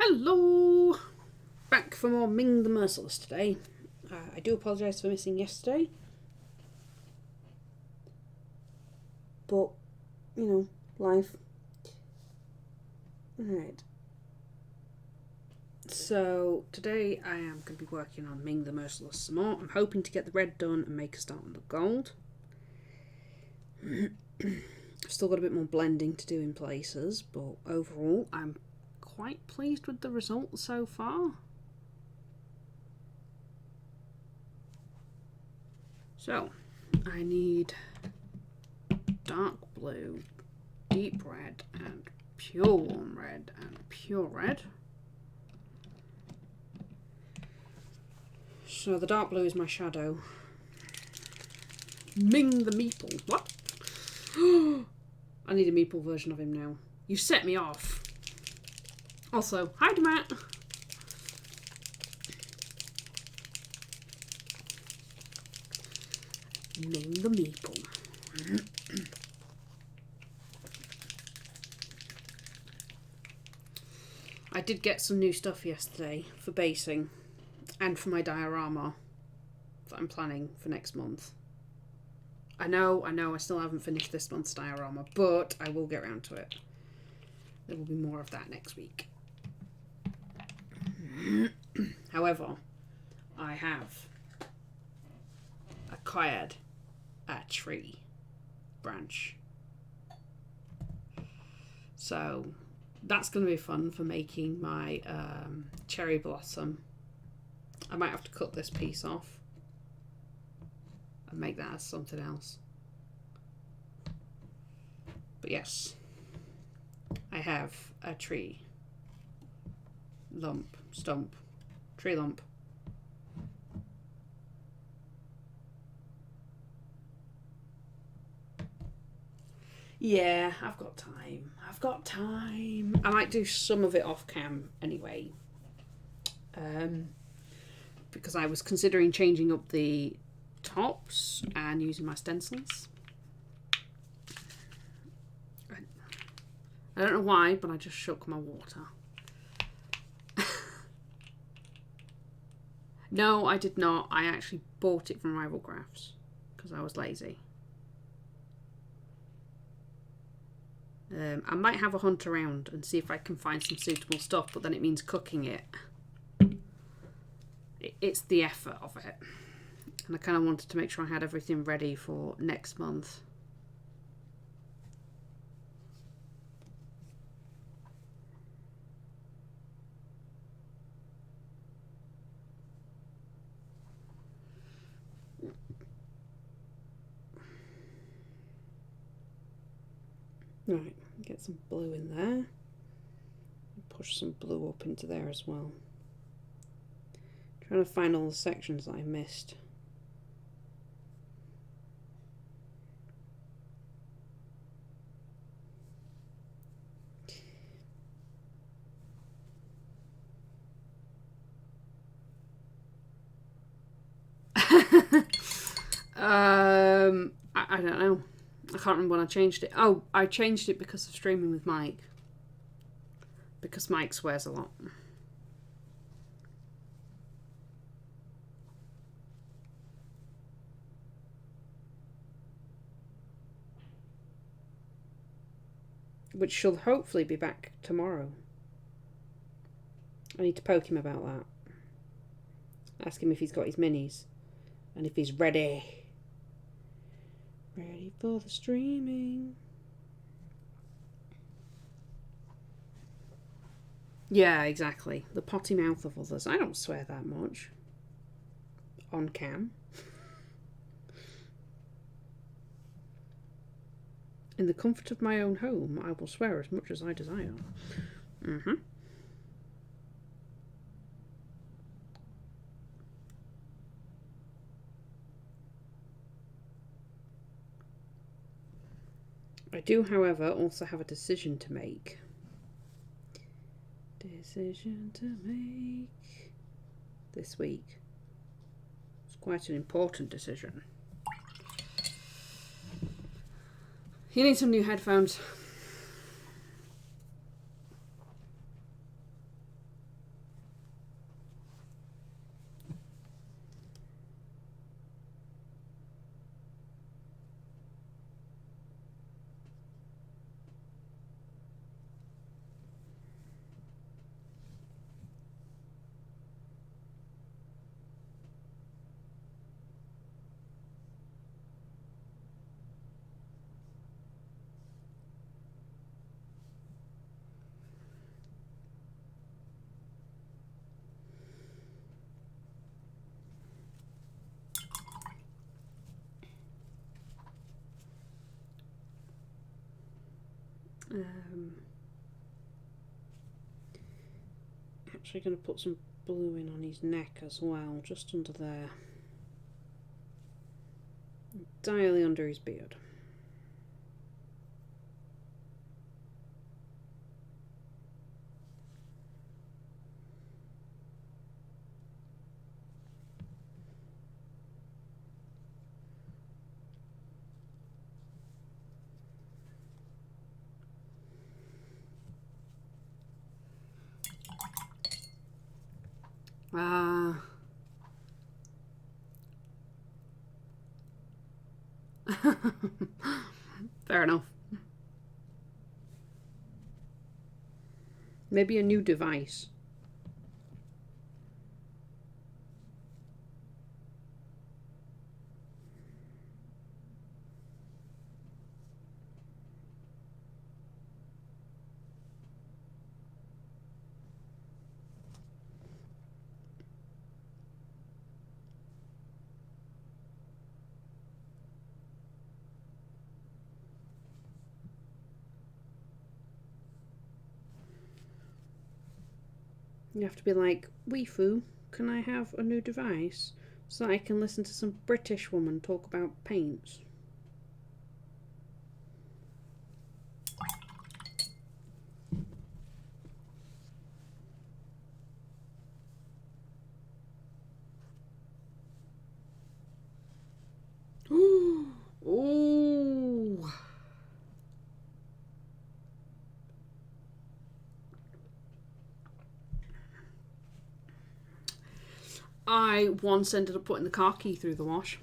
Hello! Back for more Ming the Merciless today. I do apologise for missing yesterday. But, you know, life. Alright. So, today I am going to be working on Ming the Merciless some more. I'm hoping to get the red done and make a start on the gold. I've still got a bit more blending to do in places, but overall I'm quite pleased with the results so far. So, I need dark blue, deep red, and pure warm red, and pure red. So the dark blue is my shadow. Ming the Meeple. What? I need a Meeple version of him now. You set me off. Also, hi Matt. Ming the Meeple. I did get some new stuff yesterday for basing and for my diorama that I'm planning for next month. I know, I still haven't finished this month's diorama, but I will get around to it. There will be more of that next week. However, I have acquired a tree branch. So that's going to be fun for making my cherry blossom. I might have to cut this piece off and make that as something else. But yes, I have a tree tree lump. Yeah, I've got time. I might do some of it off cam anyway. Because I was considering changing up the tops and using my stencils. I don't know why, but I just shook my water. No, I did not. I actually bought it from Rival Crafts because I was lazy. I might have a hunt around and see if I can find some suitable stuff, but then it means cooking it. It's the effort of it. And I kind of wanted to make sure I had everything ready for next month. Right, get some blue in there. Push some blue up into there as well. Trying to find all the sections that I missed. I don't know. I can't remember when I changed it. Oh, I changed it because of streaming with Mike. Because Mike swears a lot. Which shall hopefully be back tomorrow. I need to poke him about that. Ask him if he's got his minis. And if he's ready. Ready for the streaming. Yeah, exactly. The potty mouth of others. I don't swear that much. On cam. In the comfort of my own home, I will swear as much as I desire. I do, however, also have a decision to make. This week. It's quite an important decision. You need some new headphones. Actually going to put some blue in on his neck as well, just under there. Entirely under his beard. Fair enough. Maybe a new device. You have to be like, Weefoo, can I have a new device so that I can listen to some British woman talk about paints? Ooh. I once ended up putting the car key through the wash.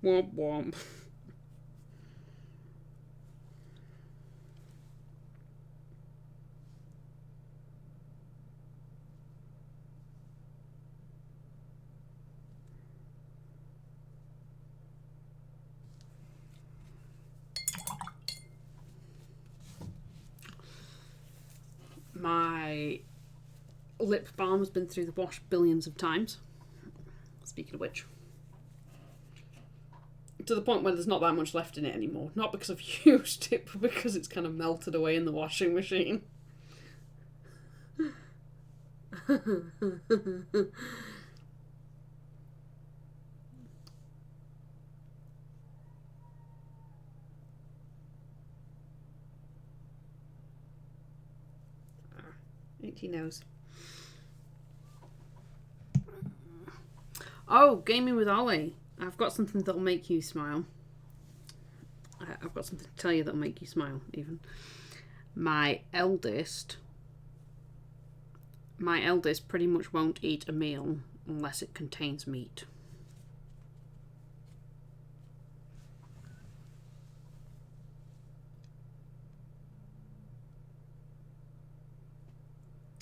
Womp womp. My lip balm has been through the wash billions of times. Speaking of which. To the point where there's not that much left in it anymore. Not because I've used it, but because it's kind of melted away in the washing machine. Itchy nose. Oh, gaming with Ollie. I've got something that'll make you smile. I've got something to tell you that'll make you smile, even. My eldest pretty much won't eat a meal unless it contains meat.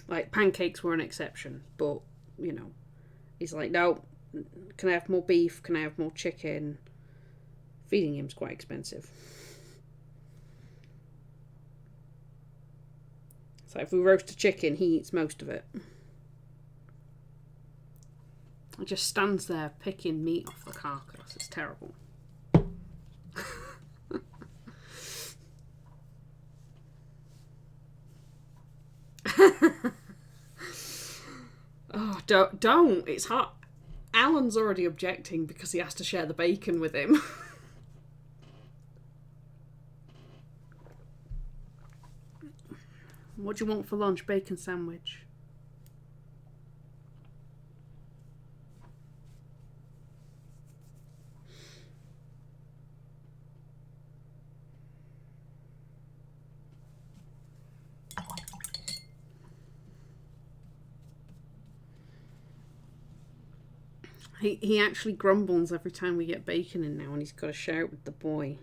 Like, pancakes were an exception, but, you know, he's like, no, can I have more beef? Can I have more chicken? Feeding him's quite expensive. So if we roast a chicken, he eats most of it. He just stands there picking meat off the carcass. It's terrible. Oh, don't. It's hot. Alan's already objecting because he has to share the bacon with him. What do you want for lunch? Bacon sandwich. He actually grumbles every time we get bacon in now, and he's got to share it with the boy.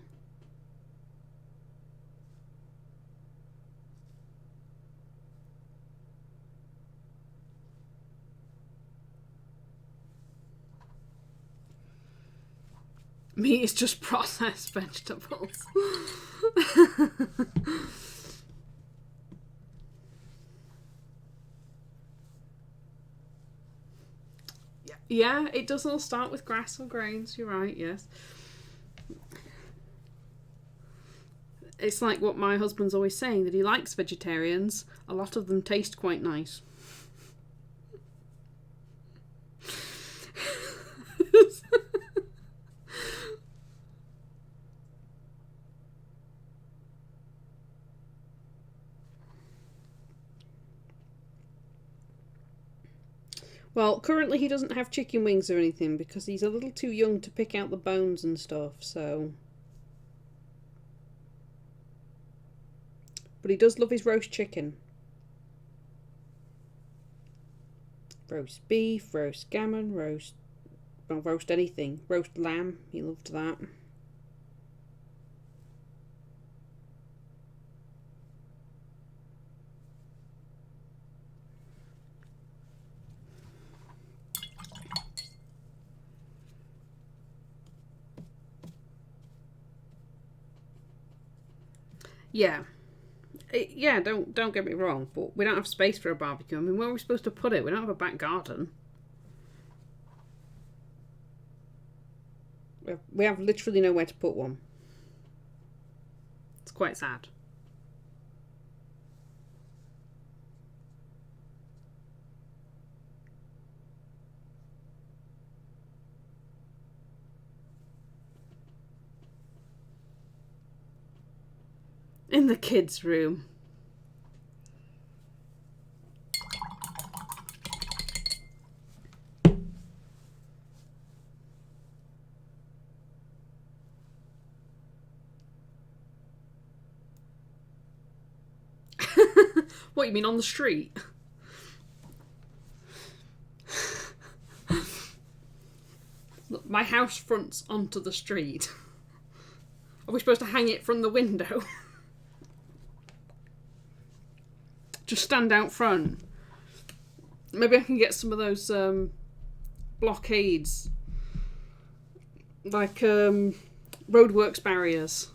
Meat is just processed vegetables. Yeah, it does all start with grass or grains. You're right, yes. It's like what my husband's always saying, that he likes vegetarians. A lot of them taste quite nice. Well, currently he doesn't have chicken wings or anything because he's a little too young to pick out the bones and stuff, so... But he does love his roast chicken. Roast beef, roast gammon, roast anything. Roast lamb, he loved that. Yeah. Yeah, don't get me wrong, but we don't have space for a barbecue. I mean, where are we supposed to put it? We don't have a back garden. We have literally nowhere to put one. It's quite sad. In the kids' room. What, you mean on the street? Look, my house fronts onto the street. Are we supposed to hang it from the window? Just stand out front. Maybe I can get some of those blockades. Like roadworks barriers.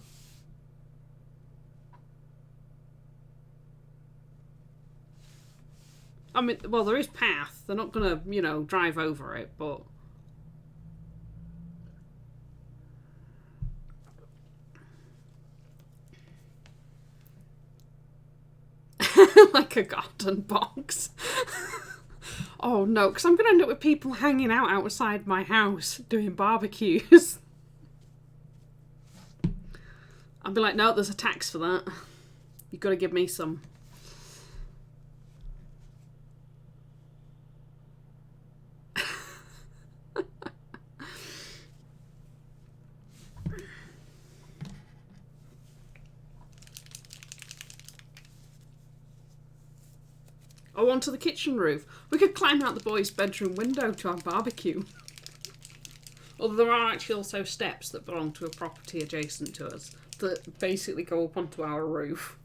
I mean, well, there is path. They're not going to, drive over it, but... Like a garden box. Oh, no, because I'm going to end up with people hanging out outside my house doing barbecues. I'll be like, no, there's a tax for that. You've got to give me some. Oh, onto the kitchen roof. We could climb out the boys' bedroom window to our barbecue. Although there are actually also steps that belong to a property adjacent to us that basically go up onto our roof.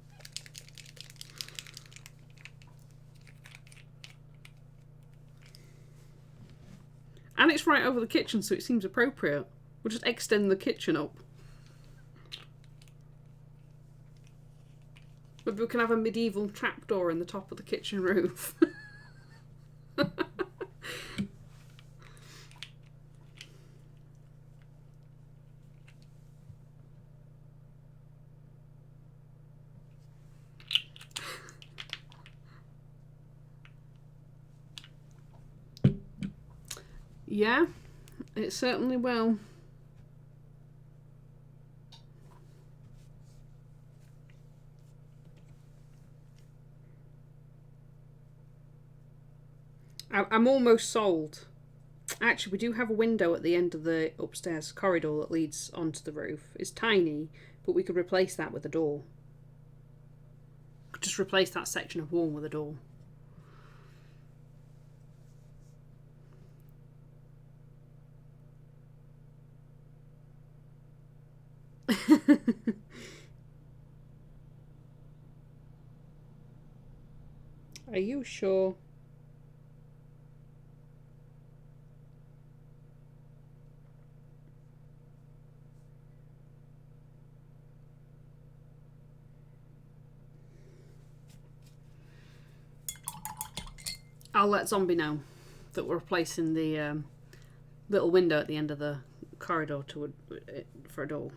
And it's right over the kitchen, so it seems appropriate. We'll just extend the kitchen up. Maybe we can have a medieval trapdoor in the top of the kitchen roof. Yeah, it certainly will. I'm almost sold. Actually, we do have a window at the end of the upstairs corridor that leads onto the roof. It's tiny, but we could replace that with a door. Could just replace that section of wall with a door. Are you sure? I'll let Zombie know that we're replacing the little window at the end of the corridor for a door.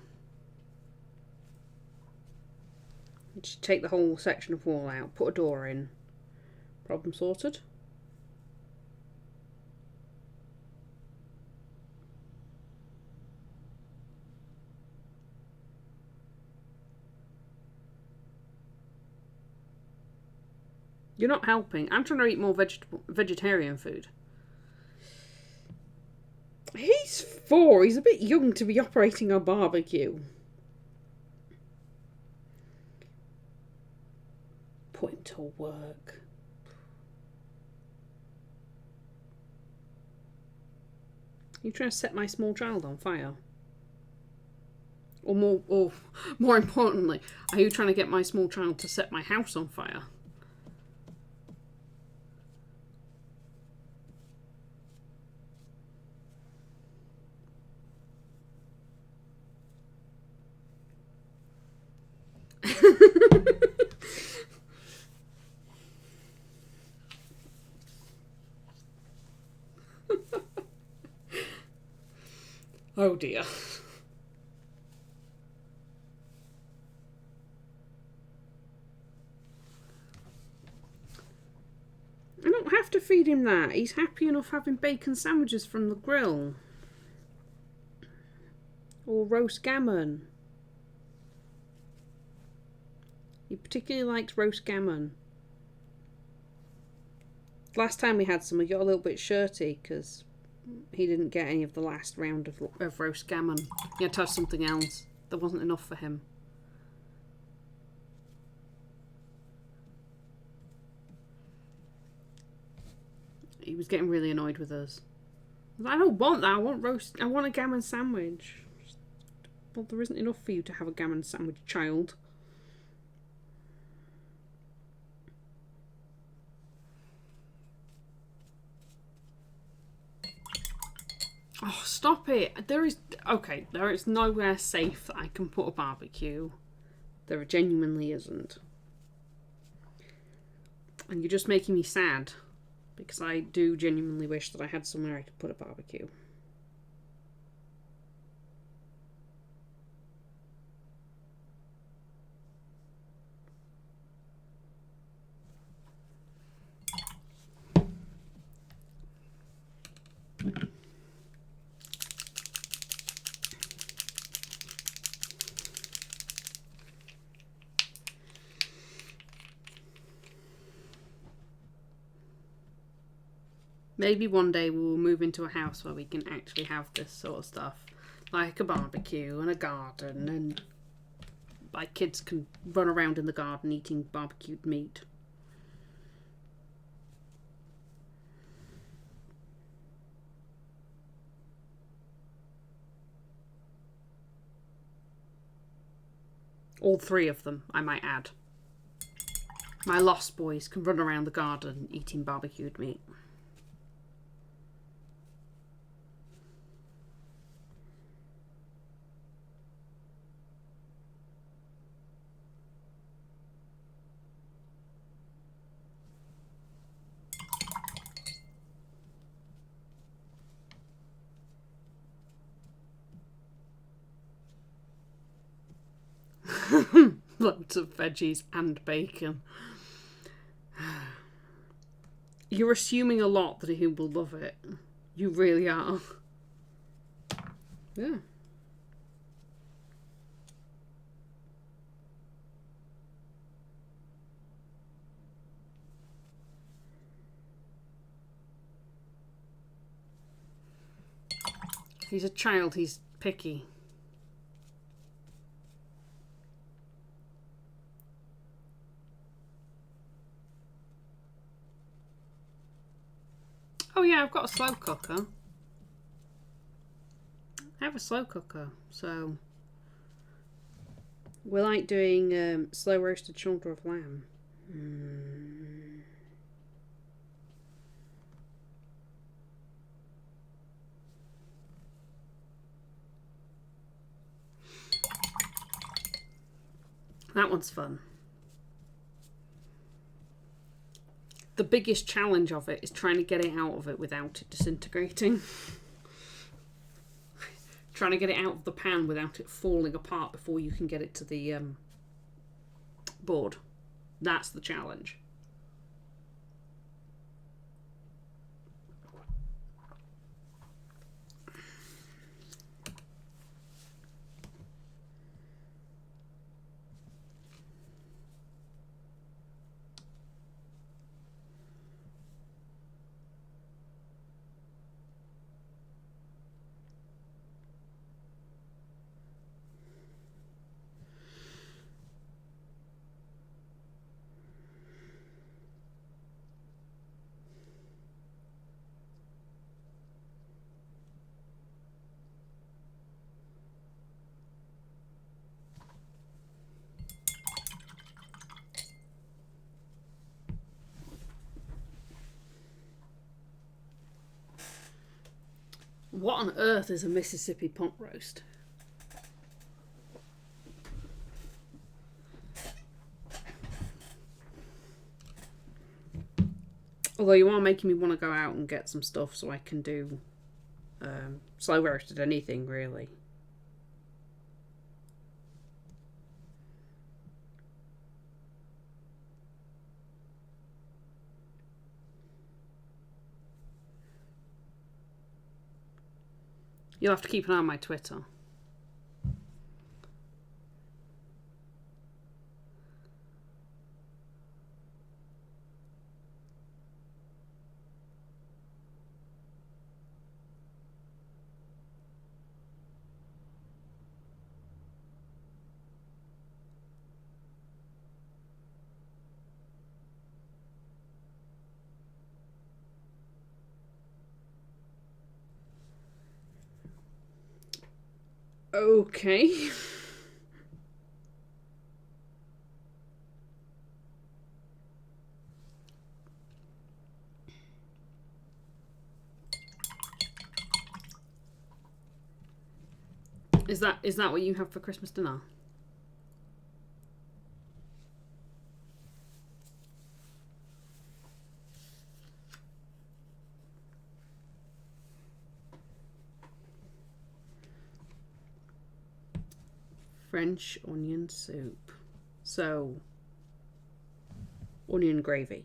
Just take the whole section of wall out, put a door in. Problem sorted. You're not helping. I'm trying to eat more vegetarian food. He's 4. He's a bit young to be operating a barbecue. Put him to work. You trying to set my small child on fire? Or more importantly, are you trying to get my small child to set my house on fire? Oh dear. I don't have to feed him that. He's happy enough having bacon sandwiches from the grill. Or roast gammon. He particularly likes roast gammon. Last time we had some, we got a little bit shirty because he didn't get any of the last round of roast gammon. He had to have something else. There wasn't enough for him. He was getting really annoyed with us. I don't want that. I want a gammon sandwich. Well, there isn't enough for you to have a gammon sandwich, child. Oh, stop it. There is nowhere safe that I can put a barbecue. There genuinely isn't. And you're just making me sad. Because I do genuinely wish that I had somewhere I could put a barbecue. Maybe one day we will move into a house where we can actually have this sort of stuff. Like a barbecue and a garden, and my kids can run around in the garden eating barbecued meat. All 3 of them, I might add. My lost boys can run around the garden eating barbecued meat. Loads of veggies and bacon. You're assuming a lot that he will love it. You really are. Yeah. He's a child, he's picky. Oh yeah, I've got a slow cooker. I have a slow cooker, so we like doing slow roasted shoulder of lamb. That one's fun. The biggest challenge of it is trying to get it out of it without it disintegrating. Trying to get it out of the pan without it falling apart before you can get it to the bored. That's the challenge. What on earth is a Mississippi pot roast? Although you are making me want to go out and get some stuff so I can do slow roasted anything, really. You'll have to keep an eye on my Twitter. Okay. Is that what you have for Christmas dinner? French onion soup. So, onion gravy.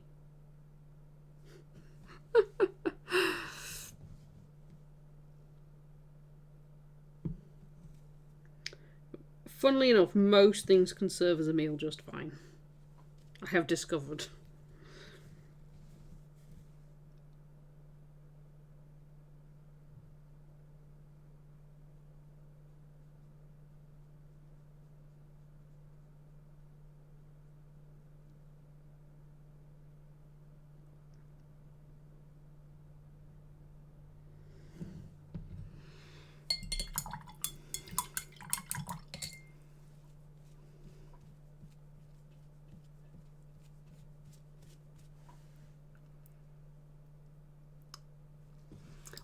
Funnily enough, most things can serve as a meal just fine. I have discovered.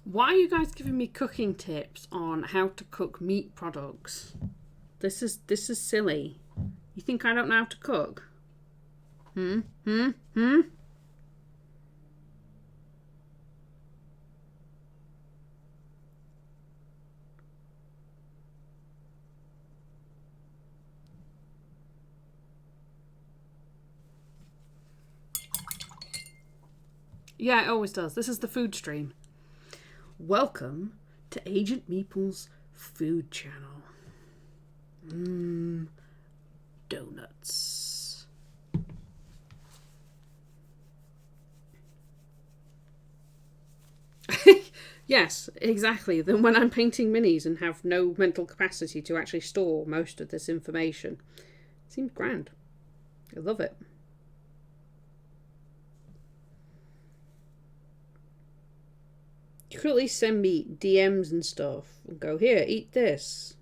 Why are you guys giving me cooking tips on how to cook meat products? This is silly. You think I don't know how to cook? Yeah, it always does. This is the food stream. Welcome to Agent Meeple's food channel. Donuts. Yes, exactly. Then when I'm painting minis and have no mental capacity to actually store most of this information. It seems grand. I love it. You could at least send me DMs and stuff and go, here, eat this.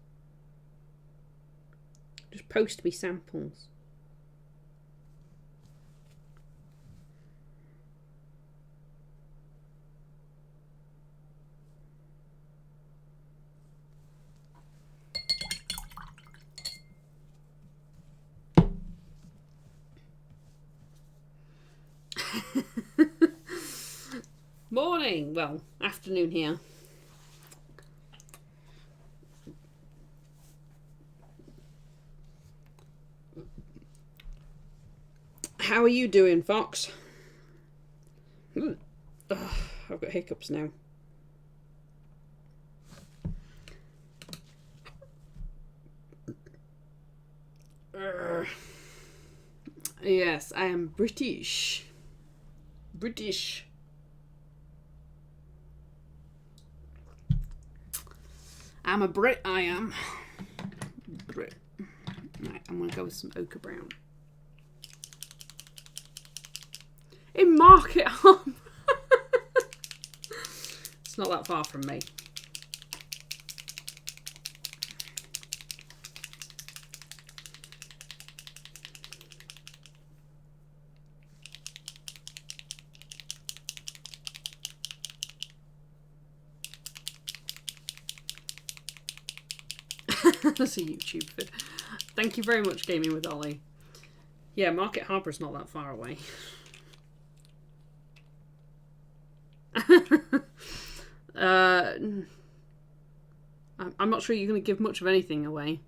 Just post me samples. Morning. Well, afternoon here. How are you doing, Fox? Ugh, I've got hiccups now. Yes, I am British. British. I'm a Brit, I am. Brit. Right, I'm going to go with some ochre brown. In Market Harbour. It's not that far from me. That's a YouTube vid. Thank you very much, Gaming with Ollie. Yeah, Market Harbour is not that far away. I'm not sure you're going to give much of anything away.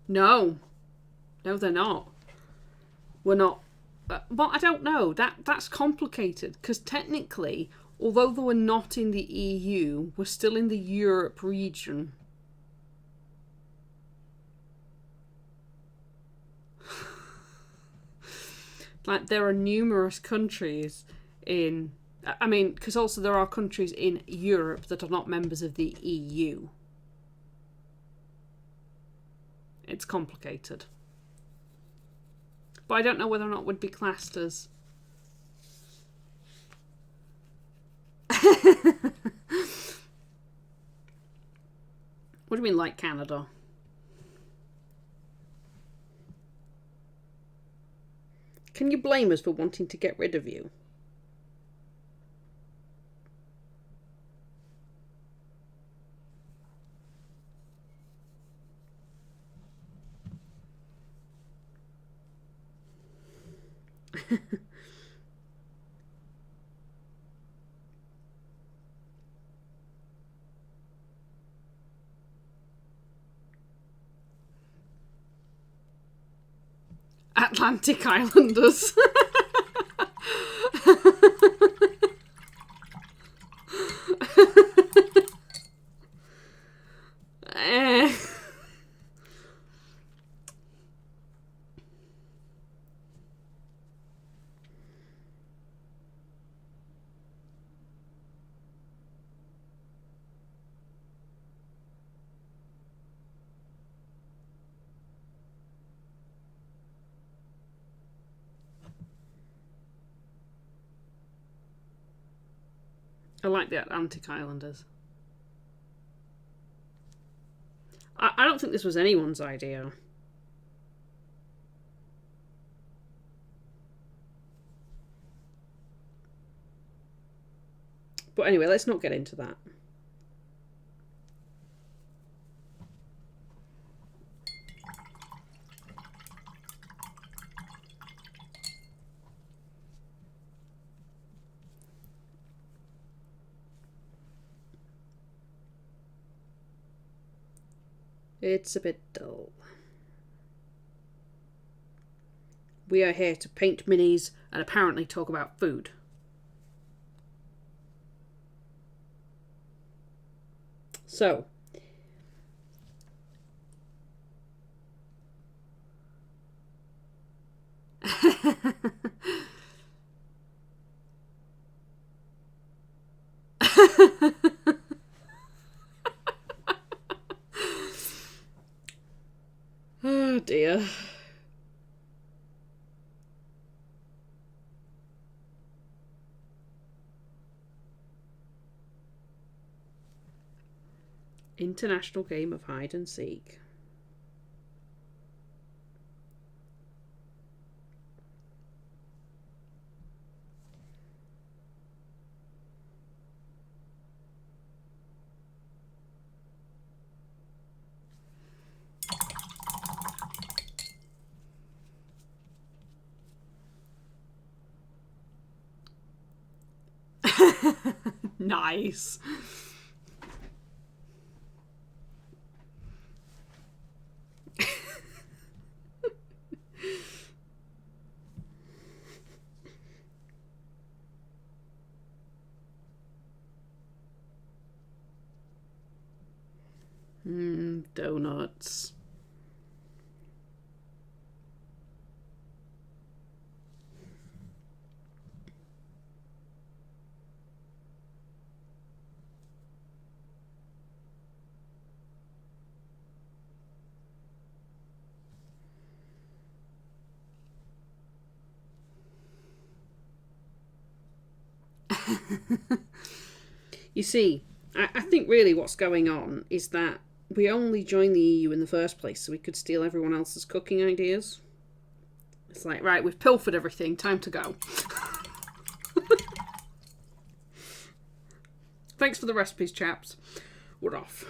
No. No, they're not. We're not. Well, I don't know. That's complicated because technically, although they were not in the EU, we're still in the Europe region. Like, there are numerous countries in... I mean, because also there are countries in Europe that are not members of the EU. It's complicated. But I don't know whether or not it would be classed as... What do you mean, like Canada? Can you blame us for wanting to get rid of you? Atlantic Islanders. I like the Atlantic Islanders. I don't think this was anyone's idea. But anyway, let's not get into that. It's a bit dull. We are here to paint minis and apparently talk about food. So, oh dear. International game of hide and seek. Nice. Donuts. You see, I think really what's going on is that we only joined the EU in the first place so we could steal everyone else's cooking ideas. It's like, right, we've pilfered everything, time to go. Thanks for the recipes, chaps. We're off.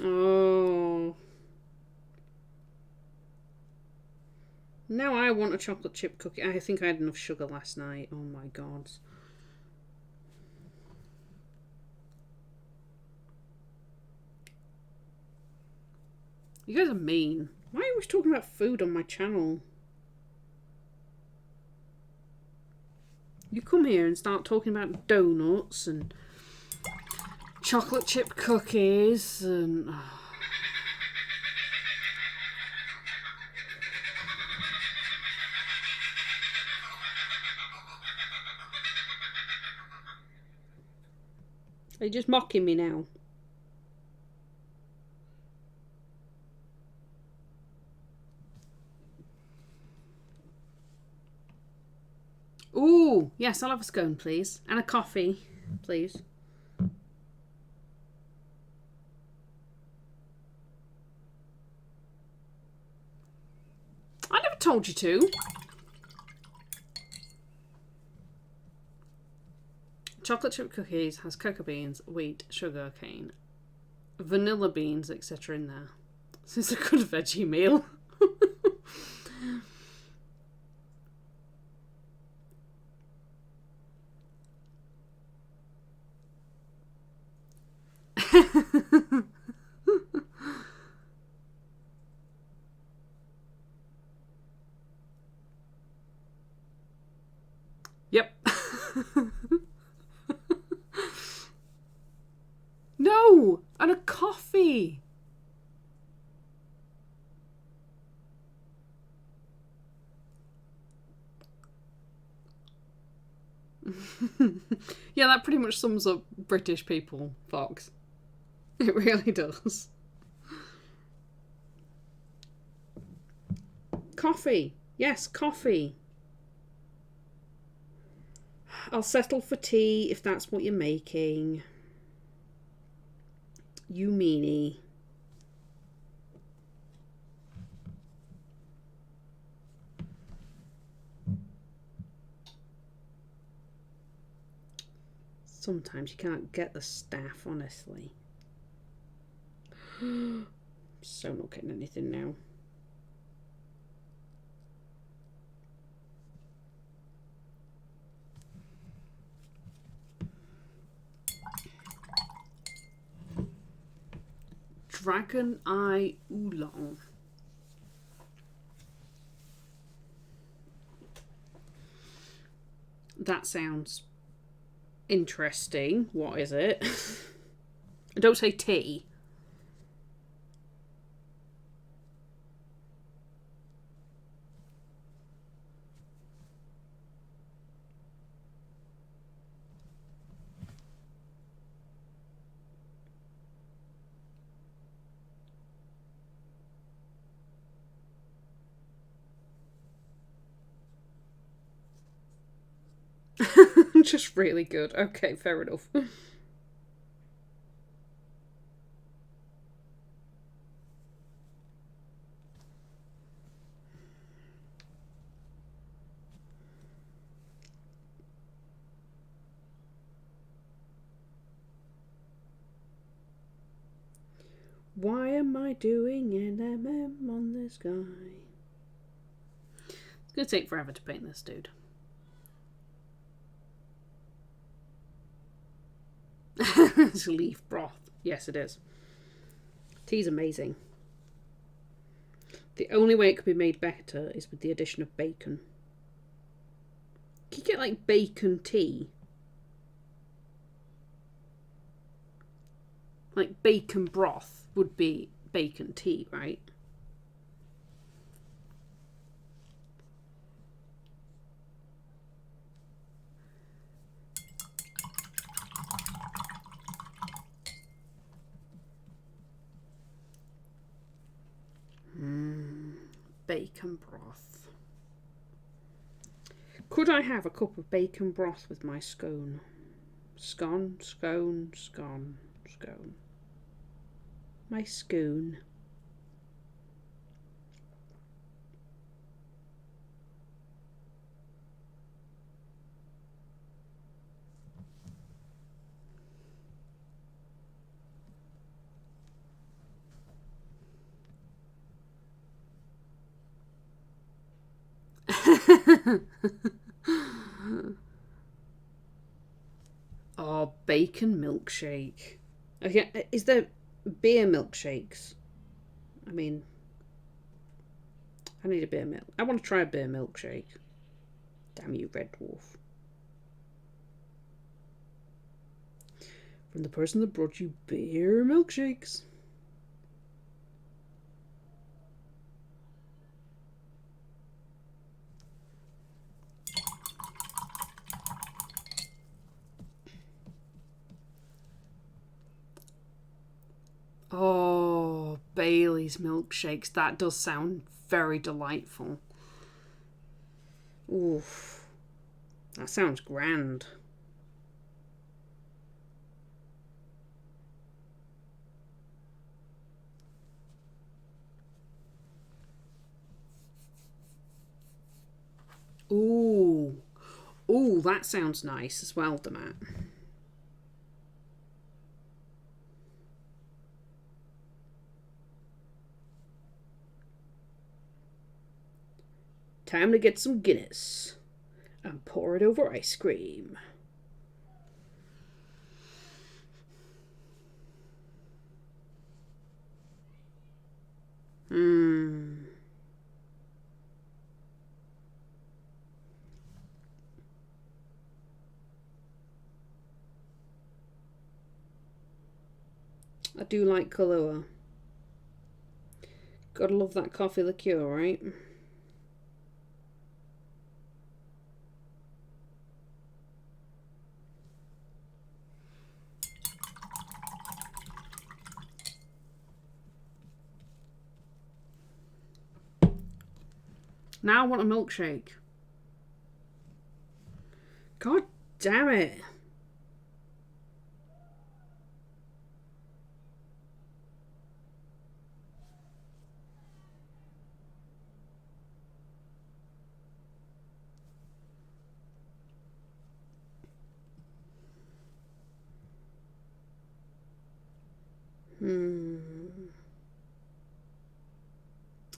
Oh. Now I want a chocolate chip cookie. I think I had enough sugar last night. Oh my god. You guys are mean. Why are you always talking about food on my channel? You come here and start talking about donuts and chocolate chip cookies and... Are you just mocking me now? Ooh, yes, I'll have a scone, please. And a coffee, please. I never told you to. Chocolate chip cookies has cocoa beans, wheat, sugar cane, vanilla beans, etc. in there. So it's a good veggie meal. Yep. No! And a coffee! Yeah, that pretty much sums up British people, Fox. It really does. Coffee. Yes, coffee. I'll settle for tea if that's what you're making. You meanie. Sometimes you can't get the staff, honestly. So not getting anything now. Dragon Eye Oolong. That sounds interesting. What is it? Don't say tea. Just really good. Okay, fair enough. Why am I doing an MM on the sky? It's going to take forever to paint this dude. It's leaf broth. Yes, it is. Tea's amazing. The only way it could be made better is with the addition of bacon. Can you get like bacon tea? Like bacon broth would be bacon tea, right? Bacon broth. Could I have a cup of bacon broth with my scone? Scone. My scone. Oh, bacon milkshake. Okay, is there beer milkshakes? I mean, I need a beer milk. I want to try a beer milkshake. Damn you, Red Dwarf. From the person that brought you beer milkshakes. Oh, Bailey's milkshakes. That does sound very delightful. Oof. That sounds grand. Ooh. Ooh, that sounds nice as well, Damat. Time to get some Guinness and pour it over ice cream. I do like Kahlua. Gotta love that coffee liqueur, right? Now I want a milkshake. God damn it.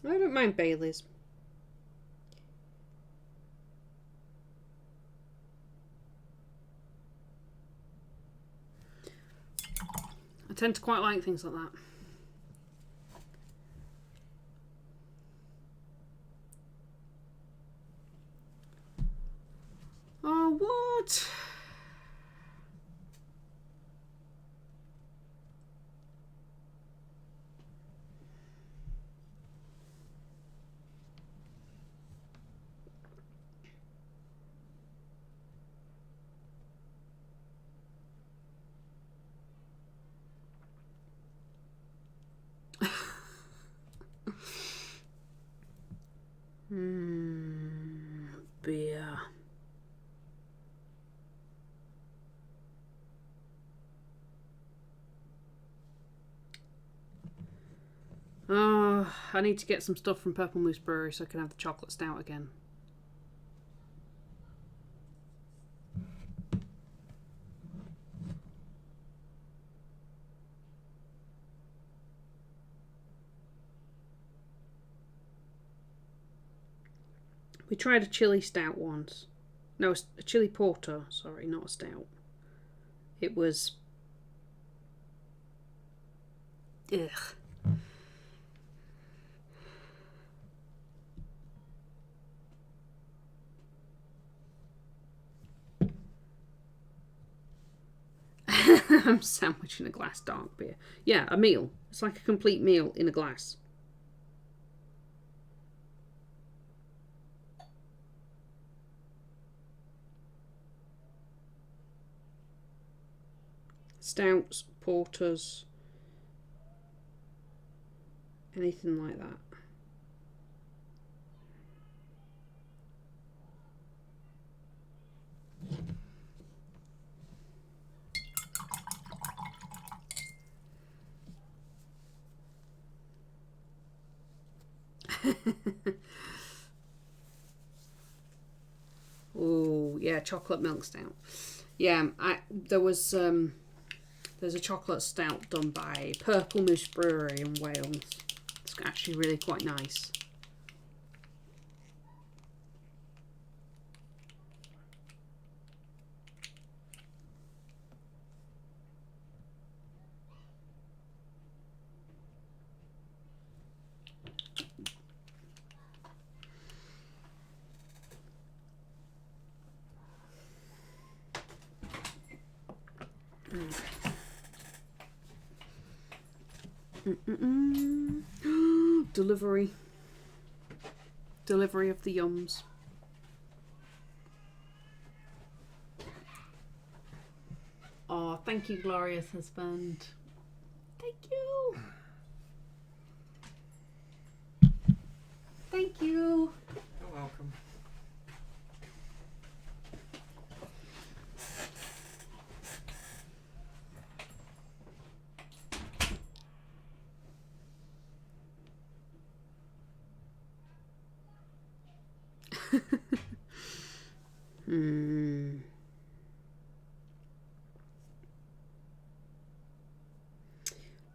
I don't mind Bailey's. I tend to quite like things like that. Oh, what? Beer. Oh, I need to get some stuff from Purple Moose Brewery so I can have the chocolate stout again. We tried a chili stout once. No, a chili porter. Sorry, not a stout. It was... Ugh. I'm sandwiching a glass dark beer. Yeah, a meal. It's like a complete meal in a glass. Stouts, porters, anything like that. Oh yeah, chocolate milk stout. Yeah, there's a chocolate stout done by Purple Moose Brewery in Wales. It's actually really quite nice. Delivery of the yums. Oh, thank you, glorious husband. Thank you. Thank you. You're welcome.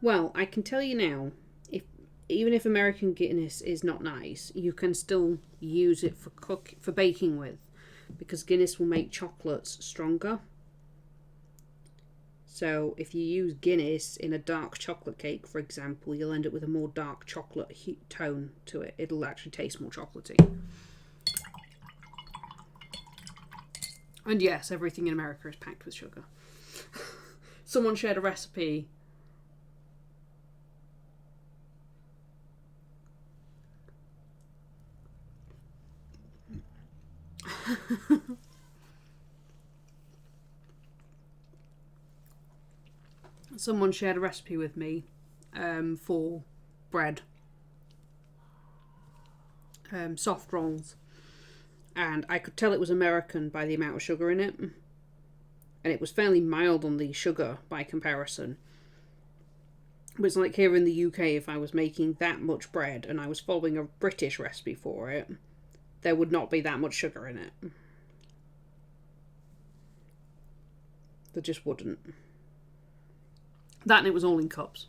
Well, I can tell you now, even if American Guinness is not nice, you can still use it for baking with, because Guinness will make chocolates stronger. So if you use Guinness in a dark chocolate cake, for example, you'll end up with a more dark chocolate tone to it. It'll actually taste more chocolatey. And yes, everything in America is packed with sugar. Someone shared a recipe. Someone shared a recipe with me for bread. Soft rolls. And I could tell it was American by the amount of sugar in it. And it was fairly mild on the sugar by comparison. But it's like here in the UK, if I was making that much bread and I was following a British recipe for it, there would not be that much sugar in it. There just wouldn't. That and it was all in cups.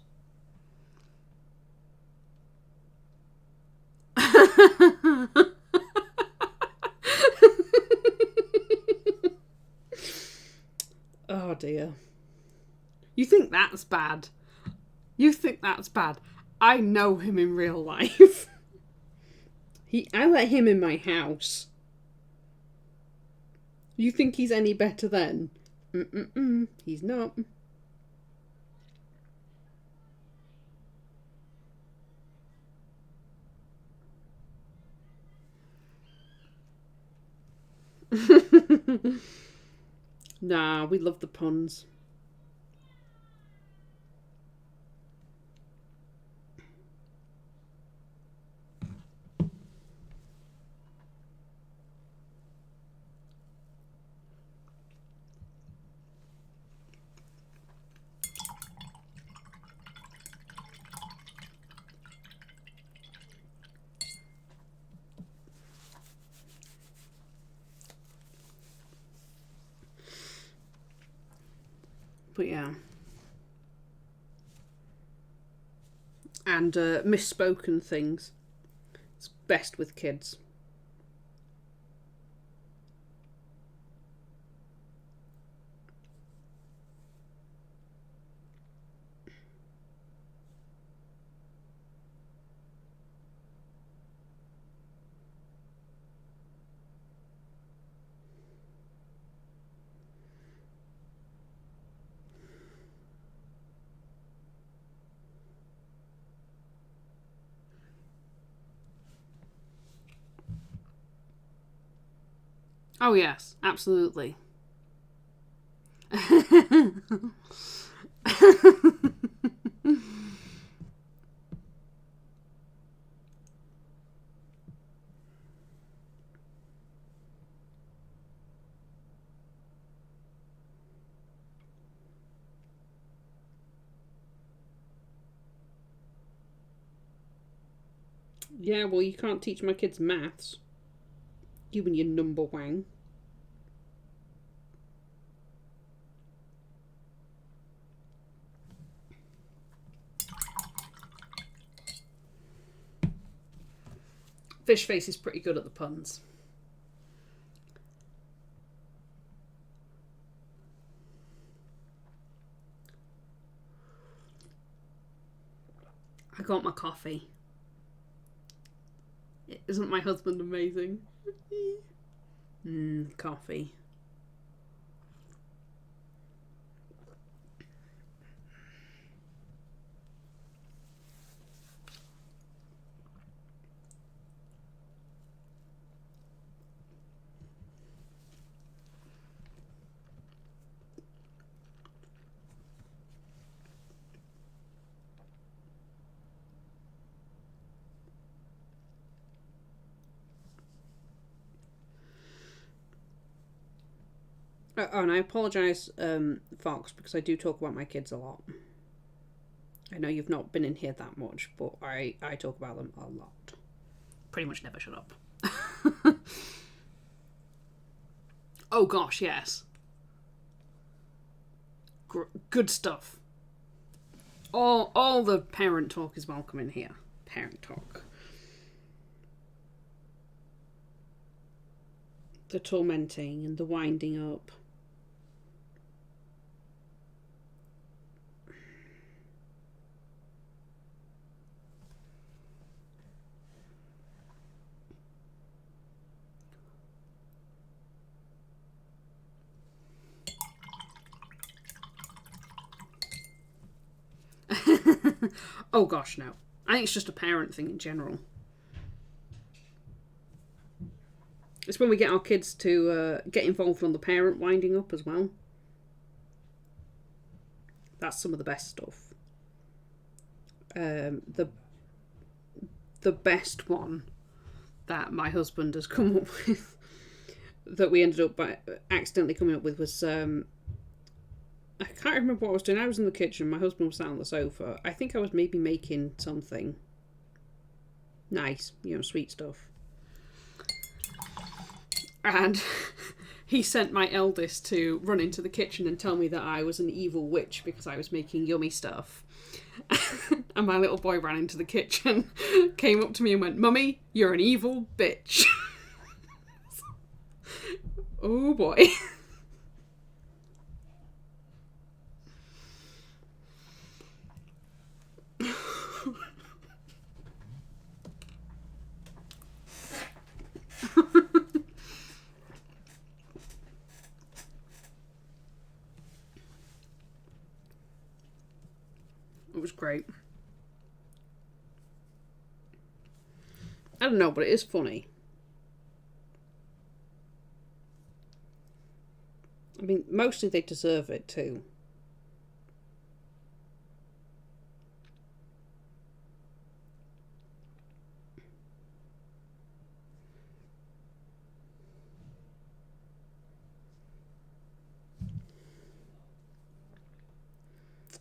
Oh dear. You think that's bad? You think that's bad? I know him in real life. I let him in my house. You think he's any better then? He's not. Nah, we love the puns. But yeah. And misspoken things. It's best with kids. Oh, yes, absolutely. Yeah, well, you can't teach my kids maths. You and your number wang. Fish face is pretty good at the puns. I got my coffee. Isn't my husband amazing? Coffee. Oh, and I apologise, Fox, because I do talk about my kids a lot. I know you've not been in here that much, but I talk about them a lot. Pretty much never shut up. Oh gosh, yes. Good stuff. All the parent talk is welcome in here. Parent talk. The tormenting and the winding up. Oh gosh, no. I think it's just a parent thing in general. It's when we get our kids to get involved on the parent winding up as well. That's some of the best stuff. The best one that my husband has come up with, that we ended up by accidentally coming up with, was I can't remember what I was doing. I was in the kitchen. My husband was sat on the sofa. I think I was maybe making something nice, sweet stuff. And he sent my eldest to run into the kitchen and tell me that I was an evil witch because I was making yummy stuff. And my little boy ran into the kitchen, came up to me and went, "Mummy, you're an evil bitch." Oh boy. It was great. I don't know, but it is funny. I mean, mostly they deserve it too.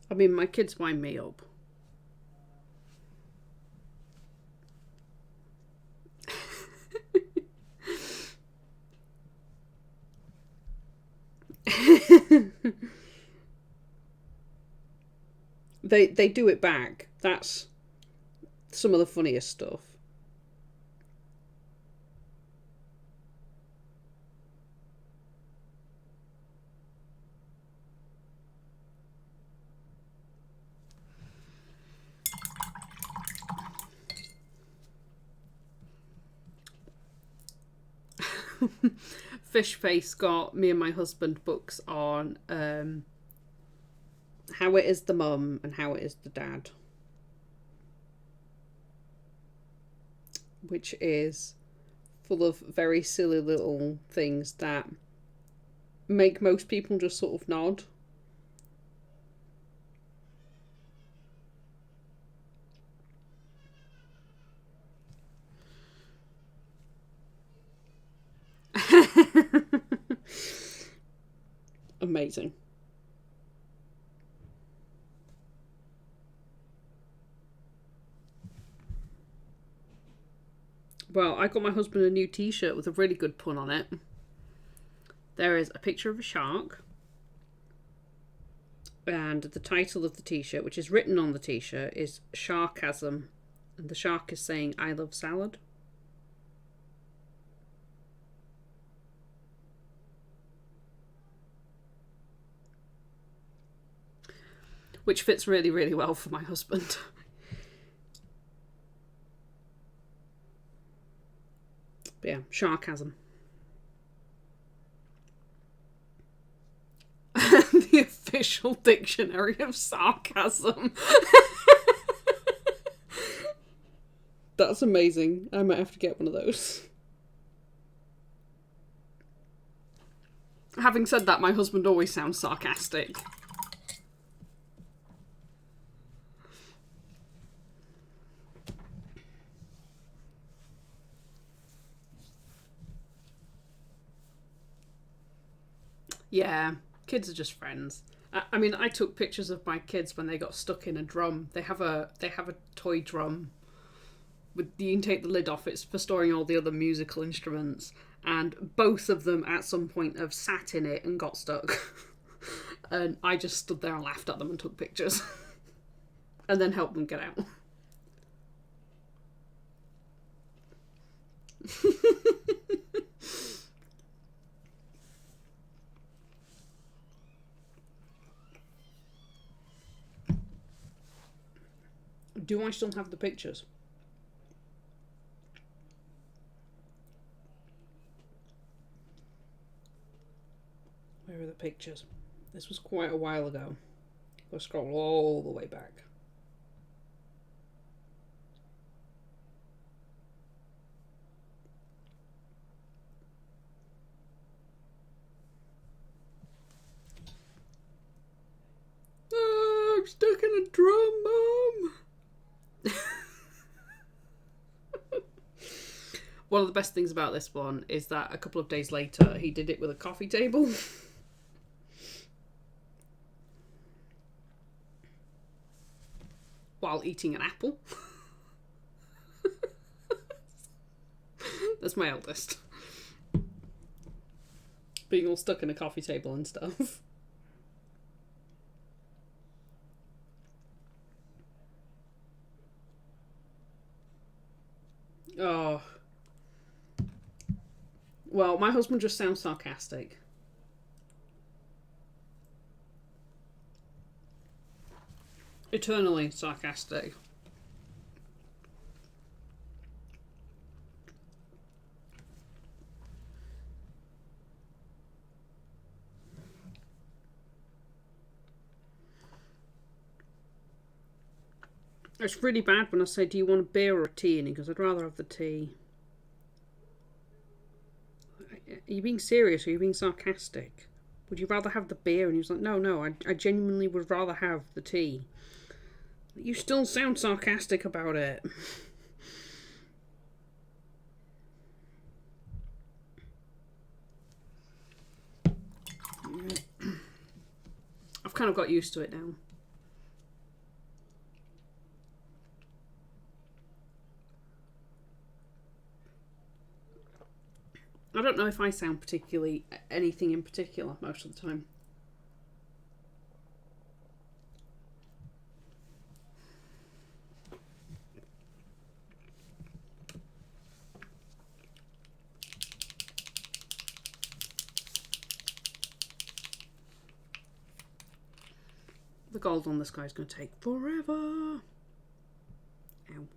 I mean, my kids wind me up. They do it back. That's some of the funniest stuff. Fishface got me and my husband books on how it is the mum and how it is the dad, which is full of very silly little things that make most people just sort of nod. Amazing. Well, I got my husband a new t-shirt with a really good pun on it. There is a picture of a shark. And the title of the t-shirt, which is written on the t-shirt, is Sharkasm. And the shark is saying, "I love salad." Which fits really, really well for my husband. But yeah, Sharkasm. The official dictionary of sarcasm. That's amazing. I might have to get one of those. Having said that, my husband always sounds sarcastic. Yeah, kids are just friends. I mean, I took pictures of my kids when they got stuck in a drum. They have a toy drum. You can take the lid off. It's for storing all the other musical instruments. And both of them at some point have sat in it and got stuck. And I just stood there and laughed at them and took pictures. And then helped them get out. Do I still have the pictures? Where are the pictures? This was quite a while ago. I'll scroll all the way back. Oh, I'm stuck in a drum, Mum! One of the best things about this one is that a couple of days later he did it with a coffee table. While eating an apple. That's my eldest. Being all stuck in a coffee table and stuff. Oh. Well, my husband just sounds sarcastic. Eternally sarcastic. It's really bad when I say, "Do you want a beer or a tea?" And he goes, "I'd rather have the tea." Are you being serious or are you being sarcastic? Would you rather have the beer? And he was like, no, I genuinely would rather have the tea. You still sound sarcastic about it. I've kind of got used to it now. I don't know if I sound particularly anything in particular most of the time. The gold on this guy is going to take forever. Ow.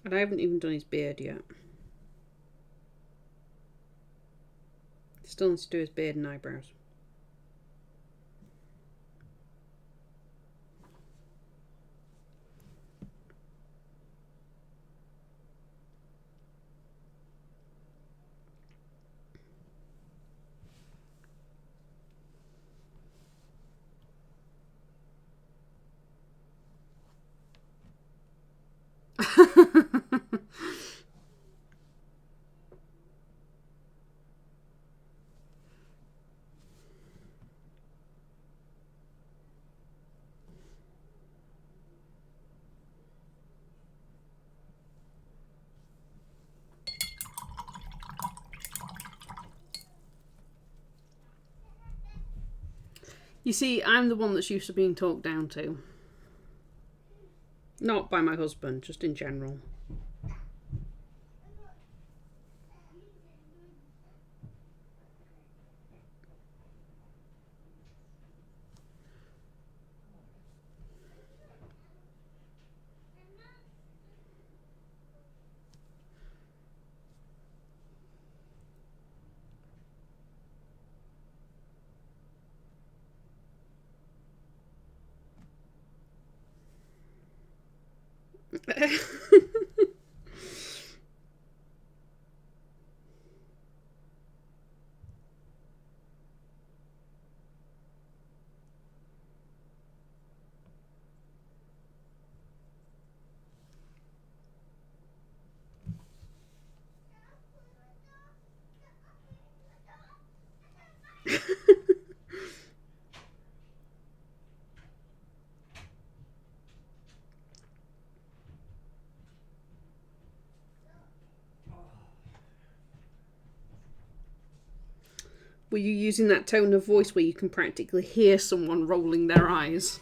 And I haven't even done his beard yet. Still needs to do his beard and eyebrows. You see, I'm the one that's used to being talked down to. Not by my husband, just in general. Were you using that tone of voice where you can practically hear someone rolling their eyes?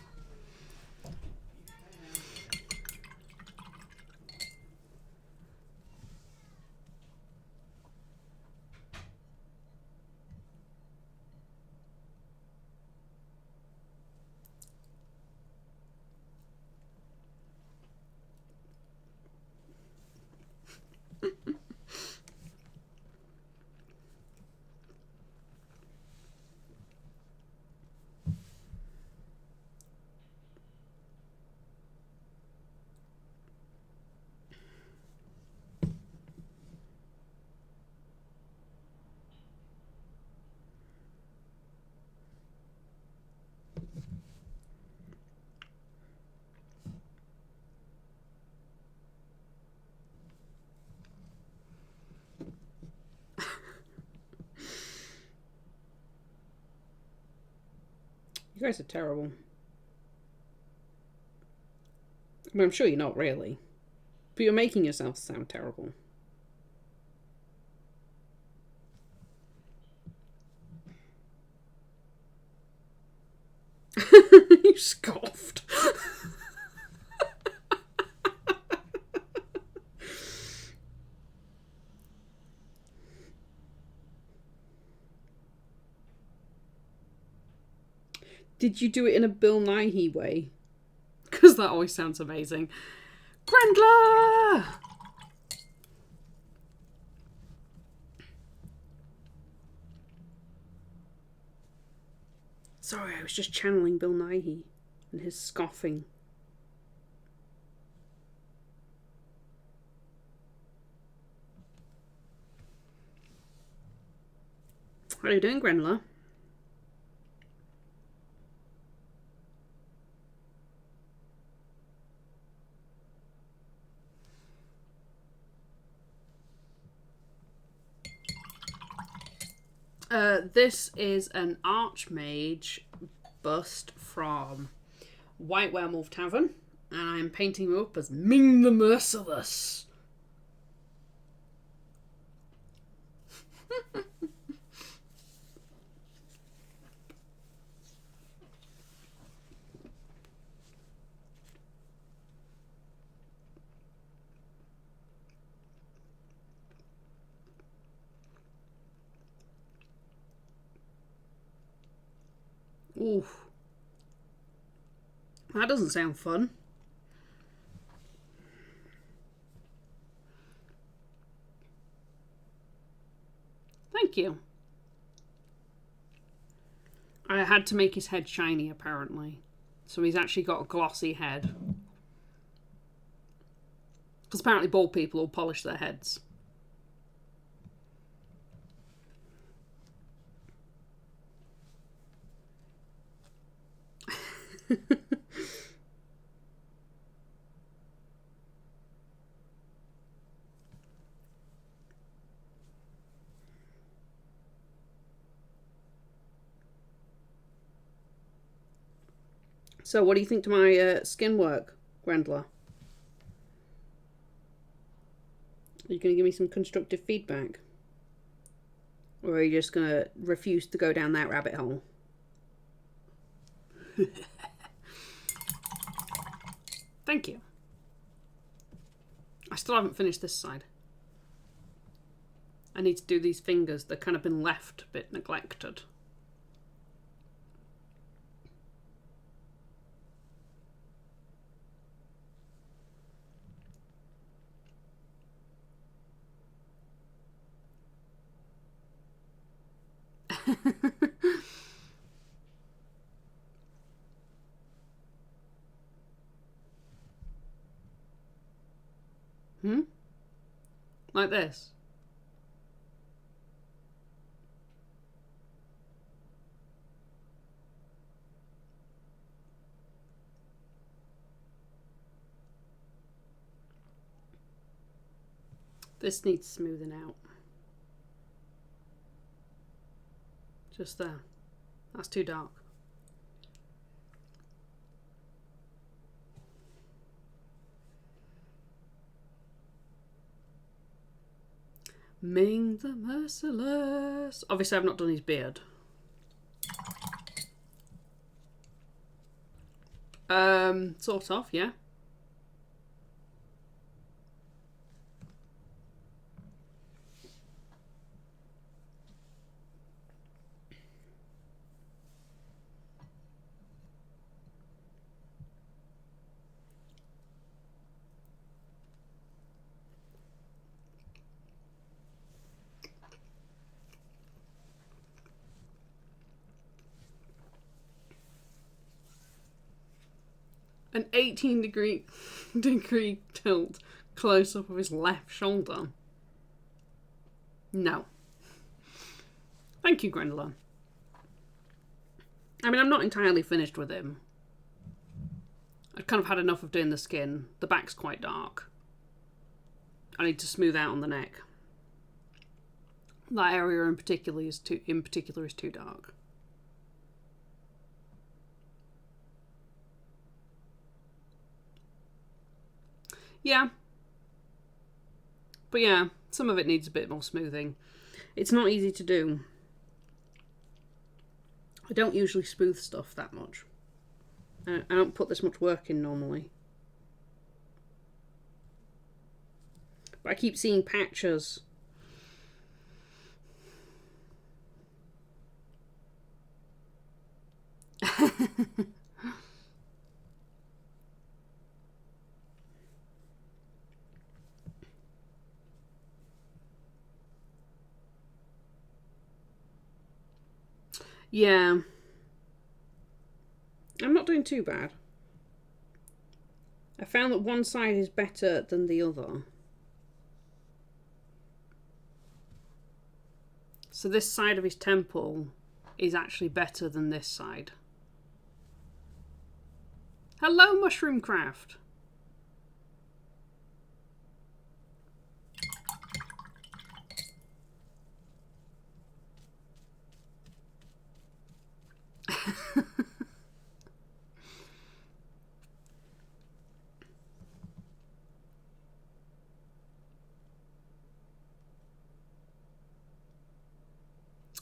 You guys are terrible. I mean, I'm sure you're not really. But you're making yourself sound terrible. You scoffed. Did you do it in a Bill Nighy way? Because that always sounds amazing. Grendler! Sorry, I was just channeling Bill Nighy and his scoffing. How are you doing, Grendler? This is an Archmage bust from White Werewolf Tavern, and I'm painting him up as Ming the Merciless. Oof. That doesn't sound fun. Thank you. I had to make his head shiny, apparently. So he's actually got a glossy head. Because apparently bald people all polish their heads. So what do you think to my skin work, Grendler? Are you going to give me some constructive feedback? Or are you just going to refuse to go down that rabbit hole? Thank you. I still haven't finished this side. I need to do these fingers. They've kind of been left a bit neglected. Like this. This needs smoothing out. Just there. That's too dark. Ming the Merciless. Obviously, I've not done his beard. Sort of, yeah. An 18-degree tilt close up of his left shoulder. No. Thank you, Grendler. I mean, I'm not entirely finished with him. I've kind of had enough of doing the skin. The back's quite dark. I need to smooth out on the neck. That area in particular is too dark. Yeah. But yeah, some of it needs a bit more smoothing. It's not easy to do. I don't usually smooth stuff that much. I don't put this much work in normally. But I keep seeing patches. Yeah. I'm not doing too bad. I found that one side is better than the other. So this side of his temple is actually better than this side. Hello, Mushroom Craft.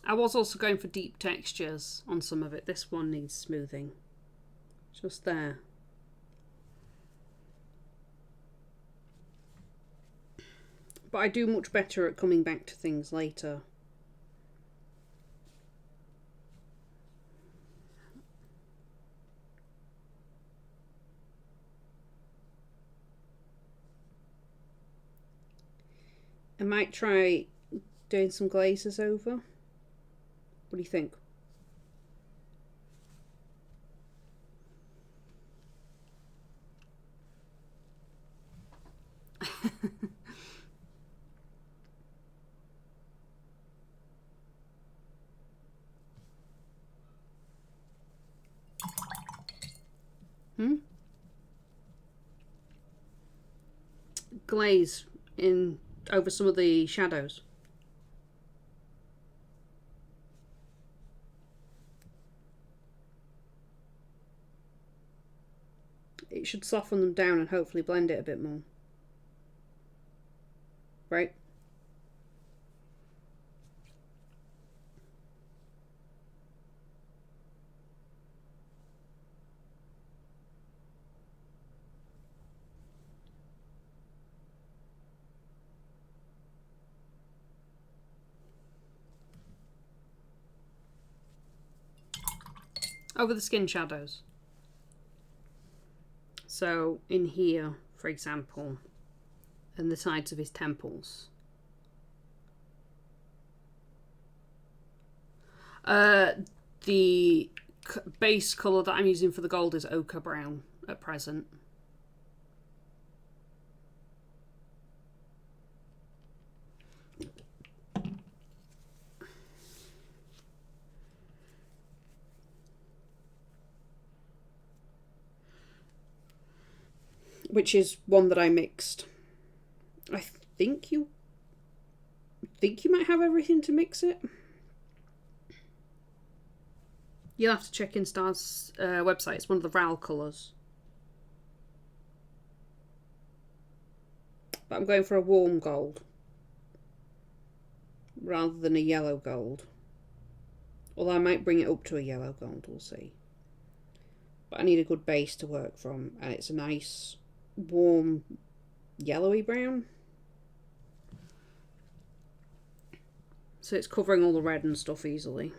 I was also going for deep textures on some of it. This one needs smoothing. Just there. But I do much better at coming back to things later. I might try doing some glazes over. What do you think? Glaze in over some of the shadows. It should soften them down and hopefully blend it a bit more. Right? Over the skin shadows. So in here, for example, and the sides of his temples. The base colour that I'm using for the gold is ochre brown at present. Which is one that I mixed. I think you might have everything to mix it. You'll have to check Instar's website. It's one of the Val colours. But I'm going for a warm gold rather than a yellow gold. Although I might bring it up to a yellow gold, we'll see. But I need a good base to work from, and it's a nice warm yellowy brown. So it's covering all the red and stuff easily.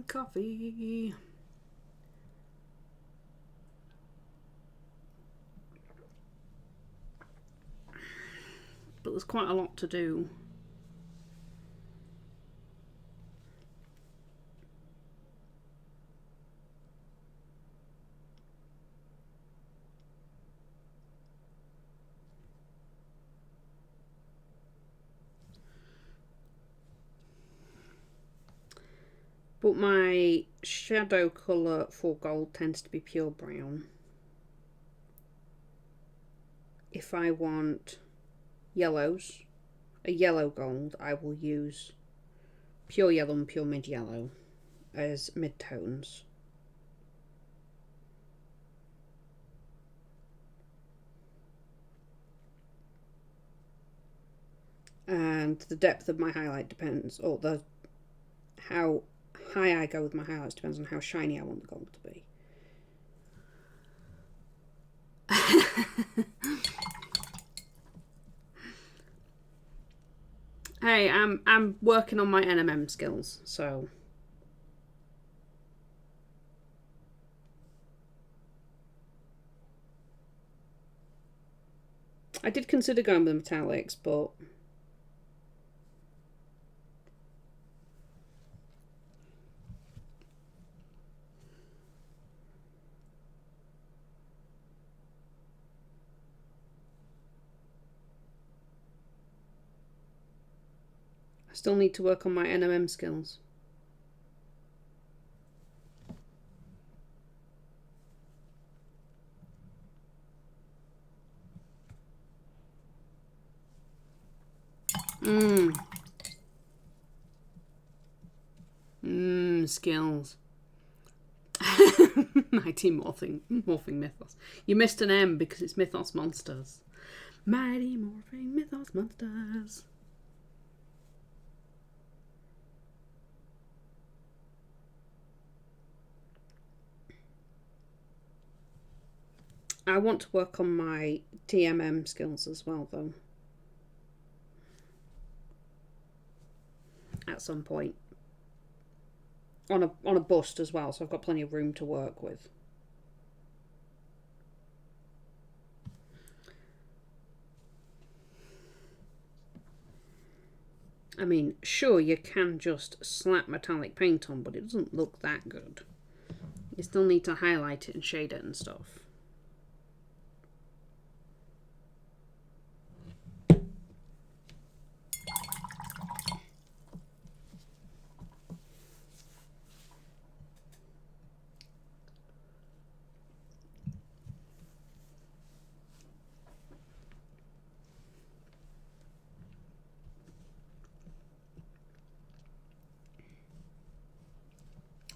Coffee. But there's quite a lot to do. But my shadow colour for gold tends to be pure brown. If I want yellows, a yellow gold, I will use pure yellow and pure mid yellow as mid-tones. And the depth of my highlight depends, or how high I go with my highlights depends on how shiny I want the gold to be. Hey, I'm working on my NMM skills, so I did consider going with metallics, but I still need to work on my NMM skills. skills. Mighty morphing mythos. You missed an M because it's mythos monsters. Mighty morphing mythos monsters. I want to work on my TMM skills as well, though. At some point. On a bust as well, so I've got plenty of room to work with. I mean, sure, you can just slap metallic paint on, but it doesn't look that good. You still need to highlight it and shade it and stuff.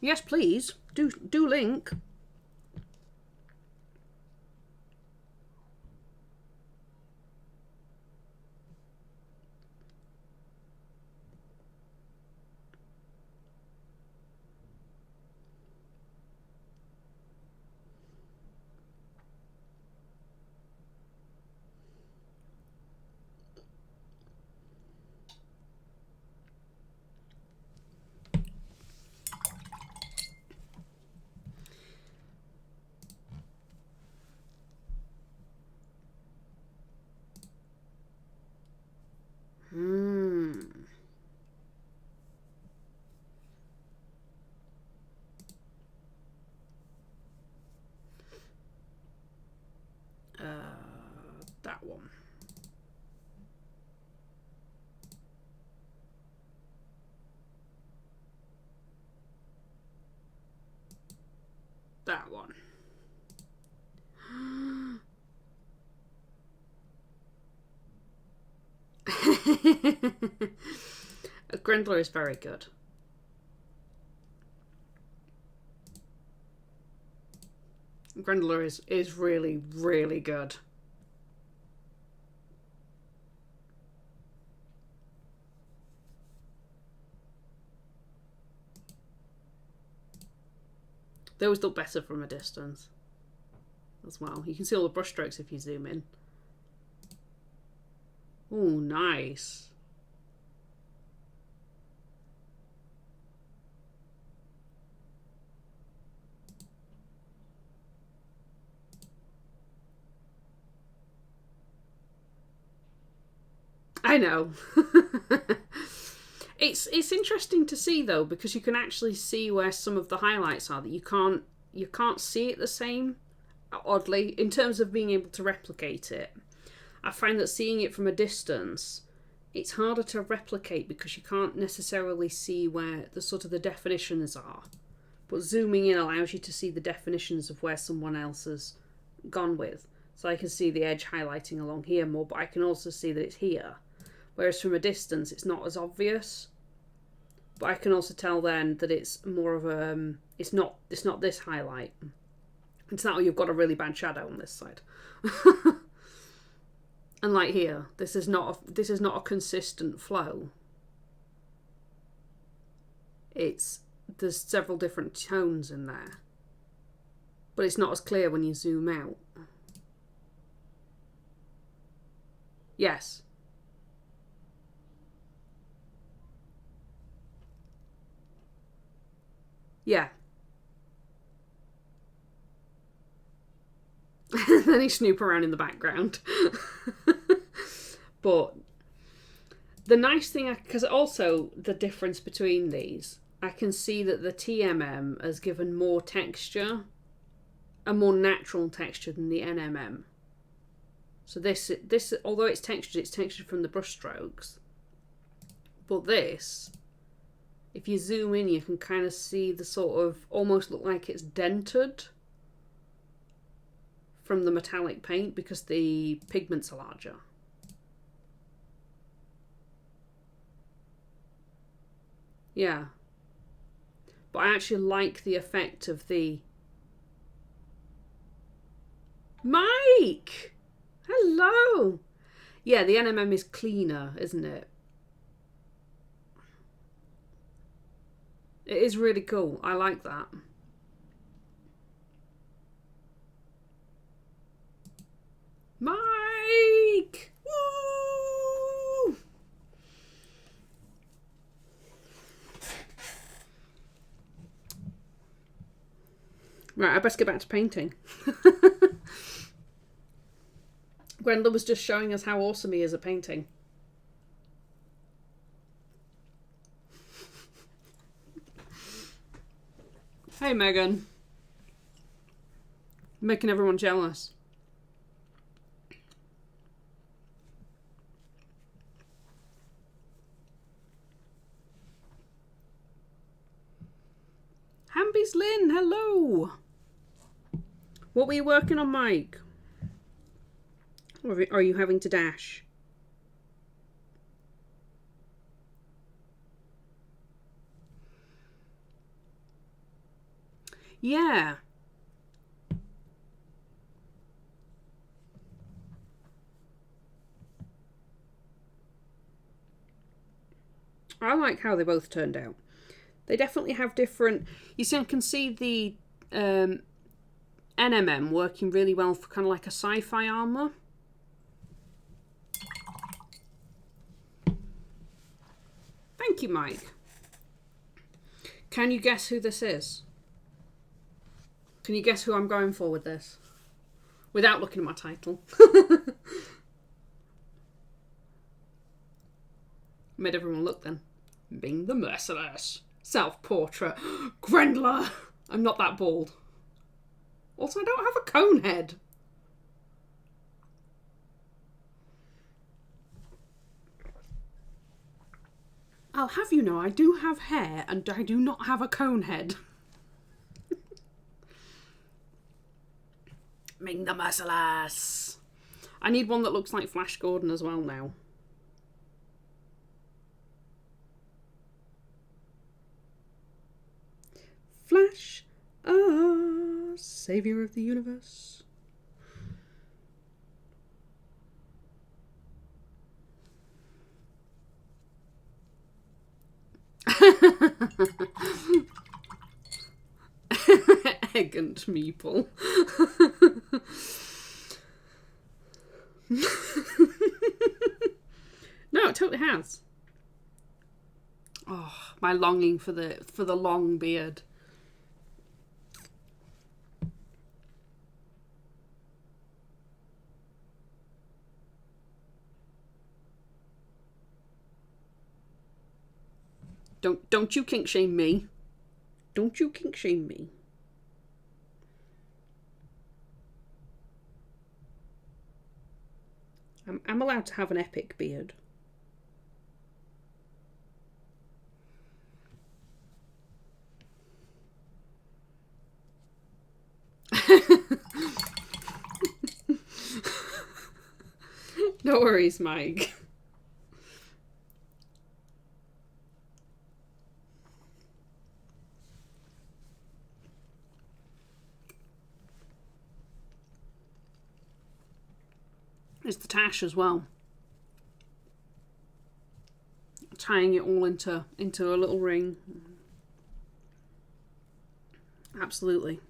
Yes, please. Do link. That one. That one. Grendler is very good. Grendler is really, really good. They always look better from a distance as well. You can see all the brush strokes if you zoom in. Oh, nice. I know. It's interesting to see though, because you can actually see where some of the highlights are that you can't see it the same, oddly, in terms of being able to replicate it. I find that seeing it from a distance, it's harder to replicate because you can't necessarily see where the sort of the definitions are. But zooming in allows you to see the definitions of where someone else has gone with. So I can see the edge highlighting along here more, but I can also see that it's here. Whereas from a distance, it's not as obvious. But I can also tell then that it's more of a, it's not this highlight. It's not, oh, you've got a really bad shadow on this side. And like here, this is not a consistent flow. There's several different tones in there. But it's not as clear when you zoom out. Yes. Yeah. Then he snoop around in the background. But the nice thing, because also the difference between these, I can see that the TMM has given more texture, a more natural texture than the NMM. So this, although it's textured from the brush strokes. But this, if you zoom in, you can kind of see the sort of, almost look like it's dented from the metallic paint because the pigments are larger. Yeah. But I actually like the effect of the... Mike! Hello! Yeah, the NMM is cleaner, isn't it? It is really cool. I like that. Mike! Woo! Right, I best get back to painting. Gwendolyn was just showing us how awesome he is at painting. Hey, Megan. Making everyone jealous. Hamby's Lynn, hello. What were you working on, Mike? Or are you having to dash? Yeah. I like how they both turned out. They definitely have different... You see, I can see the NMM working really well for kind of like a sci-fi armour. Thank you, Mike. Can you guess who this is? Can you guess who I'm going for with this? Without looking at my title. Made everyone look then. Ming the Merciless. Self-portrait. Grendler. I'm not that bald. Also, I don't have a cone head. I'll have you know, I do have hair and I do not have a cone head. Ming the Merciless. I need one that looks like Flash Gordon as well now. Flash, saviour of the universe. Egg and meeple. No, it totally has. Oh, my longing for the long beard. Don't you kink shame me. Don't you kink shame me. I'm allowed to have an epic beard. No worries, Mike. There's the tash as well. Tying it all into a little ring. Absolutely.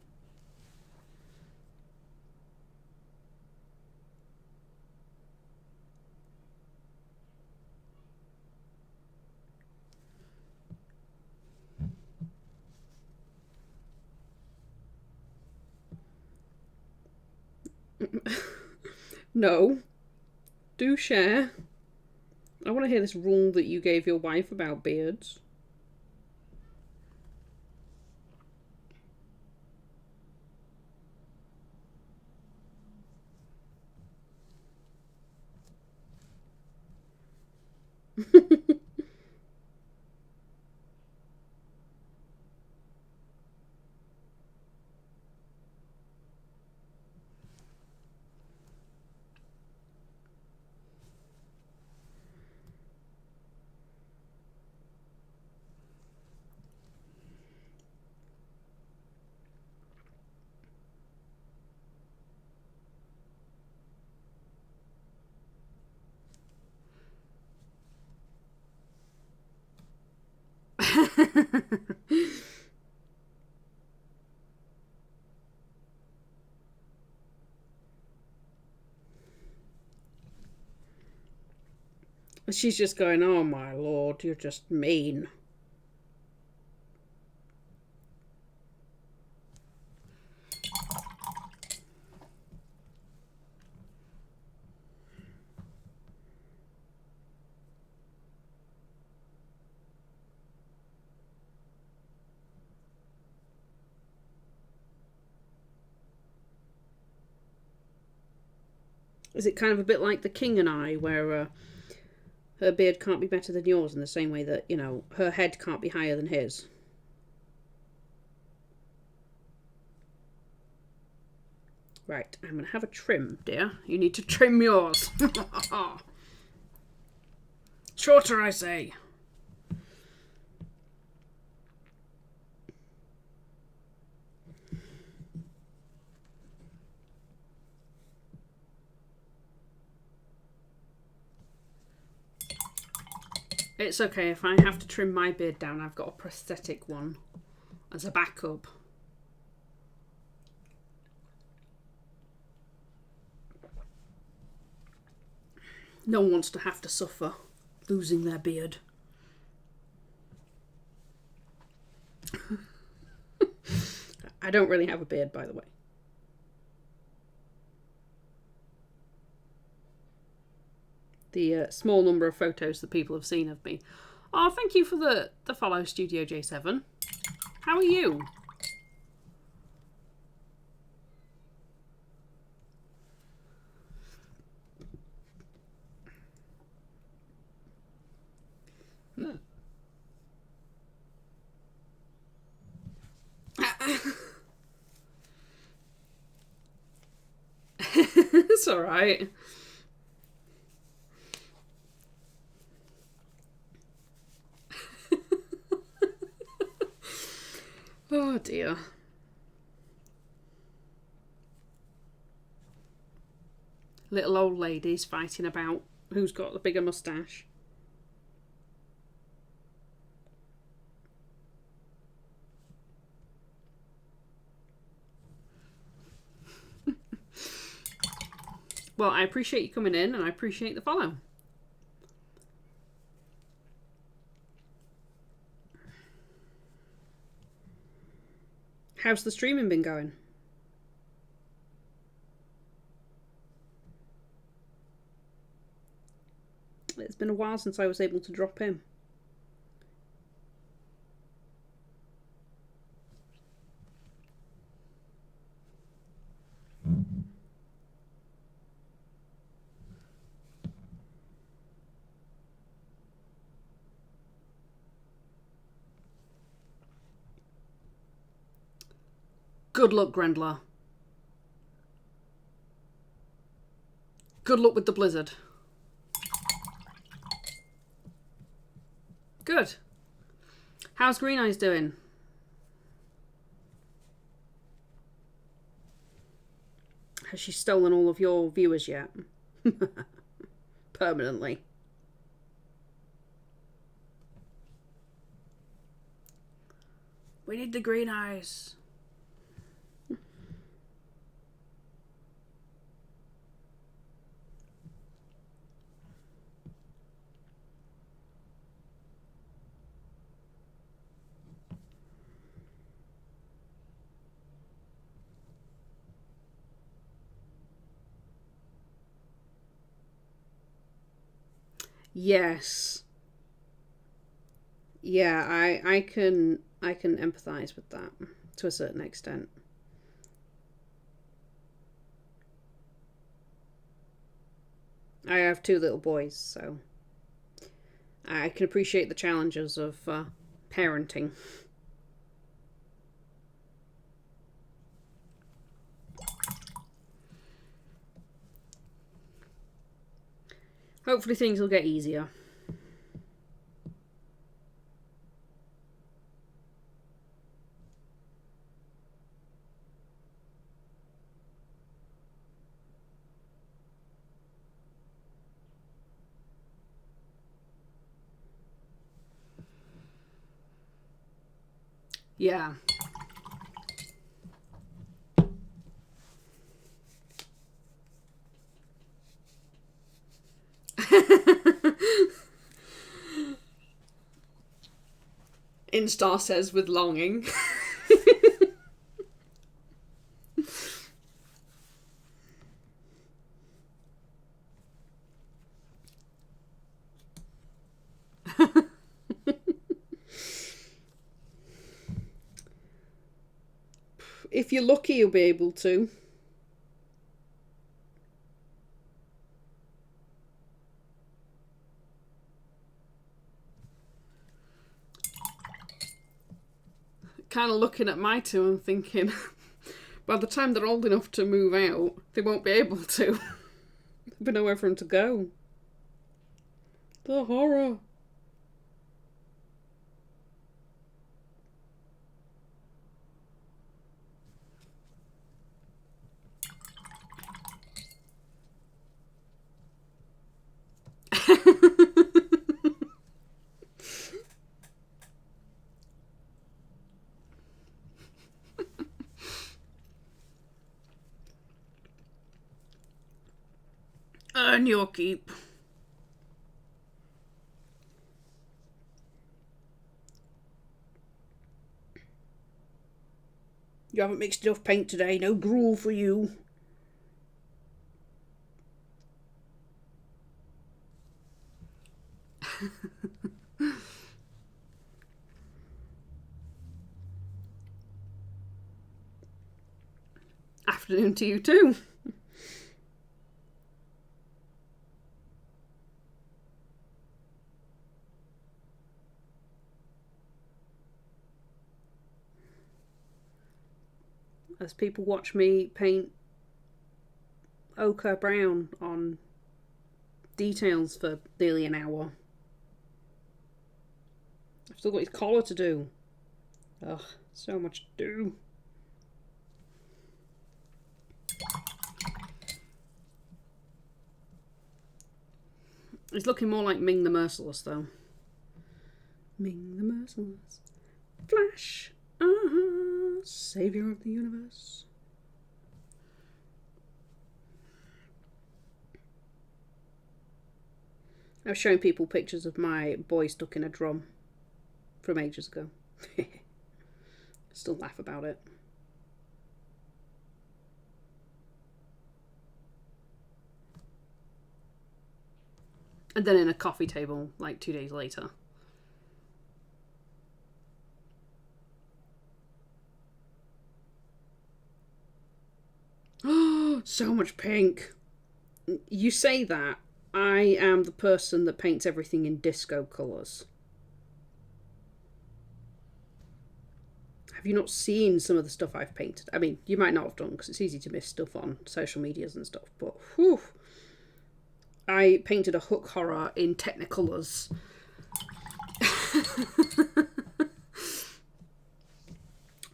No. Do share. I want to hear this rule that you gave your wife about beards. She's just going, oh my lord, you're just mean. Is it kind of a bit like the King and I, where her beard can't be better than yours in the same way that, you know, her head can't be higher than his? Right, I'm going to have a trim, dear. You need to trim yours. Shorter, I say. It's okay, if I have to trim my beard down, I've got a prosthetic one as a backup. No one wants to have to suffer losing their beard. I don't really have a beard, by the way. The small number of photos that people have seen of me. Oh, thank you for the follow, Studio J7. How are you? It's alright. Oh dear. Little old ladies fighting about who's got the bigger moustache. Well, I appreciate you coming in and I appreciate the follow. How's the streaming been going? It's been a while since I was able to drop in. Good luck, Grendler. Good luck with the blizzard. Good. How's Green Eyes doing? Has she stolen all of your viewers yet? Permanently. We need the Green Eyes. Yes. Yeah, I can empathize with that to a certain extent. I have 2 little boys, so I can appreciate the challenges of parenting. Hopefully things will get easier. Yeah. Instar says with longing. If you're lucky, you'll be able to. Kind of looking at my two and thinking, by the time they're old enough to move out, they won't be able to. There'll be nowhere for them to go. The horror. Earn your keep. You haven't mixed enough paint today. No gruel for you. Afternoon to you too. As people watch me paint ochre brown on details for nearly an hour. I've still got his collar to do. Ugh, so much to do. He's looking more like Ming the Merciless though. Ming the Merciless. Flash! Saviour of the universe. I was showing people pictures of my boy stuck in a drum from ages ago. Still laugh about it. And then in a coffee table like 2 days later. So much pink. You say that. I am the person that paints everything in disco colours. Have you not seen some of the stuff I've painted? I mean, you might not have done because it's easy to miss stuff on social medias and stuff, but whew. I painted a hook horror in Technicolors.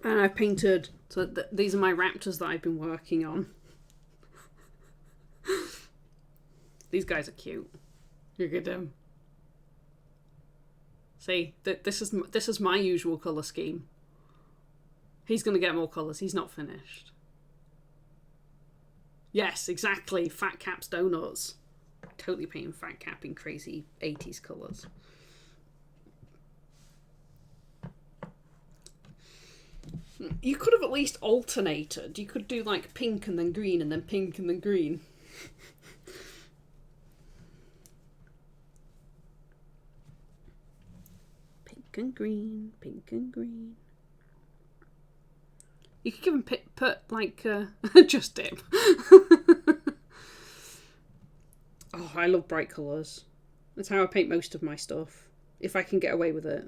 And I've painted... So these are my raptors that I've been working on. These guys are cute. Look at them. See, this is my usual colour scheme. He's going to get more colours. He's not finished. Yes, exactly. Fat Cap's donuts. Totally painting Fat Cap in crazy 80s colours. You could have at least alternated. You could do like pink and then green and then pink and then green. Pink and green, pink and green. You could give him put like just dip. Oh, I love bright colours. That's how I paint most of my stuff, if I can get away with it.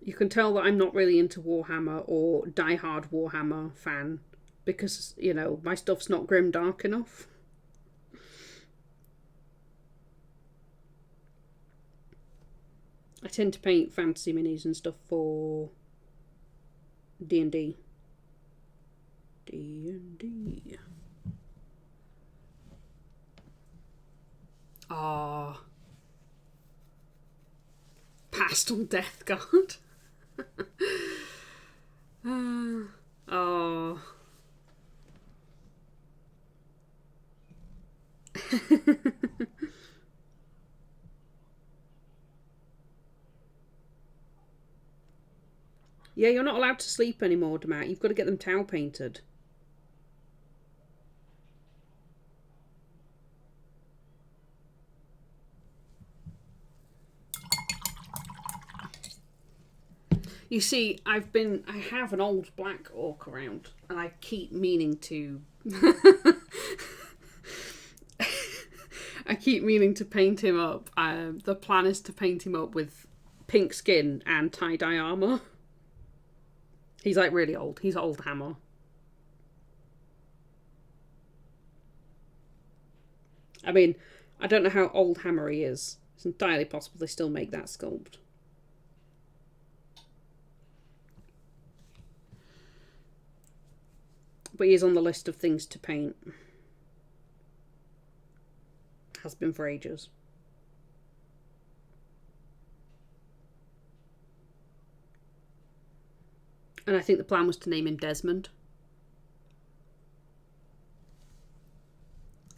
You can tell that I'm not really into Warhammer or die-hard Warhammer fan because, you know, my stuff's not grim dark enough. I tend to paint fantasy minis and stuff for D&D. D&D. Ah. Pastel Death Guard. Oh. Yeah, you're not allowed to sleep anymore, Demat. You've got to get them towel painted. You see, I have an old black orc around, and I keep meaning to... I keep meaning to paint him up. The plan is to paint him up with pink skin and tie-dye armour. He's like really old. He's old hammer. I mean, I don't know how old hammer he is. It's entirely possible they still make that sculpt. But he is on the list of things to paint. Has been for ages. And I think the plan was to name him Desmond.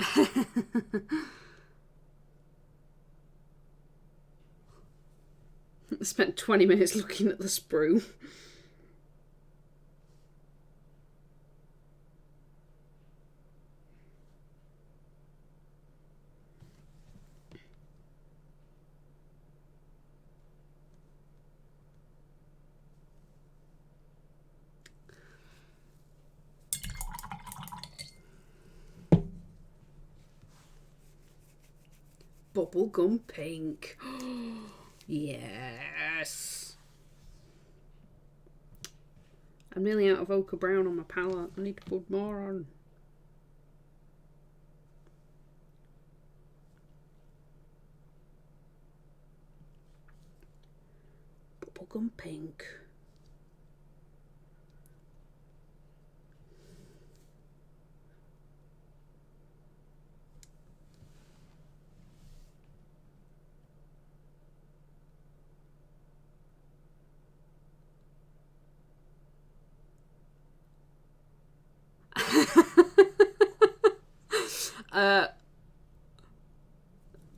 I spent 20 minutes looking at the sprue. Bubblegum pink. Yes. I'm nearly out of ochre brown on my palette. I need to put more on. Bubblegum pink.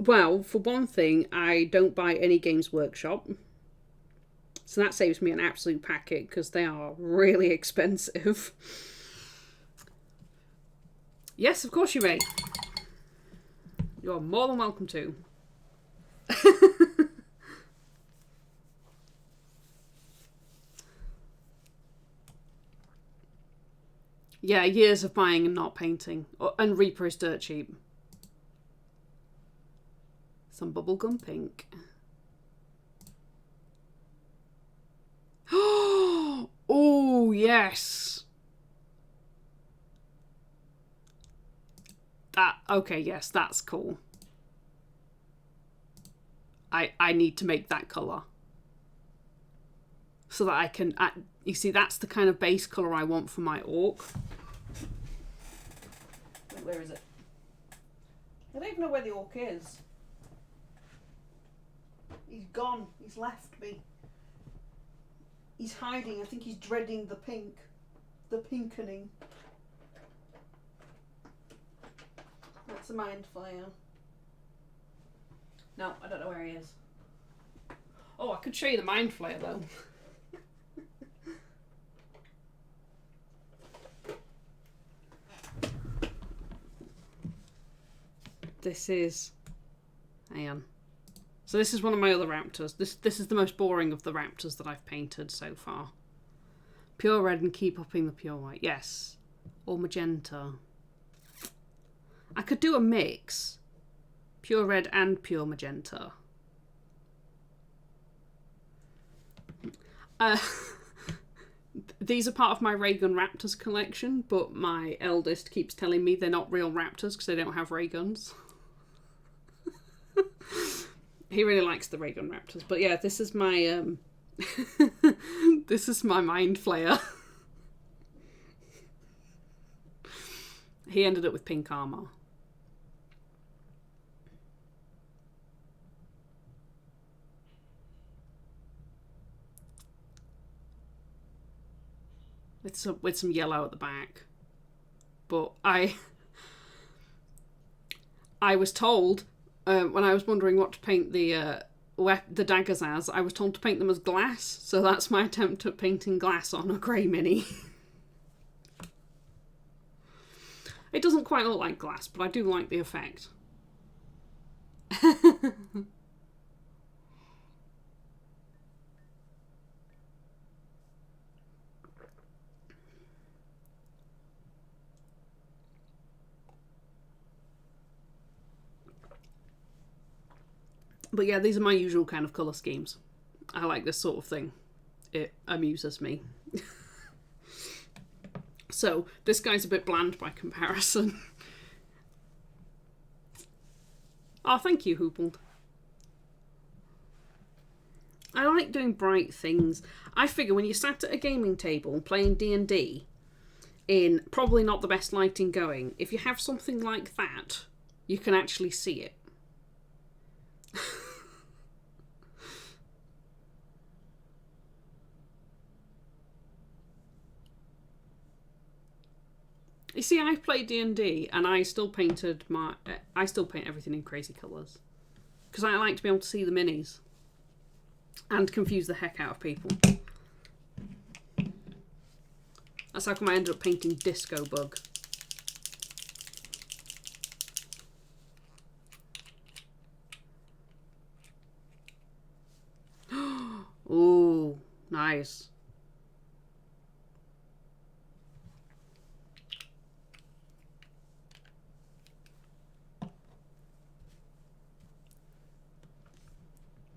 Well, for one thing, I don't buy any Games Workshop. So that saves me an absolute packet because they are really expensive. Yes, of course you may. You're more than welcome to. Yeah, years of buying and not painting. And Reaper is dirt cheap. Some bubblegum pink. Oh, yes. Okay, yes, that's cool. I need to make that colour. So that I can... you see, that's the kind of base colour I want for my orc. Wait, where is it? I don't even know where the orc is. He's gone. He's left me. He's hiding. I think he's dreading the pink. The pinkening. That's a mind flayer. No, I don't know where he is. Oh, I could show you the mind flayer though. This is... hang on. So this is one of my other raptors. This is the most boring of the raptors that I've painted so far. Pure red and keep upping the pure white. Yes. Or magenta. I could do a mix. Pure red and pure magenta. These are part of my ray gun raptors collection, but my eldest keeps telling me they're not real raptors because they don't have ray guns. He really likes the ray gun raptors, but yeah, this is my this is my mind flayer. He ended up with pink armor. With some yellow at the back. But I was told when I was wondering what to paint the the daggers as, I was told to paint them as glass, so that's my attempt at painting glass on a grey mini. It doesn't quite look like glass, but I do like the effect. But yeah, these are my usual kind of colour schemes. I like this sort of thing. It amuses me. So, this guy's a bit bland by comparison. Oh, thank you, Hoopled. I like doing bright things. I figure when you're sat at a gaming table playing D&D, in probably not the best lighting going, if you have something like that, you can actually see it. You see, I play D&D and I still paint everything in crazy colours. Because I like to be able to see the minis. And confuse the heck out of people. That's how come I ended up painting Disco Bug. Ooh, nice.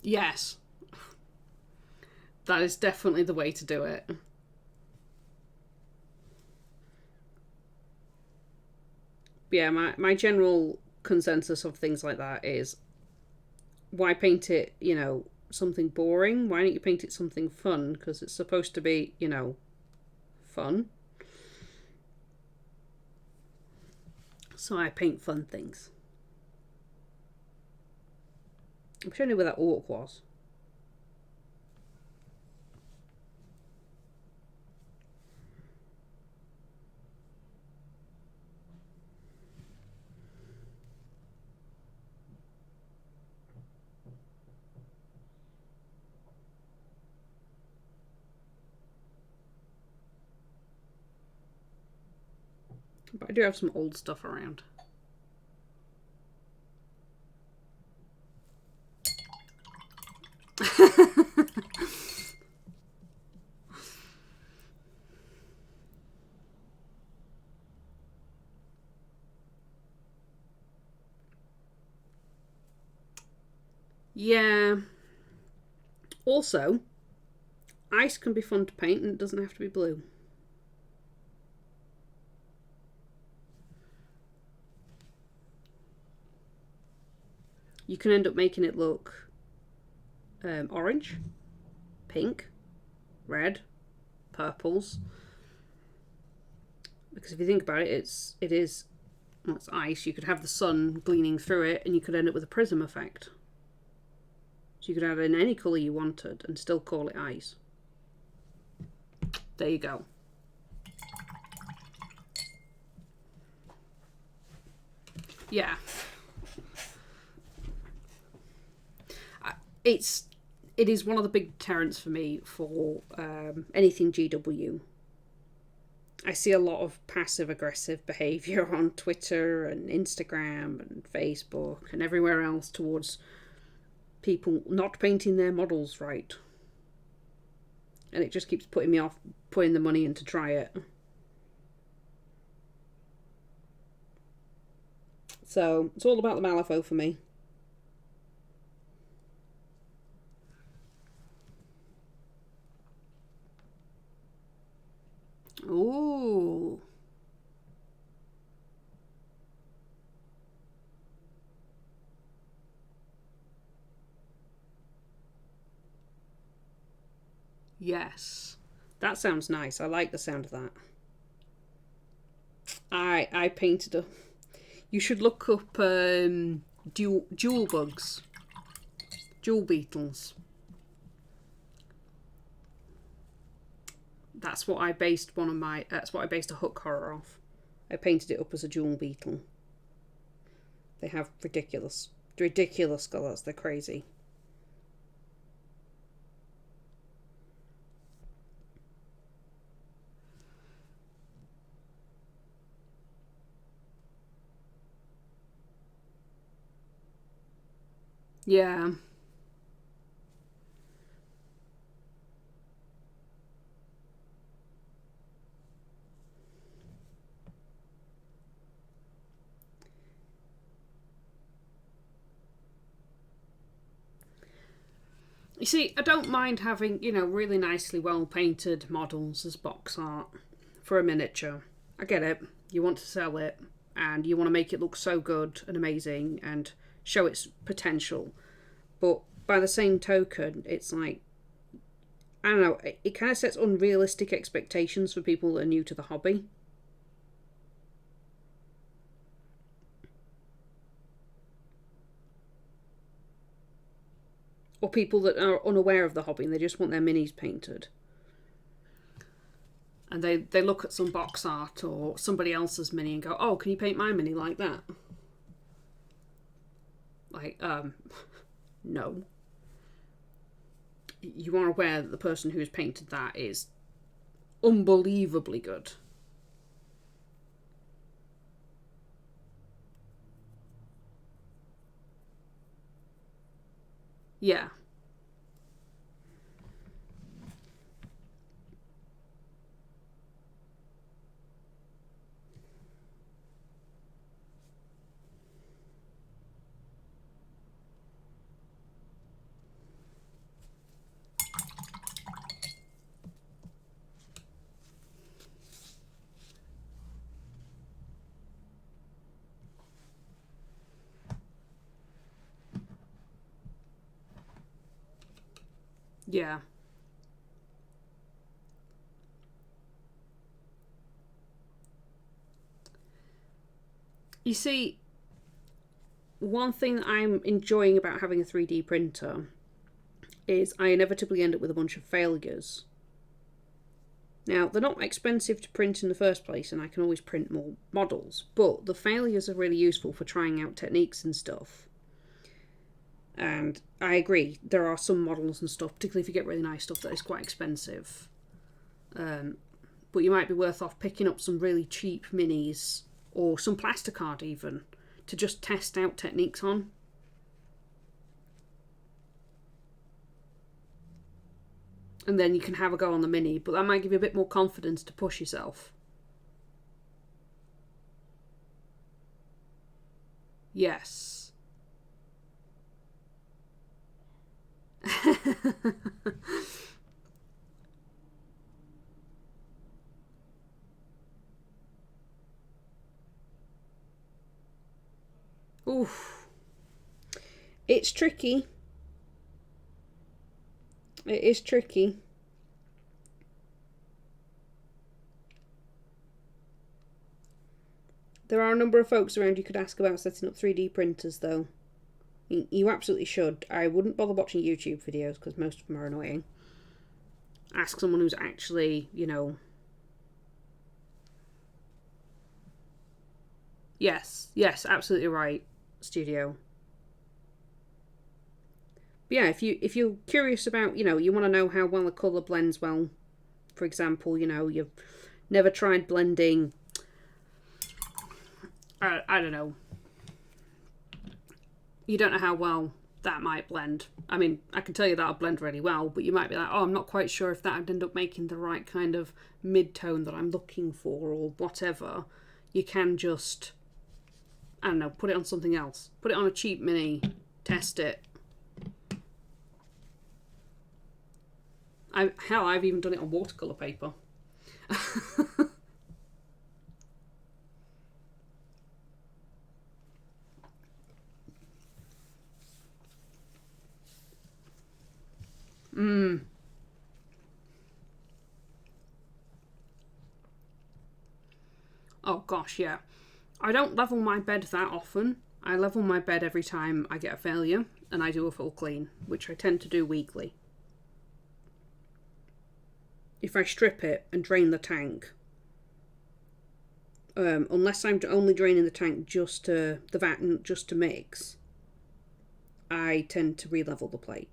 Yes. That is definitely the way to do it. Yeah, my general consensus of things like that is, why paint it, you know, something boring? Why don't you paint it something fun? Because it's supposed to be, you know, fun. So I paint fun things. I'm showing you where that orc was. But I do have some old stuff around. Yeah. Also, ice can be fun to paint and it doesn't have to be blue. You can end up making it look orange, pink, red, purples. Because if you think about it, it is it's ice. You could have the sun gleaming through it and you could end up with a prism effect. So you could add in any colour you wanted and still call it ice. There you go. Yeah. It is one of the big deterrents for me for anything GW. I see a lot of passive aggressive behaviour on Twitter and Instagram and Facebook and everywhere else towards people not painting their models right. And it just keeps putting me off putting the money in to try it. So it's all about the Malifaux for me. Ooh. Yes. That sounds nice. I like the sound of that. I painted a... You should look up jewel bugs. Jewel beetles. That's what I based a hook horror off. I painted it up as a jewel beetle. They have ridiculous colours. They're crazy. Yeah. You see, I don't mind having, really nicely well painted models as box art for a miniature. I get it. You want to sell it and you want to make it look so good and amazing and show its potential. But by the same token, it's like, I don't know, it kind of sets unrealistic expectations for people that are new to the hobby. Or people that are unaware of the hobby and they just want their minis painted. And they look at some box art or somebody else's mini and go, oh, can you paint my mini like that? Like, no. You are aware that the person who's painted that is unbelievably good. Yeah. Yeah. You see, one thing I'm enjoying about having a 3D printer is I inevitably end up with a bunch of failures. Now, they're not expensive to print in the first place, and I can always print more models, but the failures are really useful for trying out techniques and stuff. And I agree, there are some models and stuff, particularly if you get really nice stuff, that is quite expensive. But you might be worth off picking up some really cheap minis, or some plastic art even, to just test out techniques on. And then you can have a go on the mini, but that might give you a bit more confidence to push yourself. Yes. Oof. It's tricky. It is tricky. There are a number of folks around you could ask about setting up 3D printers, though. You absolutely should. I wouldn't bother watching YouTube videos because most of them are annoying. Ask someone who's actually, Yes, absolutely right, Studio. But yeah, if you're curious about, you want to know how well a colour blends well, for example, you've never tried blending, I don't know, you don't know how well that might blend. I mean, I can tell you that'll blend really well, but you might be like, oh, I'm not quite sure if that would end up making the right kind of mid-tone that I'm looking for or whatever. You can just, I don't know, put it on something else. Put it on a cheap mini, test it. I've even done it on watercolour paper. Oh gosh, yeah. I don't level my bed that often. I level my bed every time I get a failure and I do a full clean, which I tend to do weekly. If I strip it and drain the tank, unless I'm only draining the tank just to the vat and just to mix, I tend to re-level the plate.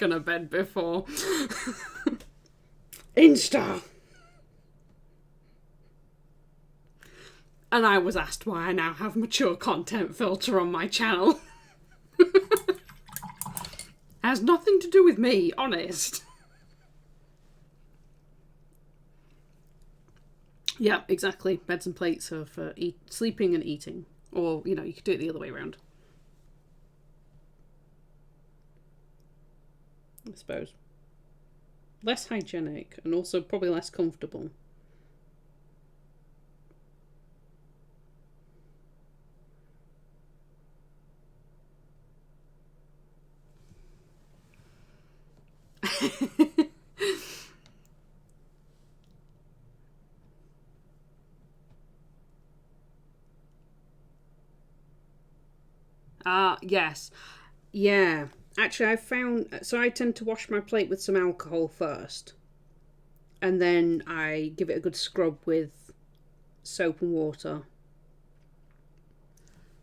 taken a bed before. Insta! And I was asked why I now have mature content filter on my channel. Has nothing to do with me, honest. Yeah, exactly. Beds and plates are for sleeping and eating. Or, you know, you could do it the other way around. I suppose. Less hygienic and also probably less comfortable. Yes. Yeah. Actually, I found... So I tend to wash my plate with some alcohol first. And then I give it a good scrub with soap and water.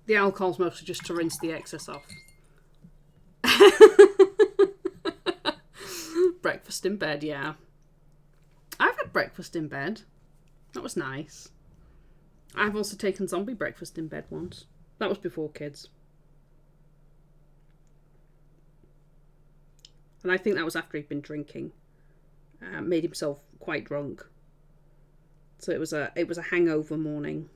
The alcohol's mostly just to rinse the excess off. Breakfast in bed, yeah. I've had breakfast in bed. That was nice. I've also taken zombie breakfast in bed once. That was before kids. And I think that was after he'd been drinking. Made himself quite drunk. So it was a hangover morning.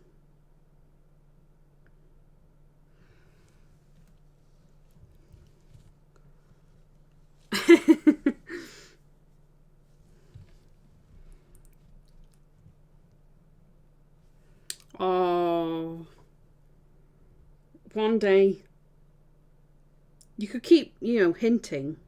Oh. One day you could keep, hinting.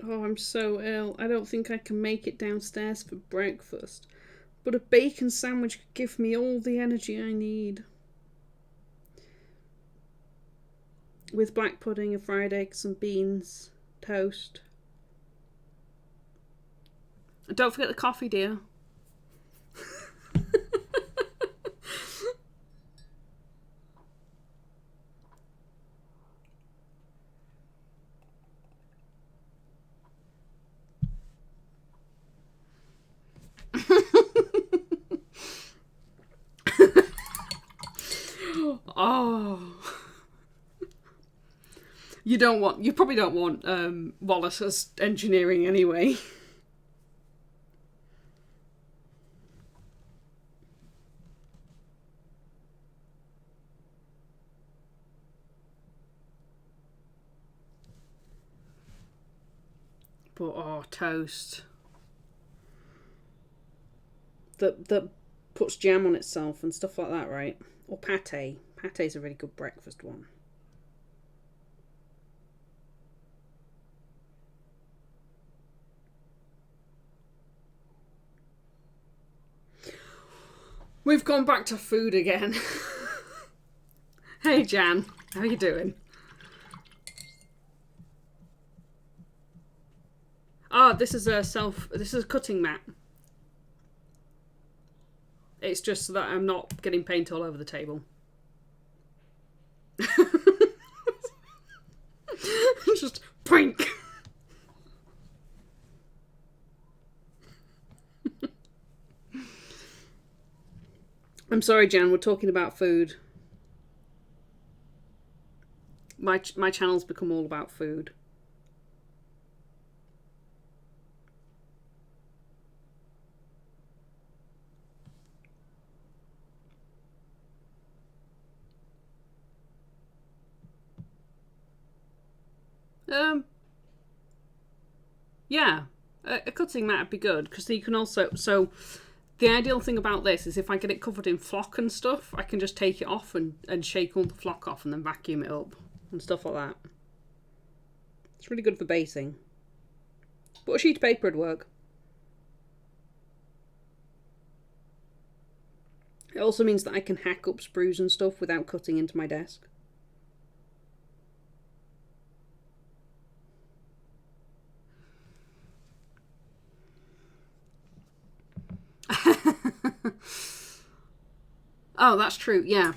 Oh, I'm so ill. I don't think I can make it downstairs for breakfast. But a bacon sandwich could give me all the energy I need. With black pudding and fried eggs and beans. Toast. Don't forget the coffee, dear. Oh. You probably don't want Wallace's engineering anyway. But toast. That puts jam on itself and stuff like that, right? Or pate. Pate's a really good breakfast one. We've gone back to food again. Hey Jan, how you doing? This is a cutting mat. It's just so that I'm not getting paint all over the table. Just prank. I'm sorry, Jan, we're talking about food. My channel's become all about food. Yeah, a cutting mat would be good because you can also. So, the ideal thing about this is if I get it covered in flock and stuff, I can just take it off and shake all the flock off and then vacuum it up and stuff like that. It's really good for basing. But a sheet of paper would work. It also means that I can hack up sprues and stuff without cutting into my desk. Oh, that's true, yeah.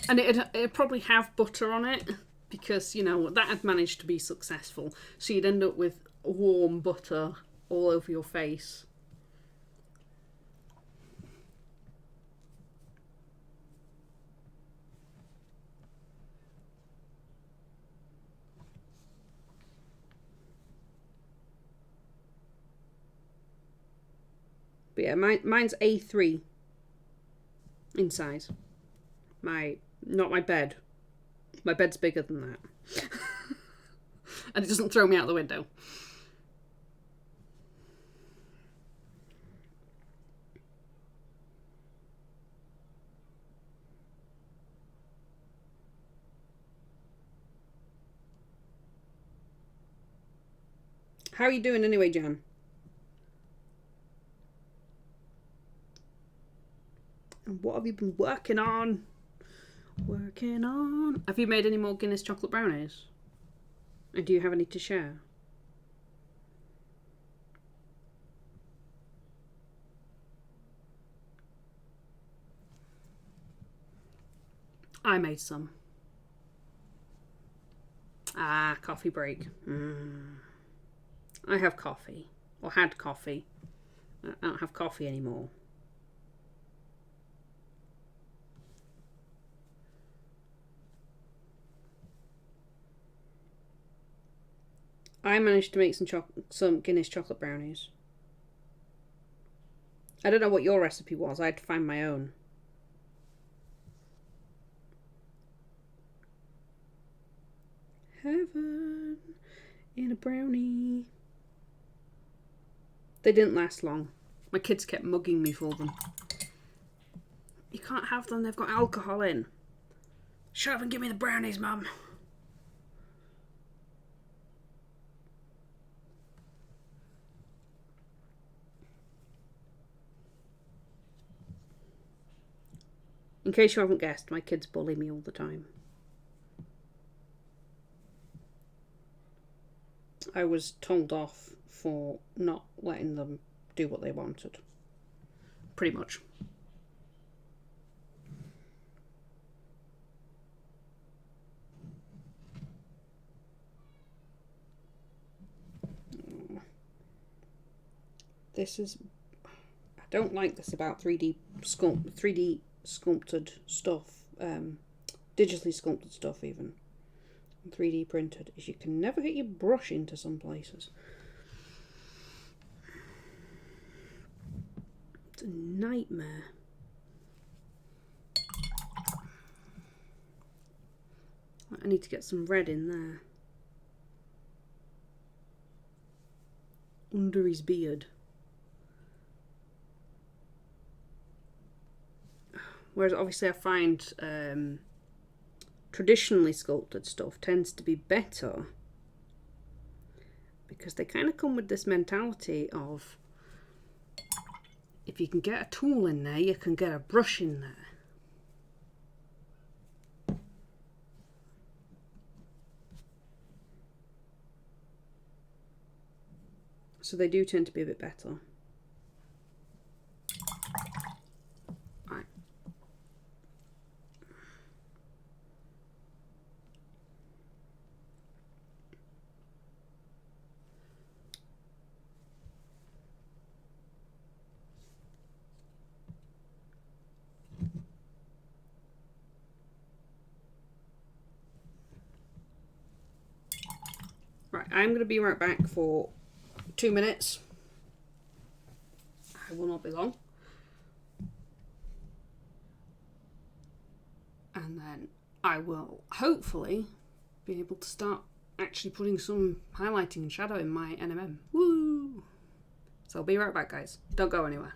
And it'd probably have butter on it because, you know, that had managed to be successful. So you'd end up with warm butter all over your face. But yeah, mine's A3 in size. Not my bed. My bed's bigger than that. And it doesn't throw me out the window. How are you doing anyway, Jan? And what have you been working on? Have you made any more Guinness chocolate brownies? And do you have any to share? I made some. Ah, coffee break. I have coffee. Or had coffee. I don't have coffee anymore. I managed to make some Guinness chocolate brownies. I don't know what your recipe was. I had to find my own. Heaven in a brownie. They didn't last long. My kids kept mugging me for them. You can't have them, they've got alcohol in. Shut up and give me the brownies, Mum. In case you haven't guessed, my kids bully me all the time. I was told off for not letting them do what they wanted. Pretty much. This is... I don't like this about 3D sculpted stuff. Digitally sculpted stuff even. 3D printed is you can never get your brush into some places. It's a nightmare. I need to get some red in there. Under his beard. Whereas obviously I find traditionally sculpted stuff tends to be better because they kind of come with this mentality of if you can get a tool in there, you can get a brush in there. So they do tend to be a bit better. Right. Right, I'm going to be right back for 2 minutes. I will not be long. And then I will hopefully be able to start actually putting some highlighting and shadow in my NMM. Woo! So I'll be right back, guys. Don't go anywhere.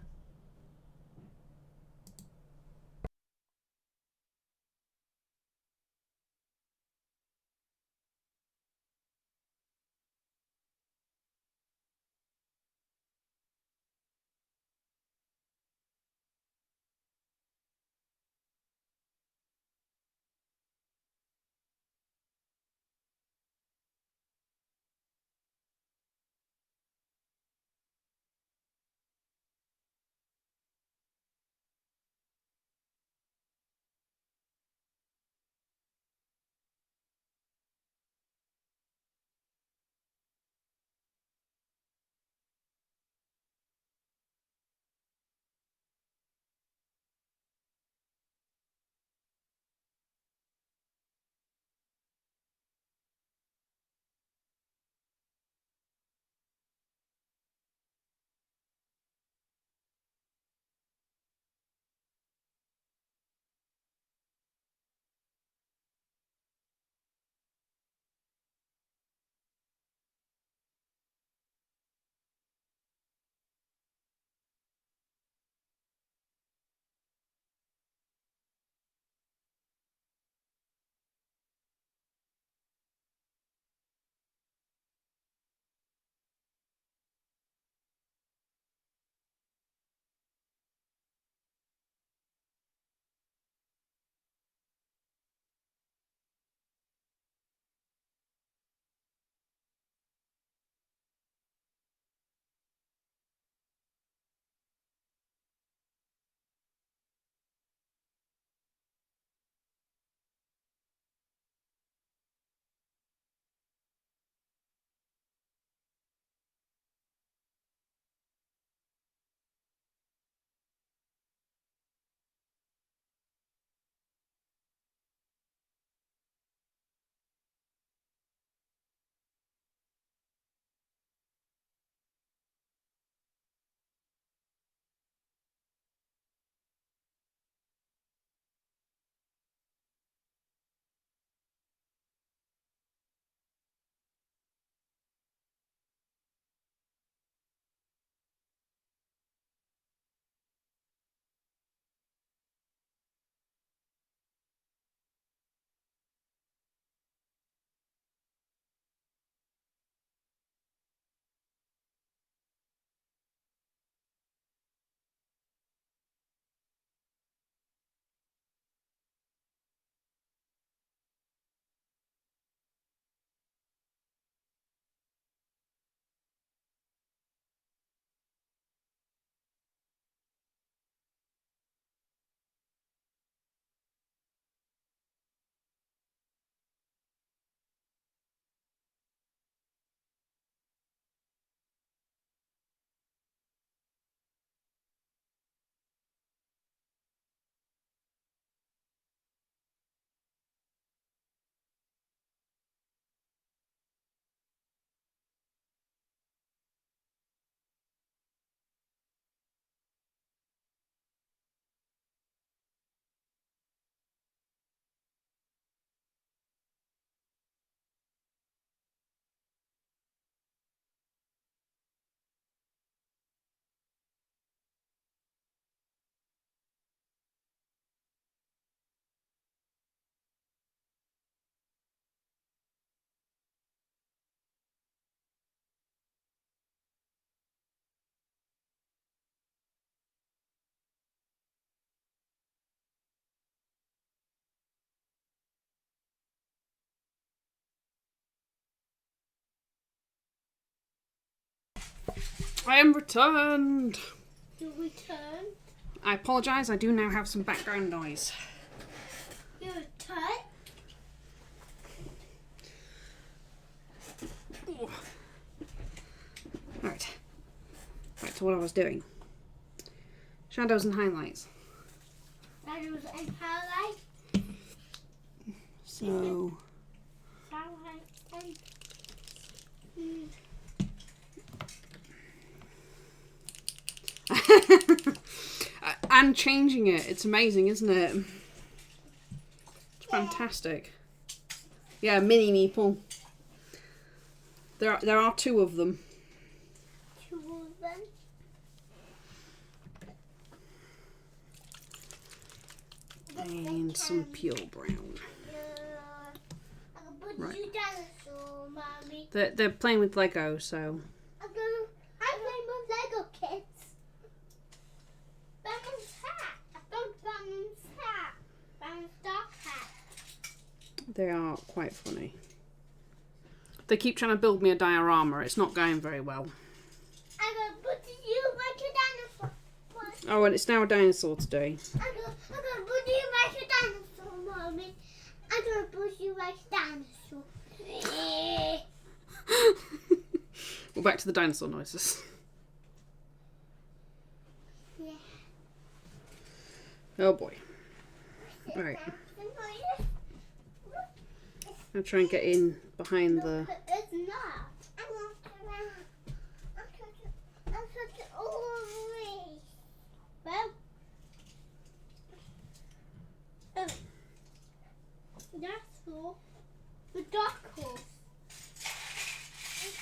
I am returned. You return? I apologise, I do now have some background noise. You return? Right. Back to what I was doing. Shadows and highlights. Shadows and highlights? So... Highlights and... and changing it. It's amazing, isn't it? It's fantastic. Yeah, mini meeple. There are two of them. Two of them? And some pure brown. Right. Dinosaur, Mommy. They're playing with Lego, so... I'm playing with Lego kids. Batman's hat. I found Batman's hat. Batman's dark hat. They are quite funny. They keep trying to build me a diorama. It's not going very well. I'm going to put you like a dinosaur. Oh, and it's now a dinosaur today. I'm going to put you like a dinosaur, Mommy. I'm going to put you like a dinosaur. Well, back to the dinosaur noises. Yeah. Oh boy. Right. I'll try and get in behind the... It's not. I'm touching all the way. Well. That's all. The dark horse.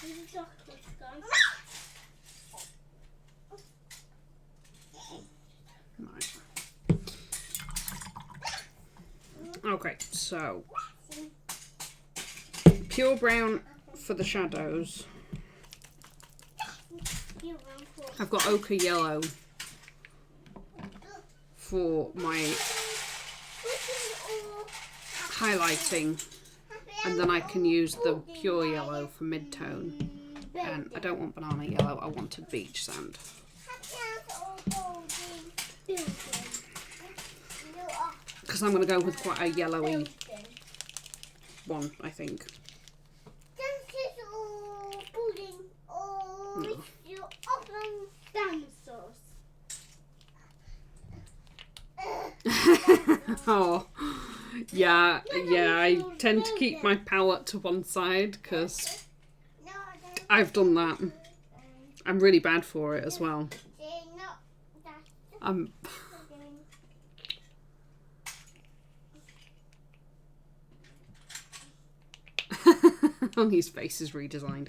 The dark horse gone. Right. Okay, so... Pure brown for the shadows. I've got ochre yellow for my highlighting, and then I can use the pure yellow for mid-tone. And I don't want banana yellow, I wanted beach sand. Because I'm going to go with quite a yellowy one, I think. No. Oh, yeah, I tend to keep my palette to one side because I've done that. I'm really bad for it as well. His face is redesigned.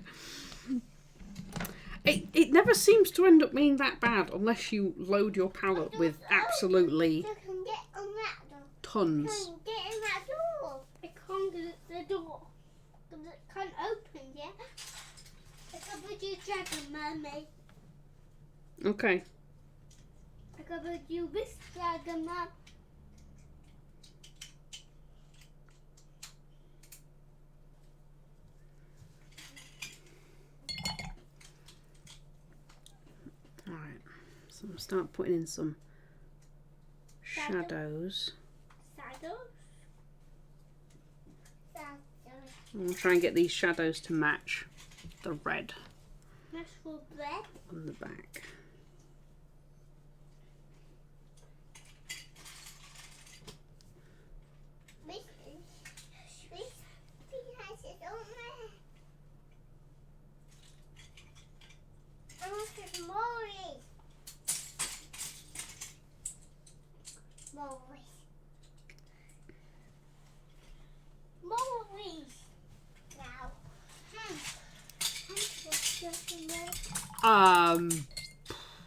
It never seems to end up being that bad unless you load your palette with absolutely tons. I can't get in that door. I can't get the door. Because it can't open yet. I can't put you dragon, Mummy. Okay. I can't put you this dragon, Mum. Alright, so I'm going to start putting in some shadows. I'm going to try and get these shadows to match the red on the back.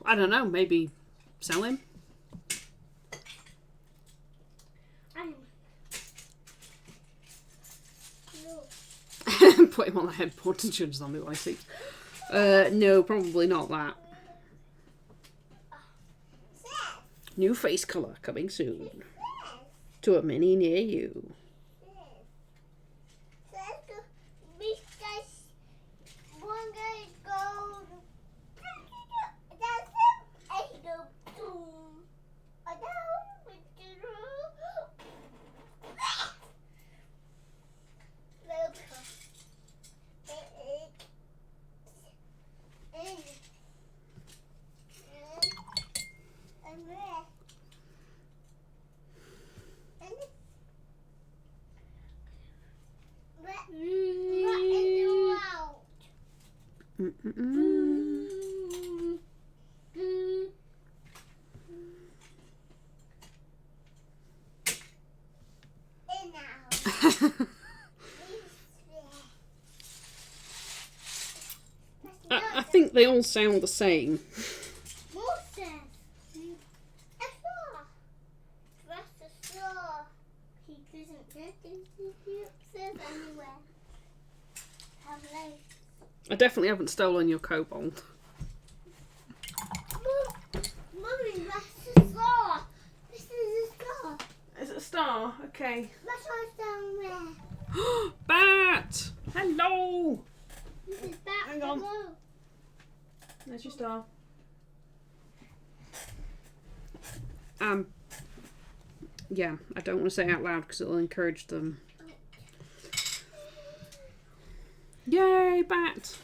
I don't know, maybe sell him? Put him on the headboard and judge zombie while he sleeps. No, probably not that. New face colour coming soon to a mini near you. I think they all sound the same. I definitely haven't stolen your kobold. Mummy, that's a star. This is a star. Is it a star? Okay. That's what's down there. Bat! Hello! This is bat. Hang on. Hello. There's your star. Yeah, I don't want to say it out loud because it'll encourage them. Yay, bat!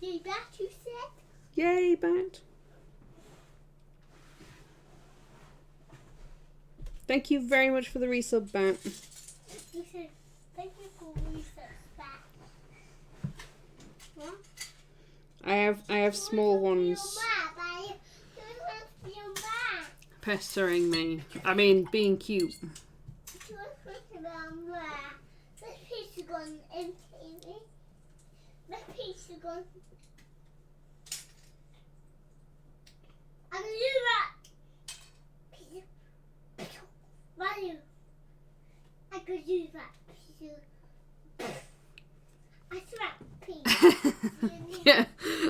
Yay, bat, you said? Yay, bat! Thank you very much for the resub, bat. You said, thank you for research, bat. What? I have small ones Your bat. pestering me. I mean, being cute. This piece is gone empty. This piece is gone. I'm gonna do that. Mario. I could do that. I threw piece. Yeah,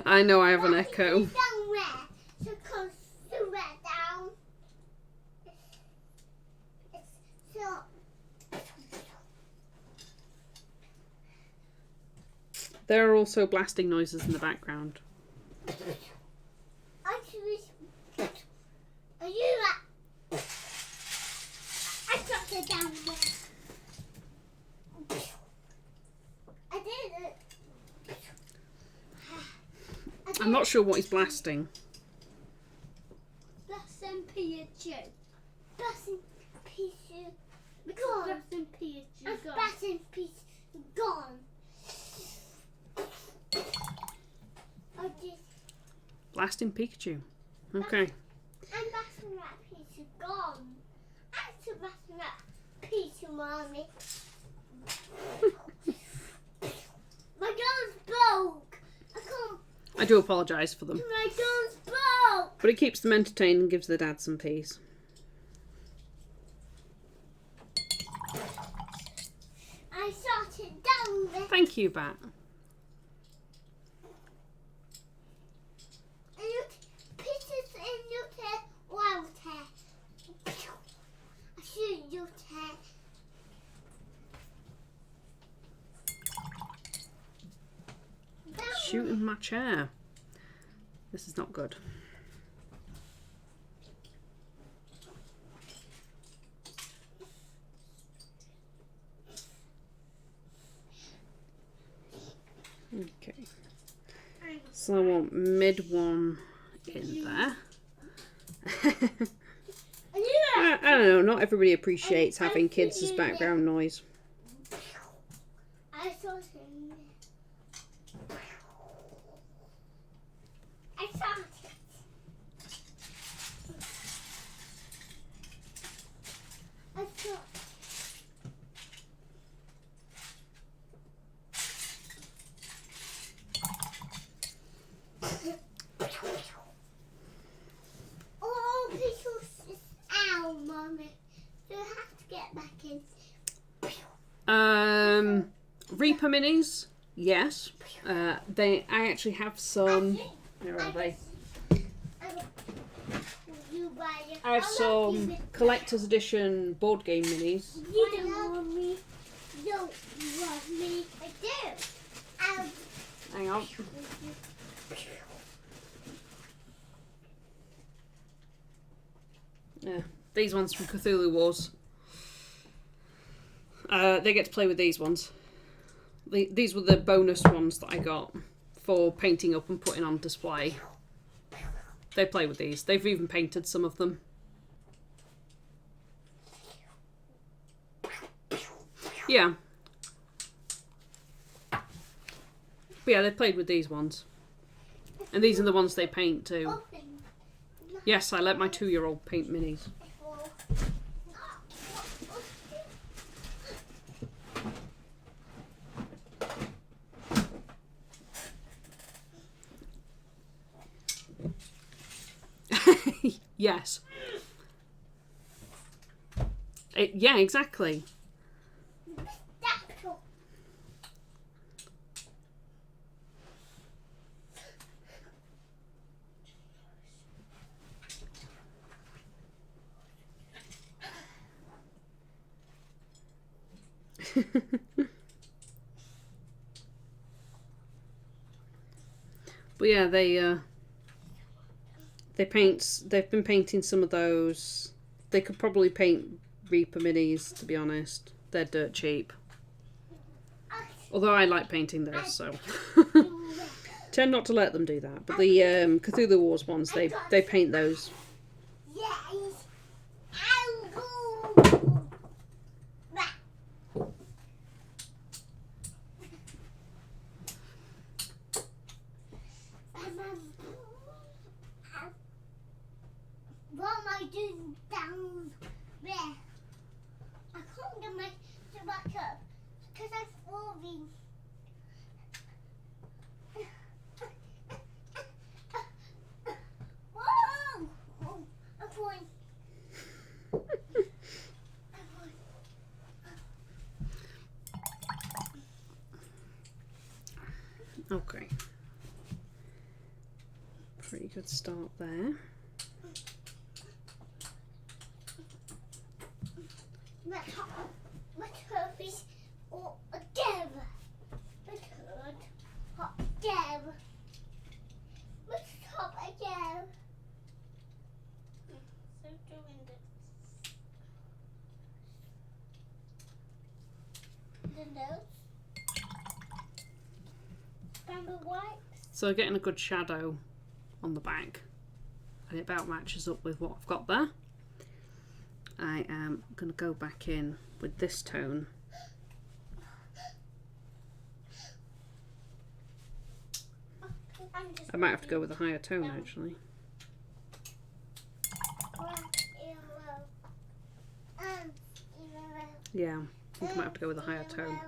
I know I have an echo. Down there. So close to that down. It's so. There are also blasting noises in the background. Are you that? I dropped it down there. I did it. I'm not sure what he's blasting. Bless and Piachu. Bless and Piachu. Gone. Bless and Piachu. Bless and Piachu. Gone. Blasting Pikachu. Okay. I'm blasting that Piachu. Gone. I'm blasting that Piachu, Mommy. My gun's broke. I can't. I do apologise for them. My gun's broke. But it keeps them entertained and gives their dad some peace. I shot it down there. Thank you, Bat. And you pieces in your tail, wild hair. I shoot your tail. Shooting my chair. This is not good. Okay. So I want mid one in there. I don't know, not everybody appreciates having kids as background noise. I saw him. I saw it. I saw it. Oh, pixels is ow, Mommy. So I have to get back in. Reaper minis, yes. I actually have some. Where are they? I have some collector's edition board game minis. You don't want me. You don't want me. I do. Hang on. Yeah, these ones from Cthulhu Wars. They get to play with these ones. These were the bonus ones that I got for painting up and putting on display. They play with these. They've even painted some of them. Yeah. But yeah, they played with these ones. And these are the ones they paint too. Open. Yes, I let my 2-year-old paint minis. Yes. Yeah, exactly. But yeah, they've been painting some of those. They could probably paint Reaper minis, to be honest. They're dirt cheap. Although I like painting those, so tend not to let them do that. But the Cthulhu Wars ones, they paint those. What am I doing down there? I can't get my back up because I'm falling. Whoa! Oh, I'm falling. Okay. Pretty good start there. My trophies or a dev. My third hot dev. My top again. So doing this. The nose. Bamboo wipes. So getting a good shadow on the back, and it about matches up with what I've got there. I am going to go back in with this tone. I might have to go with a higher tone actually. Yeah, I think I might have to go with a higher tone.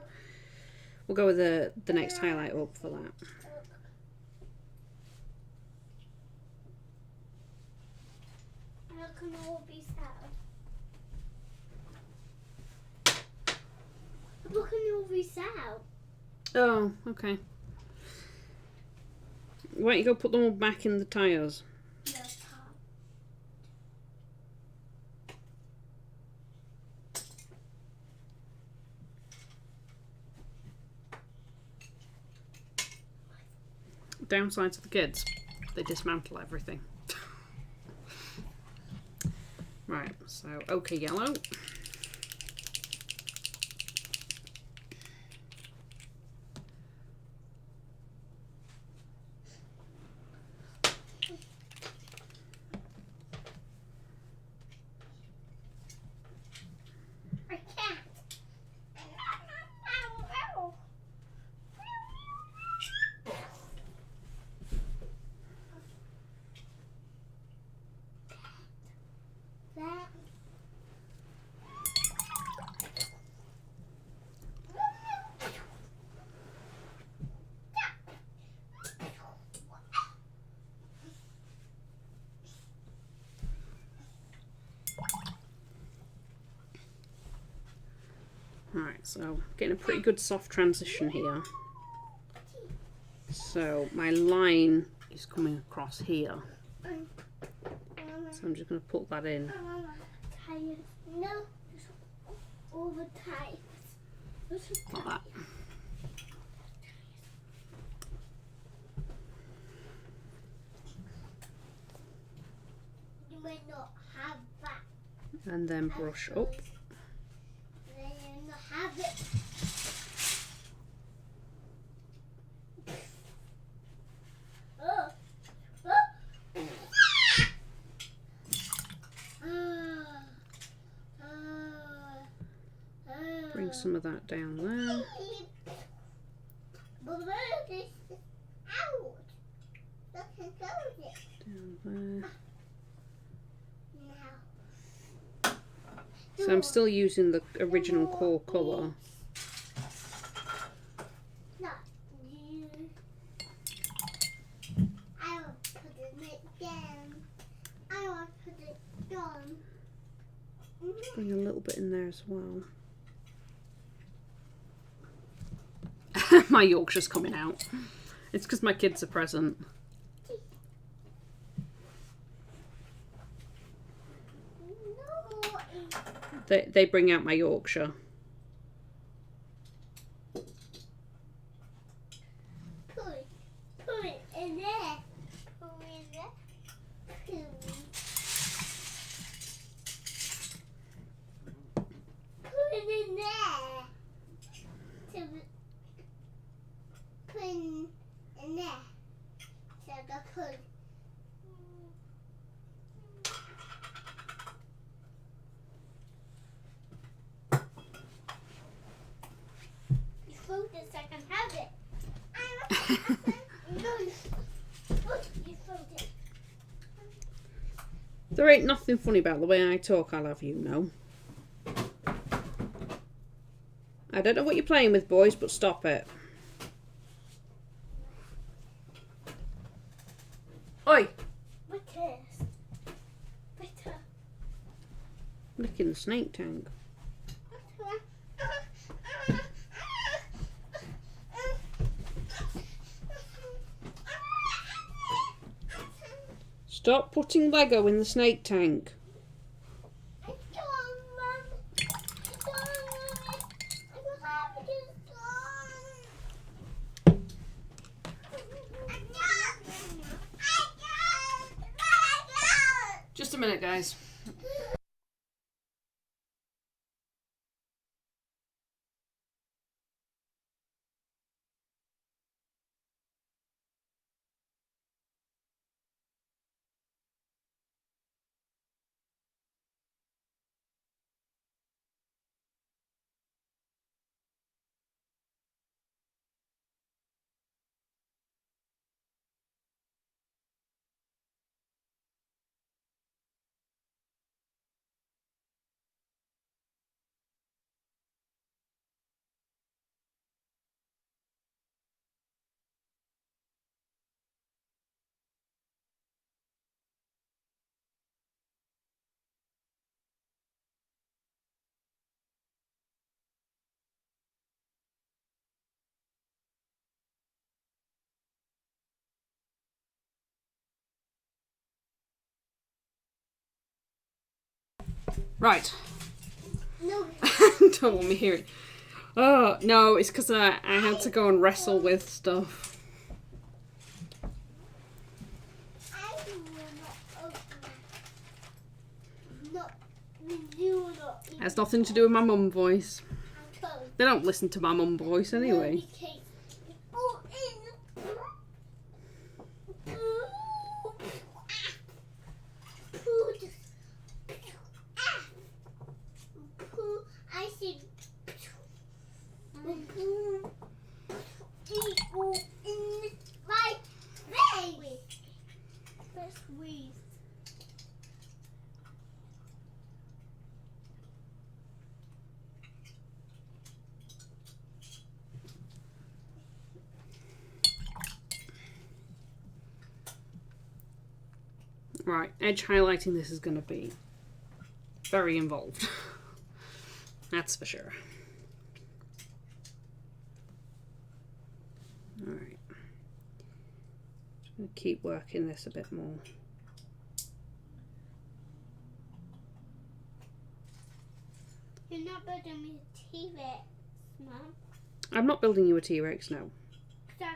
We'll go with the next highlight up for that. Can all be sad. Look at all be sad. Oh, okay. Why don't you go put them all back in the tyres? Yes, Downside to the kids, they dismantle everything. Right, so ochre yellow. I can't. That. Alright, so getting a pretty good soft transition here. So my line is coming across here. So I'm just going to put that in. No, all the time. Like that. You may not have that. And then brush up. They may not have it. Oh. Bring some of that down there. But where is this out? Look there. Now. So I'm still using the original core colour. Not you. I will put it down. I will put it down. Bring a little bit in there as well. My Yorkshire's coming out. It's because my kids are present. They bring out my Yorkshire. Put it in there. Put it in there. Put it in there. Put it in there. So the put. You fold this, I can have it. No, you fold it. There ain't nothing funny about the way I talk, I'll have you know. I don't know what you're playing with, boys, but stop it. Oi! What is? Bitter. Licking the snake tank. Stop putting Lego in the snake tank. Just a minute, guys. Right. No. Don't want me hearing. Oh, no, it's because I had to go and wrestle with stuff. I will not open it. Has nothing to do with my mum voice. Okay. They don't listen to my mum voice anyway. I see. In my face. Let's squeeze. Right, edge highlighting this is going to be very involved. That's for sure. Alright. Just going to keep working this a bit more. You're not building me a T-Rex, Mum. I'm not building you a T-Rex now. Cause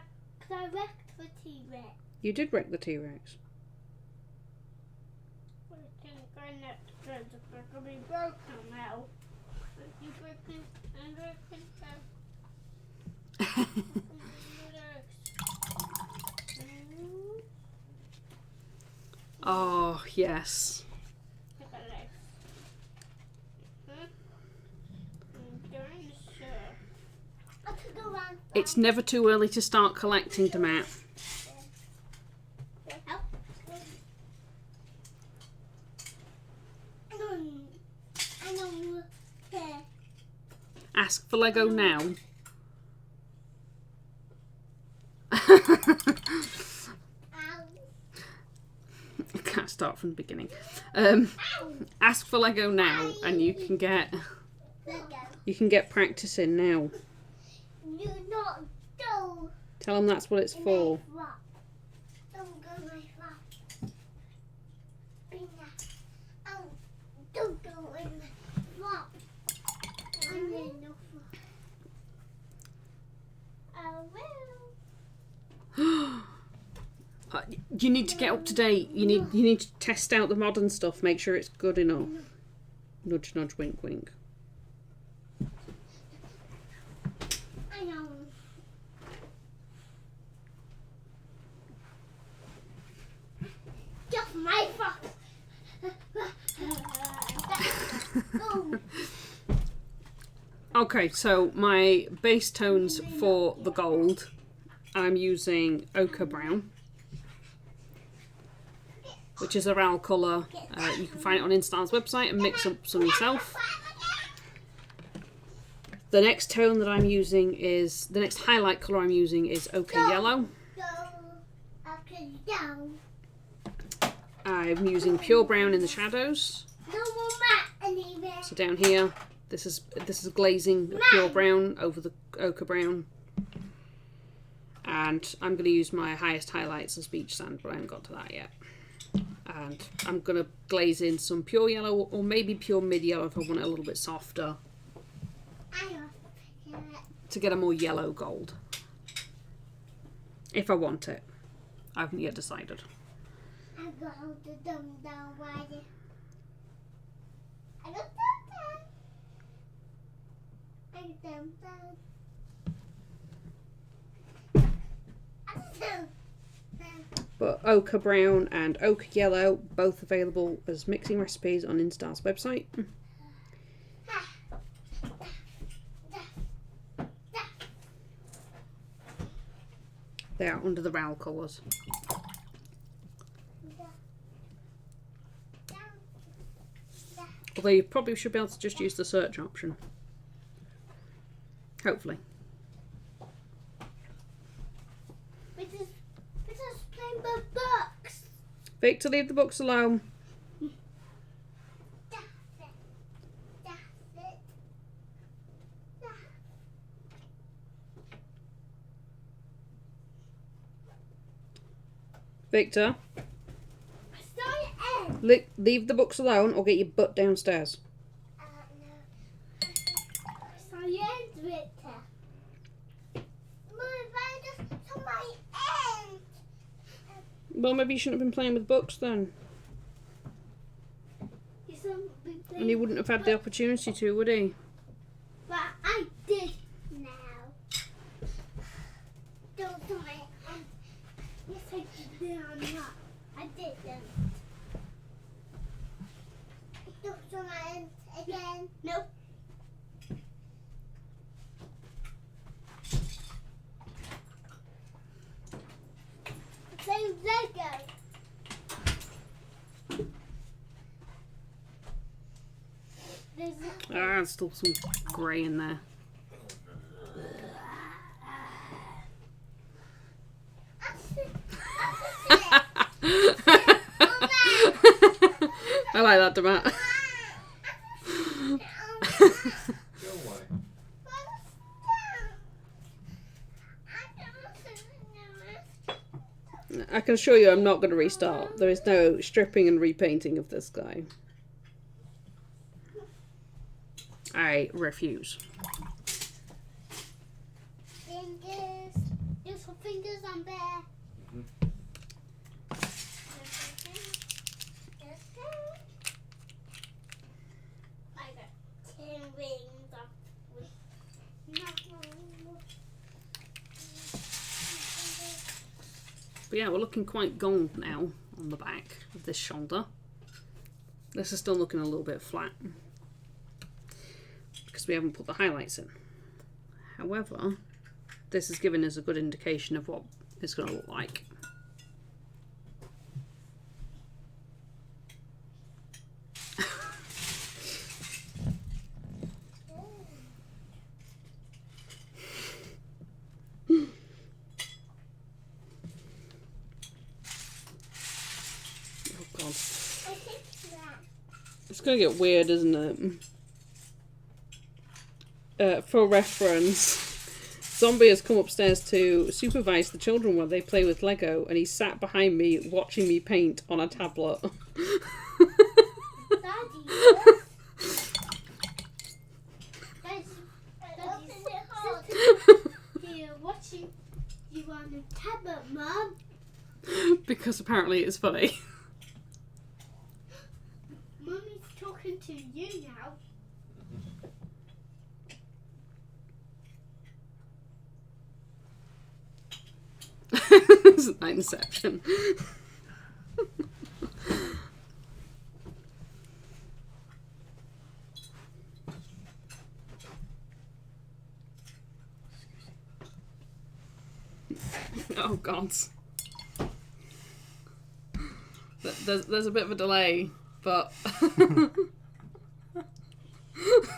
I wrecked the T-Rex. You did wreck the T-Rex. I think I know it's going to be broken now. You broken and broken Oh, yes. Look at this. I could go around. It's never too early to start collecting, Demat. Ask for Lego now. I can't start from the beginning. Ask for Lego now, and you can get practicing now. You not go. Tell them that's what it's for. Don't go my far. Don't go in my far. I will. You need to get up to date. You need to test out the modern stuff. Make sure it's good enough. Nudge, nudge, wink, wink. I know. Just my fault. Okay, so my base tones for the gold, I'm using ochre brown, which is a RAL colour. You can find it on Instar's website and mix up some yourself. The next tone that I'm using is, the next highlight colour I'm using is ochre yellow. I'm using pure brown in the shadows. So down here, this is glazing pure brown over the ochre brown. And I'm going to use my highest highlights as beach sand, but I haven't got to that yet. And I'm going to glaze in some pure yellow, or maybe pure mid yellow if I want it a little bit softer, to get a more yellow gold. If I want it. I haven't yet decided. I got the dumb down wire. I got them down. But ochre brown and ochre yellow, both available as mixing recipes on Instar's website. They are under the RAL colours. Although you probably should be able to just use the search option. Hopefully. We're just playing the books. Victor, leave the books alone. That's it. Victor, Start leave the books alone or get your butt downstairs. No. Science Victor. Move, I just to my end. Well, maybe you shouldn't have been playing with books then. And he wouldn't have had the opportunity to, would he? But I did now. Don't to my end. Yes, I did not. I didn't. Don't to my end again. Nope. Play Lego. There's still some grey in there. I like that, Tomat. I can assure you I'm not going to restart. There is no stripping and repainting of this guy. I refuse. Fingers. Use some fingers on there. I got 10 rings off with But yeah, we're looking quite gold now on the back of this shoulder. This is still looking a little bit flat because we haven't put the highlights in. However, this is giving us a good indication of what it's going to look like. God. I think that. It's going to get weird, isn't it? For reference, Zombie has come upstairs to supervise the children while they play with Lego, and he sat behind me watching me paint on a tablet. Daddy, here watching you on the tablet, Mum. Because apparently it's funny. Mummy's talking to you now. Isn't that Inception? Oh God. There's a bit of a delay, but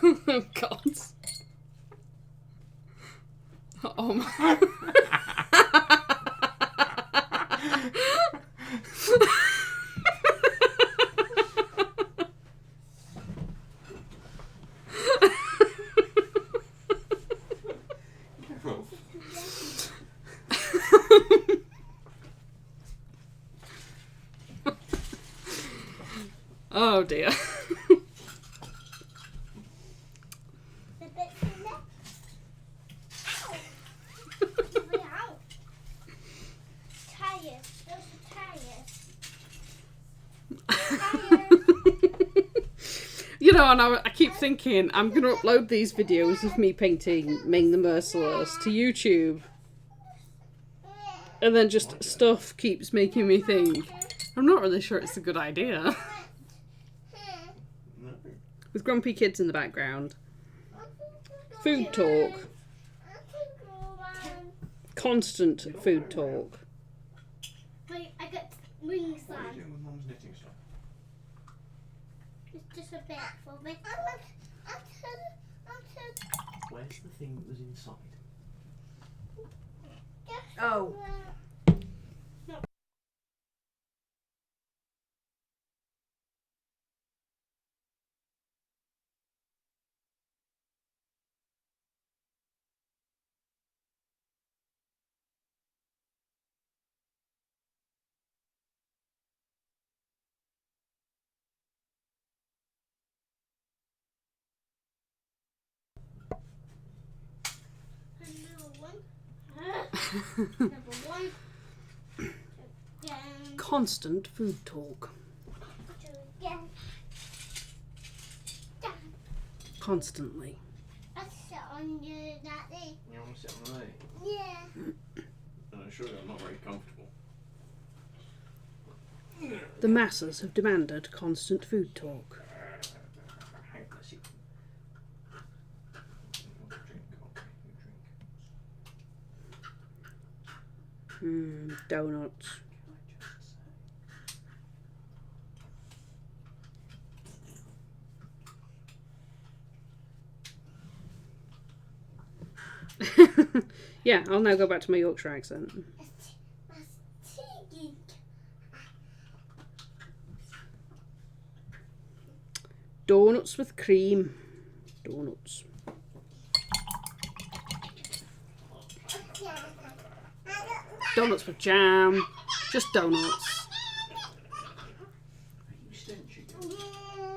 oh God. Oh my. Oh dear. The bits in there. Ow! Ow! Tires. Those are tires. You know, and I keep thinking I'm going to upload these videos of me painting Ming the Merciless to YouTube. And then just stuff keeps making me think, I'm not really sure it's a good idea. With grumpy kids in the background. Food talk. Constant food talk. Wait, I got wings What are you on. doing with Mum's knitting stuff? It's just a bit for me. Where's the thing that was inside? Oh. Number one. Again. Constant food talk. Two again. Done. Constantly. I'll sit on you, Daddy. You want to sit on the leg? Yeah. And I'm sure I'm not very comfortable. The masses have demanded constant food talk. How bless you. You want to drink? Okay, you drink. Donuts. Can I just say? Yeah, I'll now go back to my Yorkshire accent. That's tea. Donuts with cream. Donuts. Donuts with jam. Just donuts. Are you stench again? Yeah. I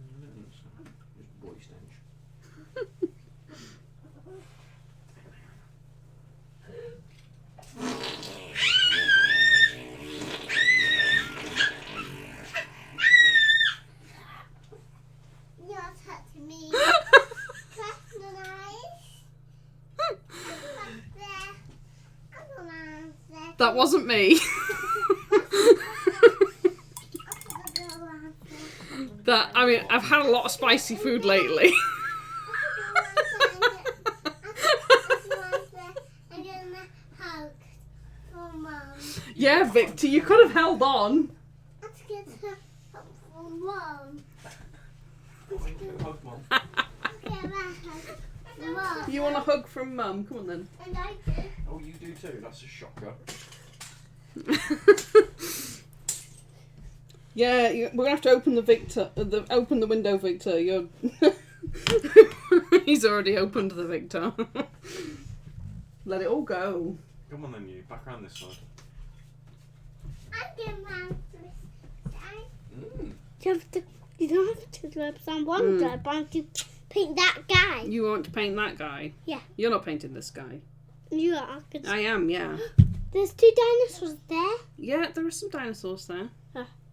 don't think so. Just boy stench. You're touching me. That wasn't me. I mean, I've had a lot of spicy food lately. Yeah, Victor, you could have held on. Let's get her from Mum. Hug Mum. Mum. You want a hug from Mum? Come on then. And I do. Oh, you do too. That's a shocker. Yeah, we're gonna have to open open the window, Victor. You're. He's already opened the Victor. Let it all go. Come on then, you. Back around this side. I'm getting round to this side. Mm. You don't have to do it on one side, but you paint that guy. You want to paint that guy? Yeah. You're not painting this guy. You are. I am, yeah. There's 2 dinosaurs there. Yeah, there are some dinosaurs there.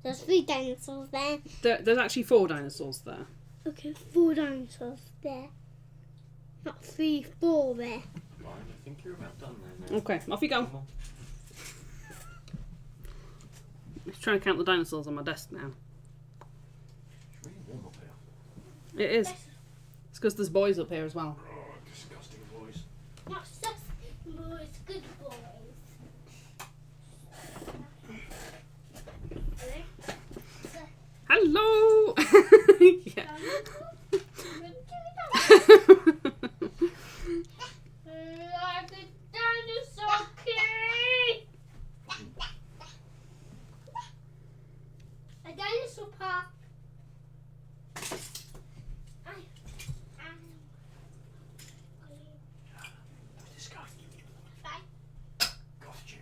There's 3 dinosaurs there. There's actually 4 dinosaurs there. Okay, 4 dinosaurs there. Not 3, 4 there. Fine, I think you're about done there now. Okay, off you go. Come on. I'm trying to count the dinosaurs on my desk now. It's really warm up here. It is. It's because there's boys up here as well. Oh, disgusting boys. Not just boys, good boys. Hello! Yeah. Like a dinosaur key. A dinosaur park. This guy. Bye. Got you.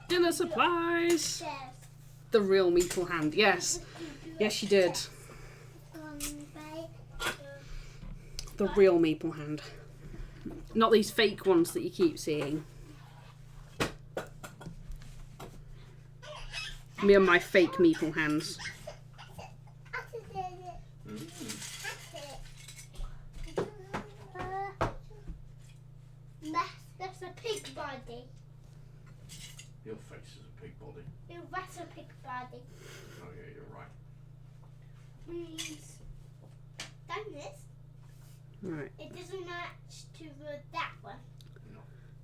Dinner supplies! The real Meeple hand, yes. Yes, you did. The real Meeple hand. Not these fake ones that you keep seeing. Me and my fake Meeple hands. That's a pig body. Your face is a pig body. That's a pig body. Oh yeah, you're right. Means done this. Right. It doesn't match to that one.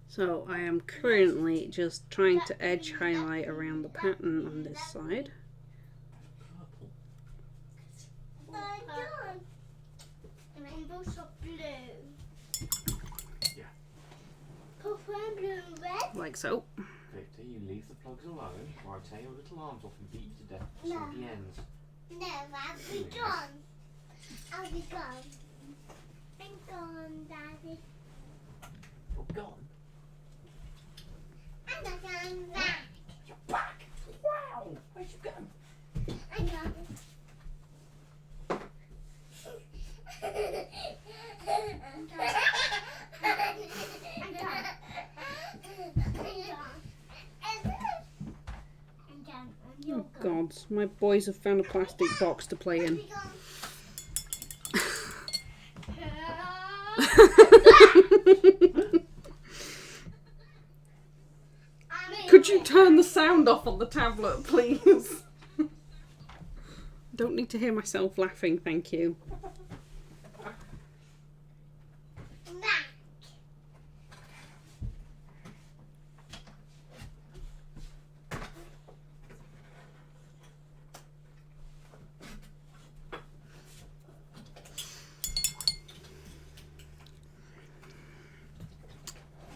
So I am currently just trying to edge highlight around the pattern on this side. Purple. Rainbows are blue. Yeah. Purple and blue and red. Like so. Victor, you leave the plugs alone, or I tear your little arms off and beat you to death with some of the ends. No, I'll be gone. I'll be gone. I'm gone, Daddy. You're gone. I'm not going back. You're back. Wow. Where'd you go? I'm gone. I'm gone. I'm gone. Oh God, my boys have found a plastic box to play in. Could you turn the sound off on the tablet, please? Don't need to hear myself laughing, thank you.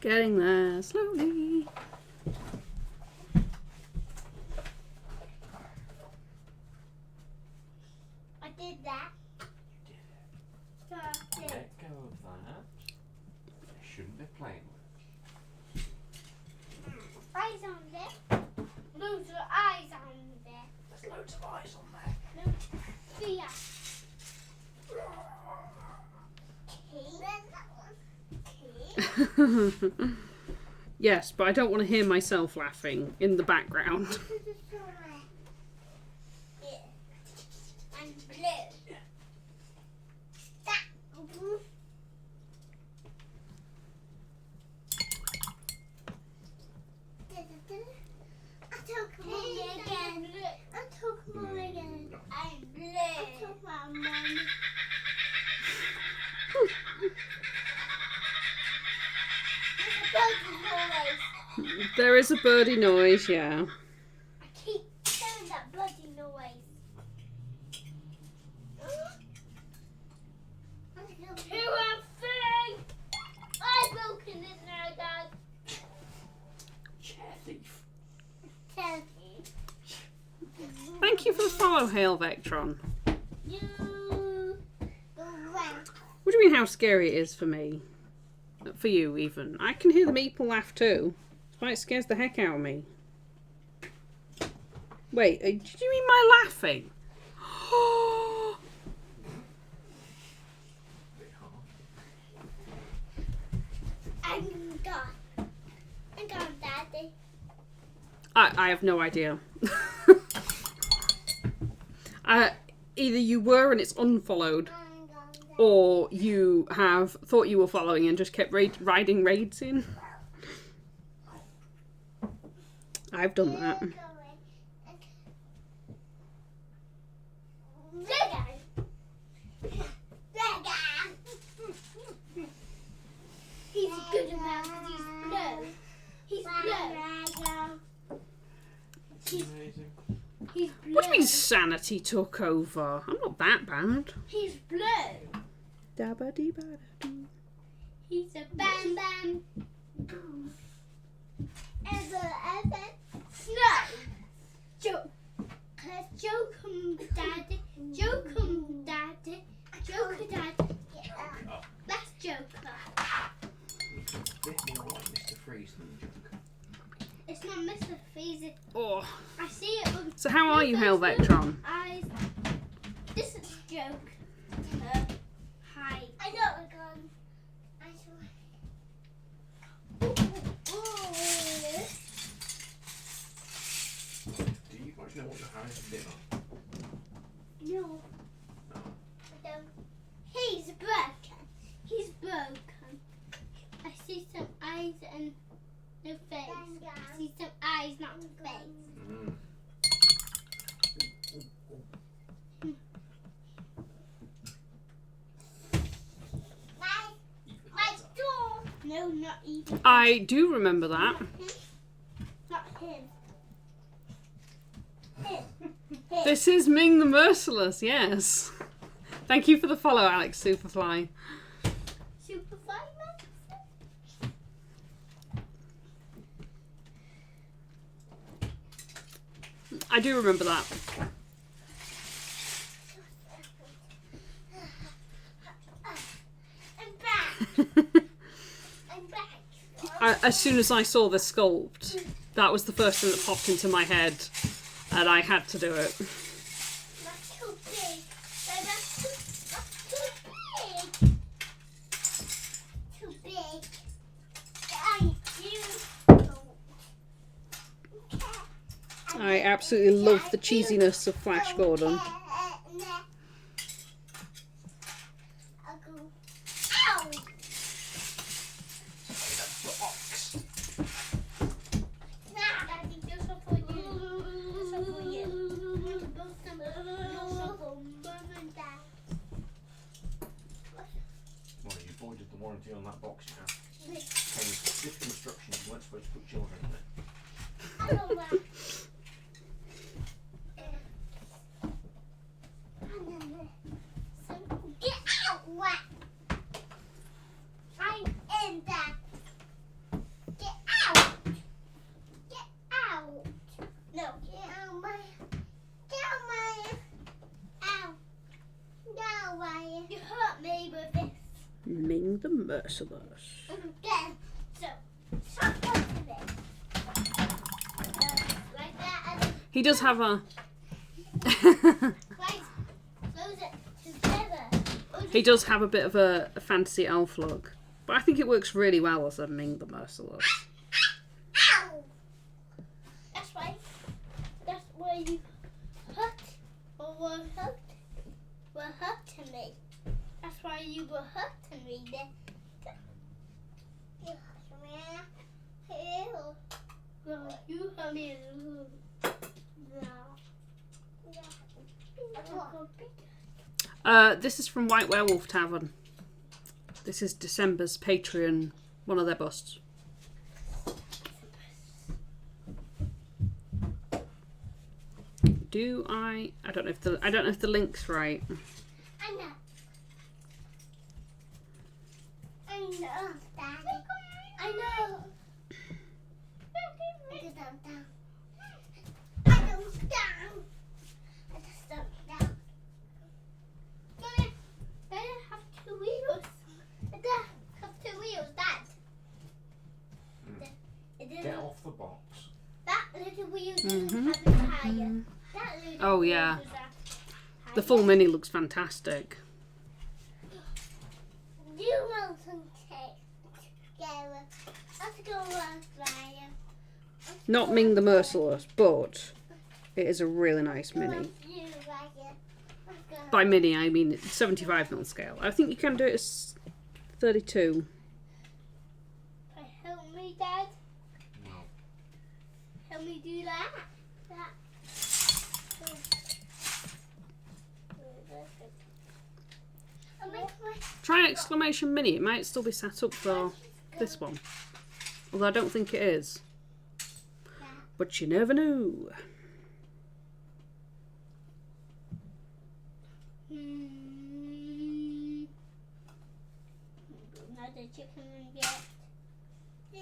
Getting there slowly. I did that. You did it. So I did. Let go of that. You shouldn't be playing with it. Eyes on there. Loads of eyes on there. There's loads of eyes on there. Loads of fear. Yes, but I don't want to hear myself laughing in the background. And blue. That blue. I took mommy again. I took mommy again. I'm blue. I took my mommy. There is a birdie noise, yeah. I keep doing that bloody noise. 2 and 3. I've broken it now, Dad. Thank you for the follow, Hail Vectron. You go round. What do you mean how scary it is for me? For you, even. I can hear the meeple laugh too. It scares the heck out of me. Wait, did you mean my laughing? I'm gone. I'm gone, Daddy. I have no idea. Either you were and it's unfollowed, I'm gone, Daddy. or you have thought you were following and just kept riding raids in. I've done that. You're going. He's a good man because he's blue. He's blue. Amazing. He's blue. What do you mean sanity took over? I'm not that bad. He's blue. Dabba-dee-ba-da-doo. He's a bam bam. Ever. Snow. Joe. Joe come, Daddy. Joe come, Daddy. Joker, Daddy. That's Joker. He's a bit more like Mr. Freeze than Joker. It's not Mr. Freeze. Oh. I see it. With So how are you, Hail Vectron? eyes. This is Joker. Hi. I know we're gone. I Do you guys know what you're having for dinner? No. No. I don't. He's broken. He's broken. I see some eyes and no face. I see some eyes, not face. Mm. My door. No, not even. I do remember that. Not him. This is Ming the Merciless, yes. Thank you for the follow, Alex Superfly. Super I do remember that. I'm back. I'm back. As soon as I saw the sculpt, that was the first thing that popped into my head, and I had to do it. That's too big. That's too big. Too big. I absolutely love the cheesiness of Flash Gordon. Ow! Daddy, this one for you. This one for you. Both of them. No, for Mum and Dad. Well, you voided the warranty on that box, you have. Came with specific instructions you weren't supposed to put children in it. I don't know. So get out! What? I'm in that. Get out! Get out! No. Get out my. Get out my. Ow! No way. You hurt me with this. Ming the Merciless. Again. So stop touching me. Like that. And He does have a... right. Close it together. he does have a bit of a fantasy elf look. But I think it works really well as a Ming the Merciless. Ow! That's right. That's where you hurt or were hurting me. That's why you were hurting me then. You hurt me. Ew. Well, you hurt me. No. This is from White Werewolf Tavern. This is December's Patreon, one of their busts. I don't know if the link's right. I know. I know, Daddy. I know. I go down. yeah. The full mini looks fantastic. You want some cake? Yeah, let's go on Friday. Not Ming the Merciless, but it is a really nice mini. By mini, I mean 75mm scale. I think you can do it as 32. Help me, Dad. No. Help me do that. Try exclamation mini. It might still be set up for this one. Although I don't think it is. But you never know. Another chicken and get this.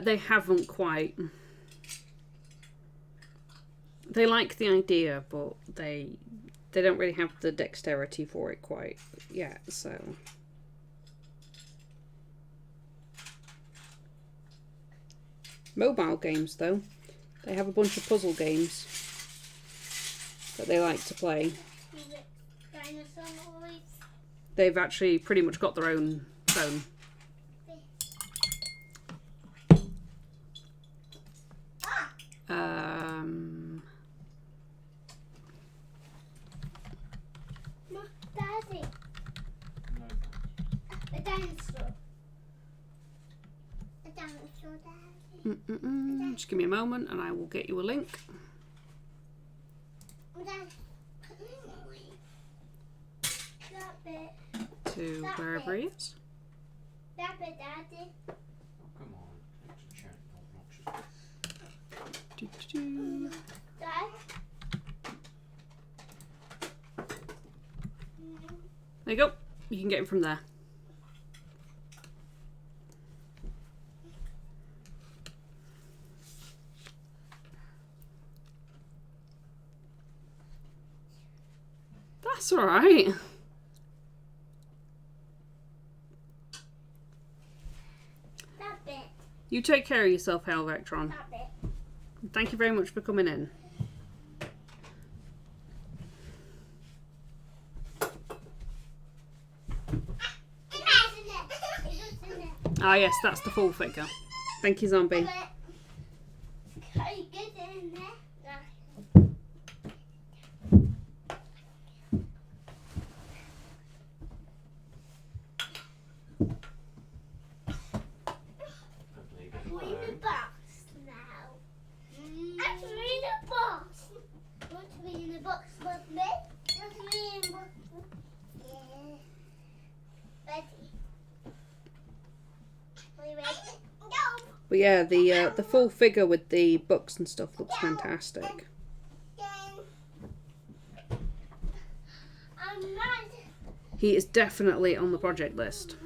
They haven't quite. They like the idea, but they don't really have the dexterity for it quite yet, so. Mobile games, though. They have a bunch of puzzle games that they like to play. They've actually pretty much got their own phone. Daddy. No. A dinosaur. A dinosaur, Daddy. Just give me a moment and I will get you a link to wherever he is. That bit, Daddy. Oh, come on. It's a chat. Obnoxious. Doo-doo-doo. Dad. There you go. You can get him from there. That's all right. That bit. You take care of yourself, Helvectron. That bit. Thank you very much for coming in. Ah yes, that's the full figure. Thank you, Zombie. Can you get in there? We're in the box now. I'm in the box. Want to be in the box with me? Want to be in the box? Yeah. Ready? Are you ready? Go. But yeah, the full figure with the books and stuff looks fantastic. I'm not. He is definitely on the project list,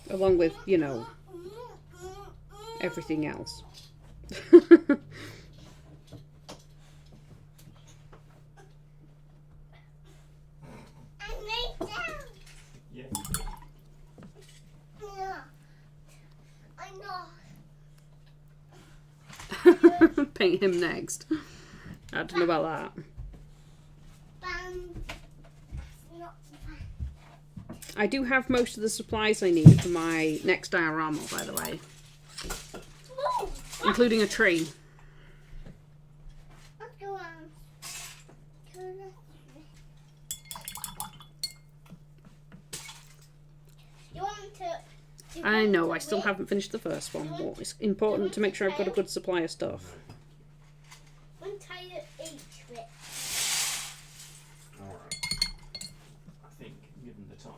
along with, you know, everything else. Yeah. Paint him next. I don't know about that. I do have most of the supplies I need for my next diorama, by the way. Including a tree. Let's go on. You want to... I know, I still haven't finished the first one, but it's important to make sure I've got a good supply of stuff. One tire each bit. Alright. I think, given the time,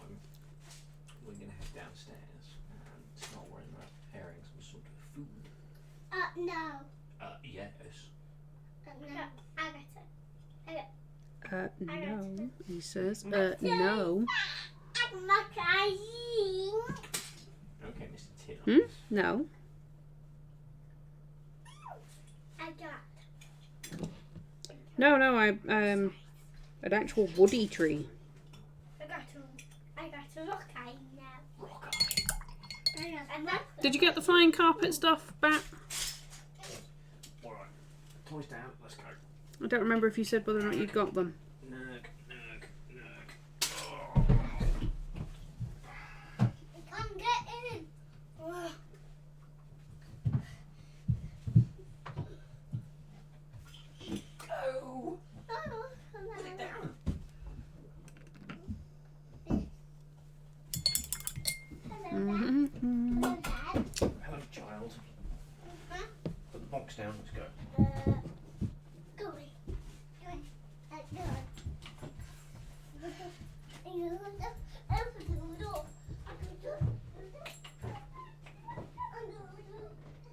we're going to head downstairs and start worrying about preparing some sort of food. No. Yes. No. I got it. No, he says. No. Okay, Mr. Tiddles. No. No, an actual woody tree. I got a rock eye now. Rock Did you get the flying carpet stuff back? Alright. Toys down, let's go. I don't remember if you said whether or not you got them. Nurg. I can't get in. Ugh. Go! Oh, Put it down. hello, Dad. Hello, child. Huh? Put the box down, let's go. Go away. Go away. Go away. Open the door.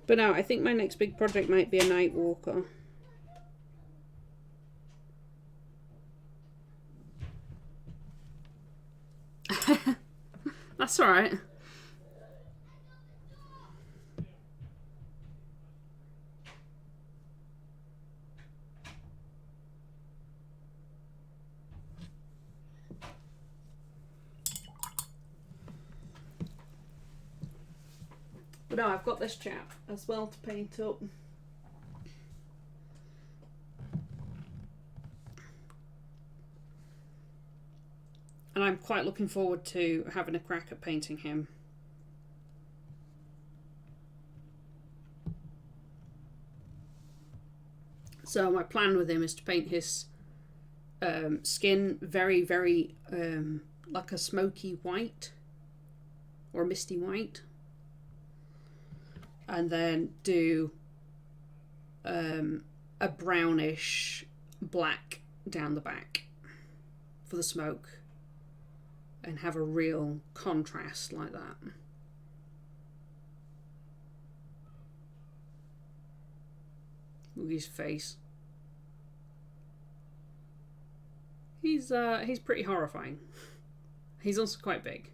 But no, I think my next big project might be a night walker. That's alright. But no, I've got this chap as well to paint up. And I'm quite looking forward to having a crack at painting him. So my plan with him is to paint his skin very, very like a smoky white or a misty white. And then do a brownish black down the back for the smoke. And have a real contrast like that. Look at his face. He's pretty horrifying. He's also quite big.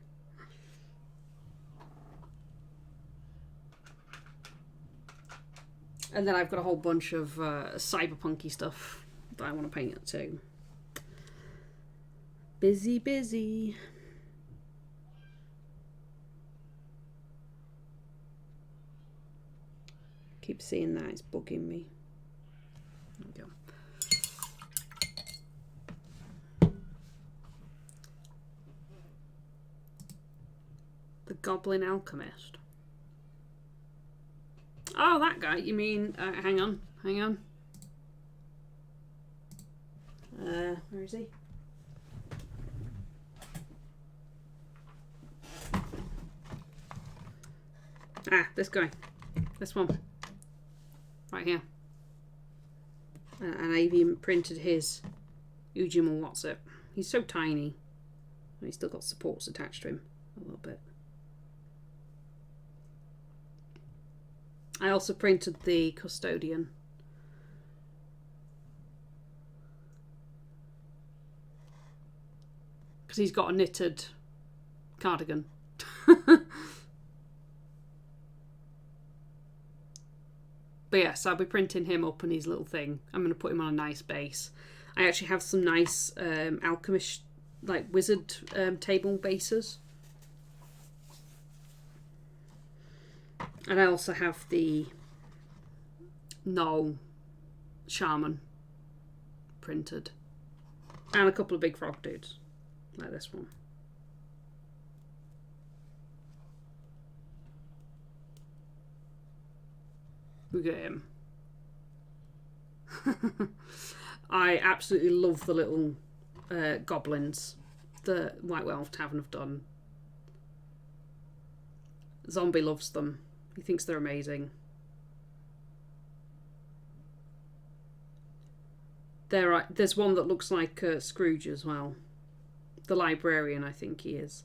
And then I've got a whole bunch of cyberpunky stuff that I want to paint it too. Busy, busy. Keep seeing that, it's bugging me. There we go. The Goblin Alchemist. Oh, that guy. You mean, hang on. Where is he? Ah, this guy. This one. Right here. And I even printed his Ujim or what's it. He's so tiny. And he's still got supports attached to him a little bit. I also printed the Custodian. Because he's got a knitted cardigan. But yes, I'll be printing him up and his little thing. I'm going to put him on a nice base. I actually have some nice alchemist, like wizard table bases. And I also have the Knoll Shaman printed. And a couple of big frog dudes, like this one. Look at him. I absolutely love the little goblins the White Werewolf Tavern have done. Zombie loves them. He thinks they're amazing. There's one that looks like Scrooge as well. The librarian, I think he is.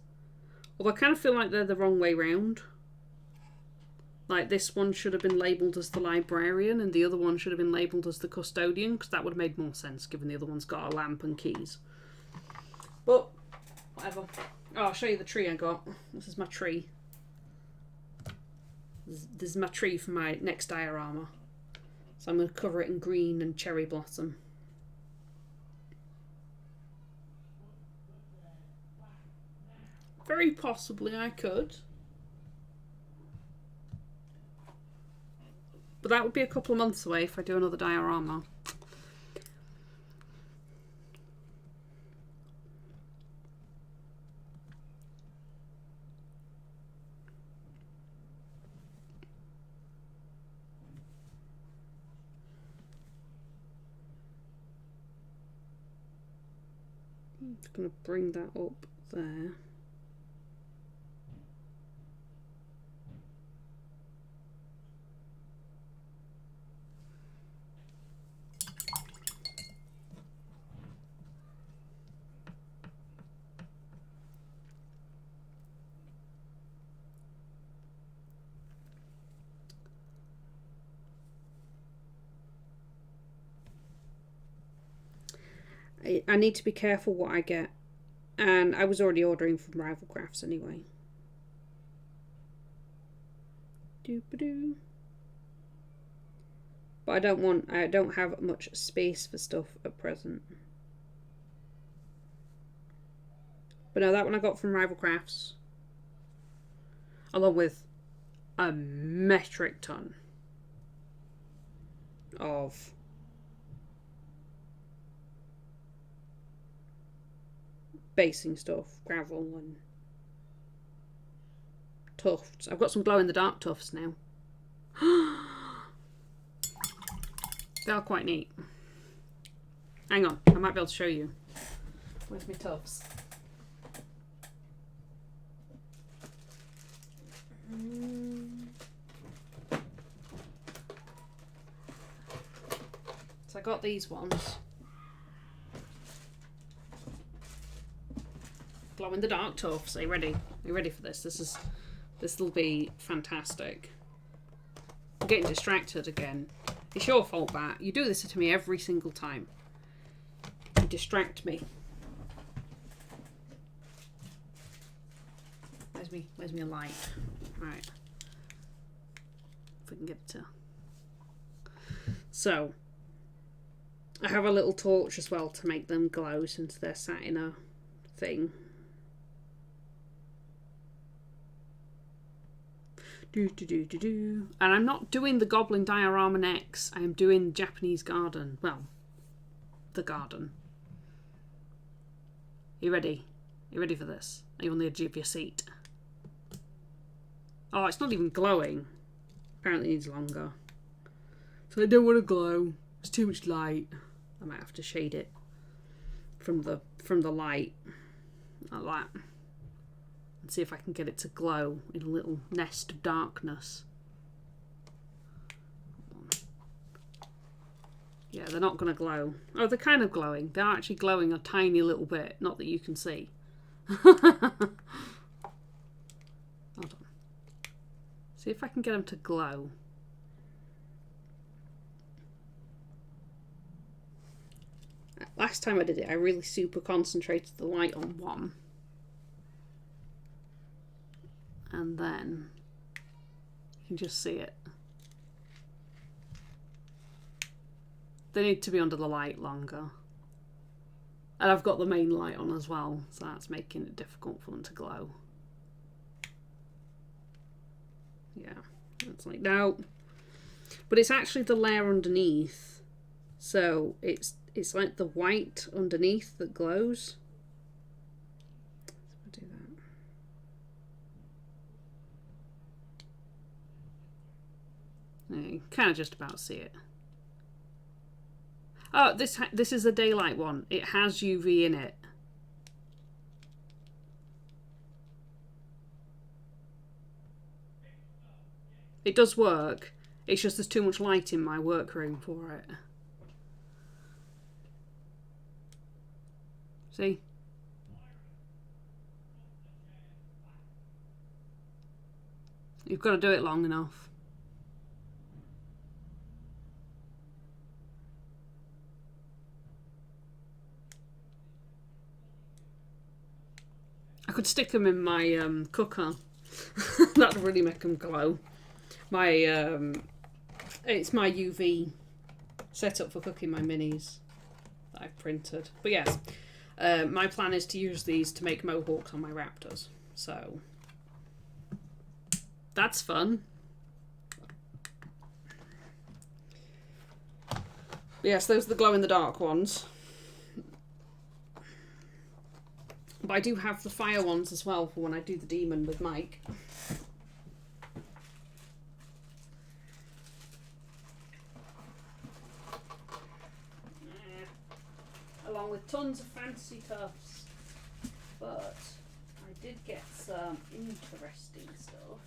Although I kind of feel like they're the wrong way round. Like this one should have been labelled as the librarian and the other one should have been labelled as the custodian, because that would have made more sense given the other one's got a lamp and keys. But, whatever. Oh, I'll show you the tree I got. This is my tree. This is my tree for my next diorama. So I'm going to cover it in green and cherry blossom. Very possibly I could. But that would be a couple of months away if I do another diorama. I'm just going to bring that up there. I need to be careful what I get, and I was already ordering from Rival Crafts anyway. Doo-ba-doo. But I don't have much space for stuff at present. But no, that one I got from Rival Crafts, along with a metric ton of basing stuff, gravel and tufts. I've got some glow in the dark tufts now. They are quite neat. Hang on, I might be able to show you. Where's my tufts? So I got these ones. Glow in the dark tufts. Are you ready? Are you ready for this? This'll be fantastic. I'm getting distracted again. It's your fault, Bat. You do this to me every single time. You distract me. Where's me light? Right. If we can get it to. So I have a little torch as well to make them glow since they're sat in a thing. And I'm not doing the Goblin diorama next. I am doing Japanese garden. Well, the garden. You ready? You ready for this? Are you on the edge of your seat? Oh, it's not even glowing. Apparently it needs longer. So I don't want to glow. It's too much light. I might have to shade it from the light. Like that. And see if I can get it to glow in a little nest of darkness. Yeah, they're not going to glow. Oh, they're kind of glowing. They're actually glowing a tiny little bit. Not that you can see. Hold on. See if I can get them to glow. Last time I did it, I really super concentrated the light on one. And then you can just see it. They need to be under the light longer. And I've got the main light on as well, so that's making it difficult for them to glow. Yeah, it's like, no. But it's actually the layer underneath. So it's like the white underneath that glows. So I'll do that. Yeah, you can kind of just about see it. Oh, this is a daylight one. It has UV in it. It does work. It's just there's too much light in my workroom for it. See? You've got to do it long enough. I could stick them in my cooker. That'd really make them glow. My it's my UV setup for cooking my minis that I've printed. But yes, my plan is to use these to make mohawks on my raptors. So that's fun. Yes, those are the glow-in-the-dark ones. But I do have the fire ones as well for when I do the demon with Mike. Along with tons of fancy tufts. But I did get some interesting stuff.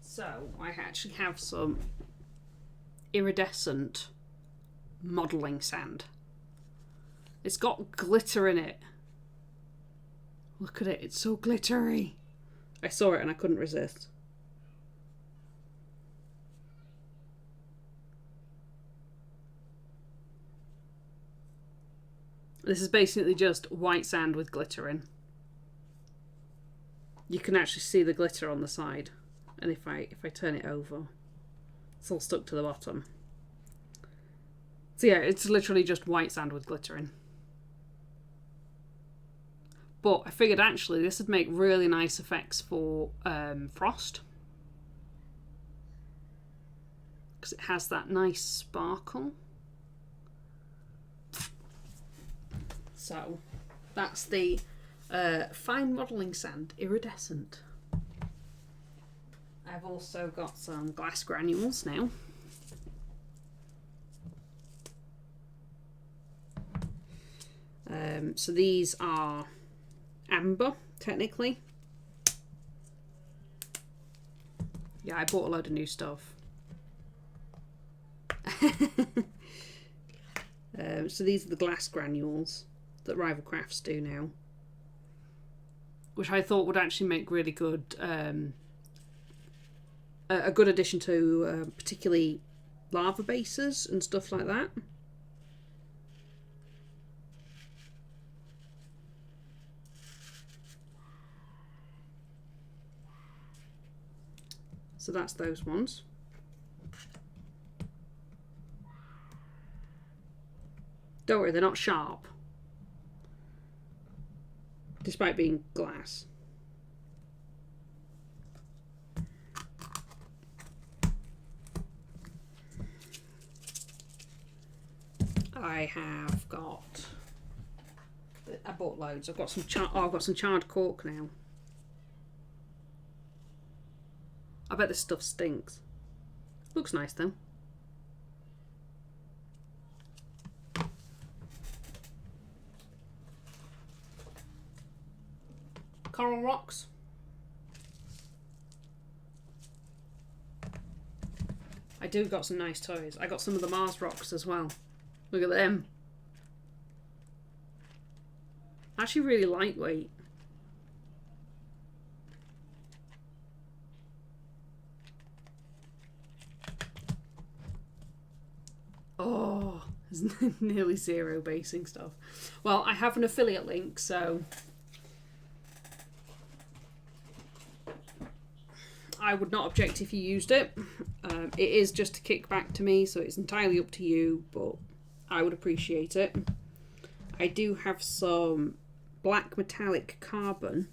So I actually have some iridescent modelling sand. It's got glitter in it. Look at it, it's so glittery. I saw it and I couldn't resist. This is basically just white sand with glitter in. You can actually see the glitter on the side. And if I turn it over, it's all stuck to the bottom. So yeah, it's literally just white sand with glitter in. But I figured actually this would make really nice effects for frost. Because it has that nice sparkle. So that's the fine modelling sand, iridescent. I've also got some glass granules now. So these are amber, technically. Yeah, I bought a load of new stuff. So these are the glass granules that Rival Crafts do now, which I thought would actually make really good, a good addition to particularly lava bases and stuff like that. So that's those ones. Don't worry, they're not sharp, despite being glass. I have got. I bought loads. I've got some. I've got some charred cork now. I bet this stuff stinks. Looks nice though. Coral rocks. I do got some nice toys. I got some of the Mars rocks as well. Look at them. Actually really lightweight. Oh, there's nearly zero basing stuff. Well, I have an affiliate link, so I would not object if you used it. It is just a kickback to me, so it's entirely up to you, but I would appreciate it. I do have some black metallic carbon.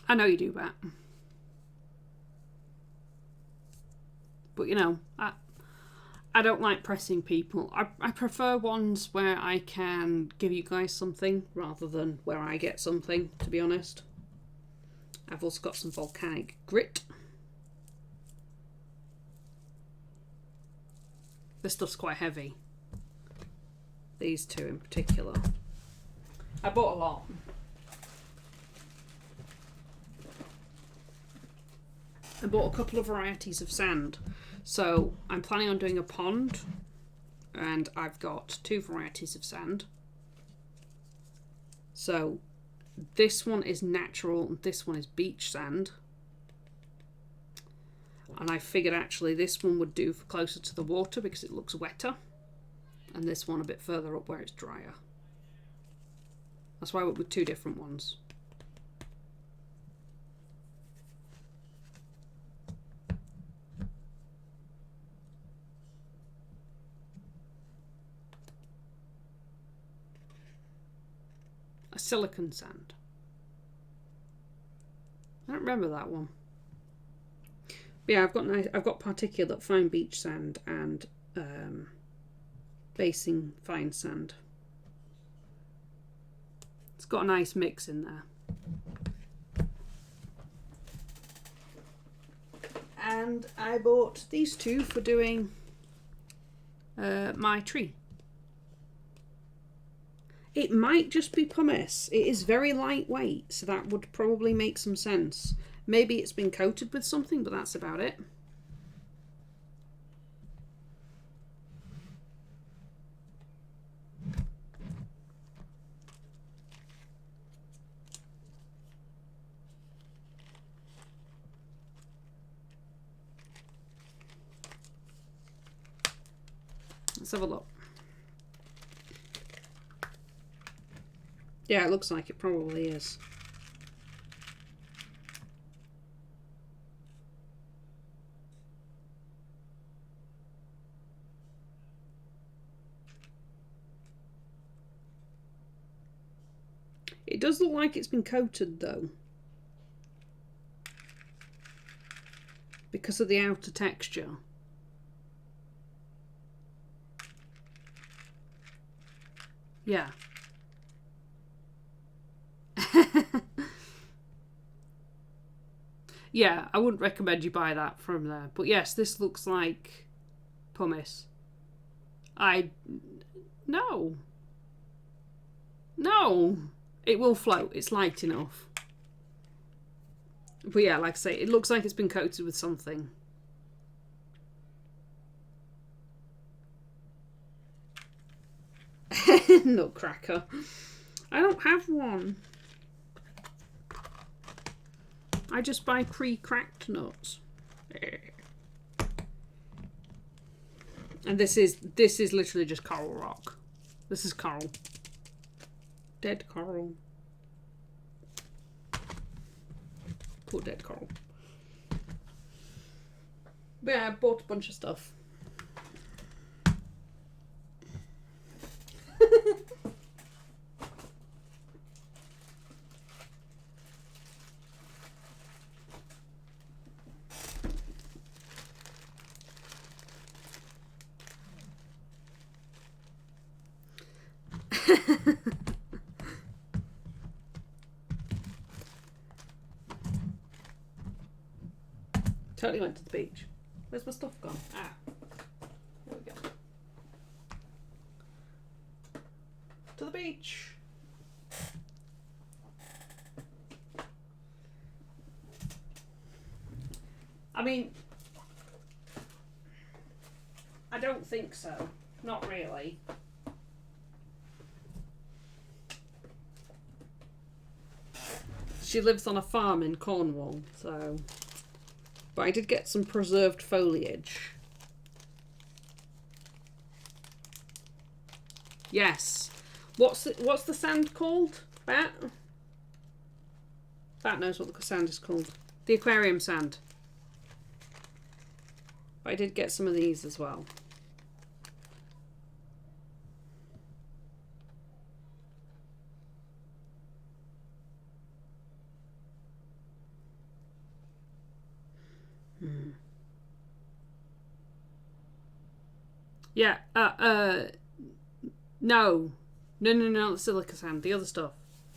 I know you do that. But you know, I don't like pressing people. I prefer ones where I can give you guys something rather than where I get something, to be honest. I've also got some volcanic grit. This stuff's quite heavy. These two in particular. I bought a lot. I bought a couple of varieties of sand. So I'm planning on doing a pond, and I've got 2 varieties of sand. So this one is natural and this one is beach sand. And I figured actually this one would do for closer to the water because it looks wetter, and this one a bit further up where it's drier. That's why I went with 2 different ones. A silicon sand. I don't remember that one. But yeah, I've got particulate fine beach sand and basing fine sand. It's got a nice mix in there. And I bought these two for doing my tree. It might just be pumice. It is very lightweight, so that would probably make some sense. Maybe it's been coated with something, but that's about it. Let's have a look. Yeah, it looks like it probably is. It does look like it's been coated though, because of the outer texture. Yeah. Yeah, I wouldn't recommend you buy that from there. But yes, this looks like pumice. No. No. It will float. It's light enough. But yeah, like I say, it looks like it's been coated with something. Nutcracker. I don't have one. I just buy pre-cracked nuts. And this is literally just coral rock. This is coral. Dead coral. Poor dead coral. But yeah, I bought a bunch of stuff. Totally went to the beach. Where's my stuff gone? Ah, there we go. To the beach. I mean, I don't think so. Not really. She lives on a farm in Cornwall, so... But I did get some preserved foliage. Yes. What's the sand called? Bat? Bat knows what the sand is called. The aquarium sand. But I did get some of these as well. Yeah, no, the silica sand, the other stuff.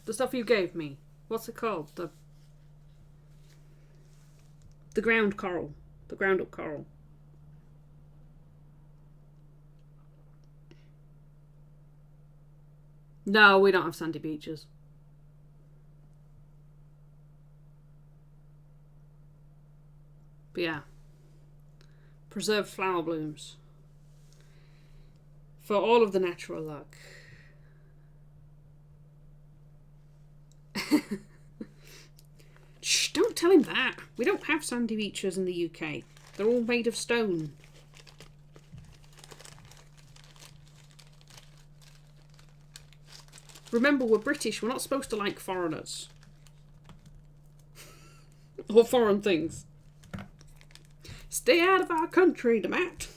The stuff you gave me. What's it called? The ground coral. The ground up coral. No, we don't have sandy beaches. But yeah. Preserved flower blooms. For all of the natural luck. Shh, don't tell him that. We don't have sandy beaches in the UK. They're all made of stone. Remember, we're British. We're not supposed to like foreigners. Or foreign things. Stay out of our country, Matt.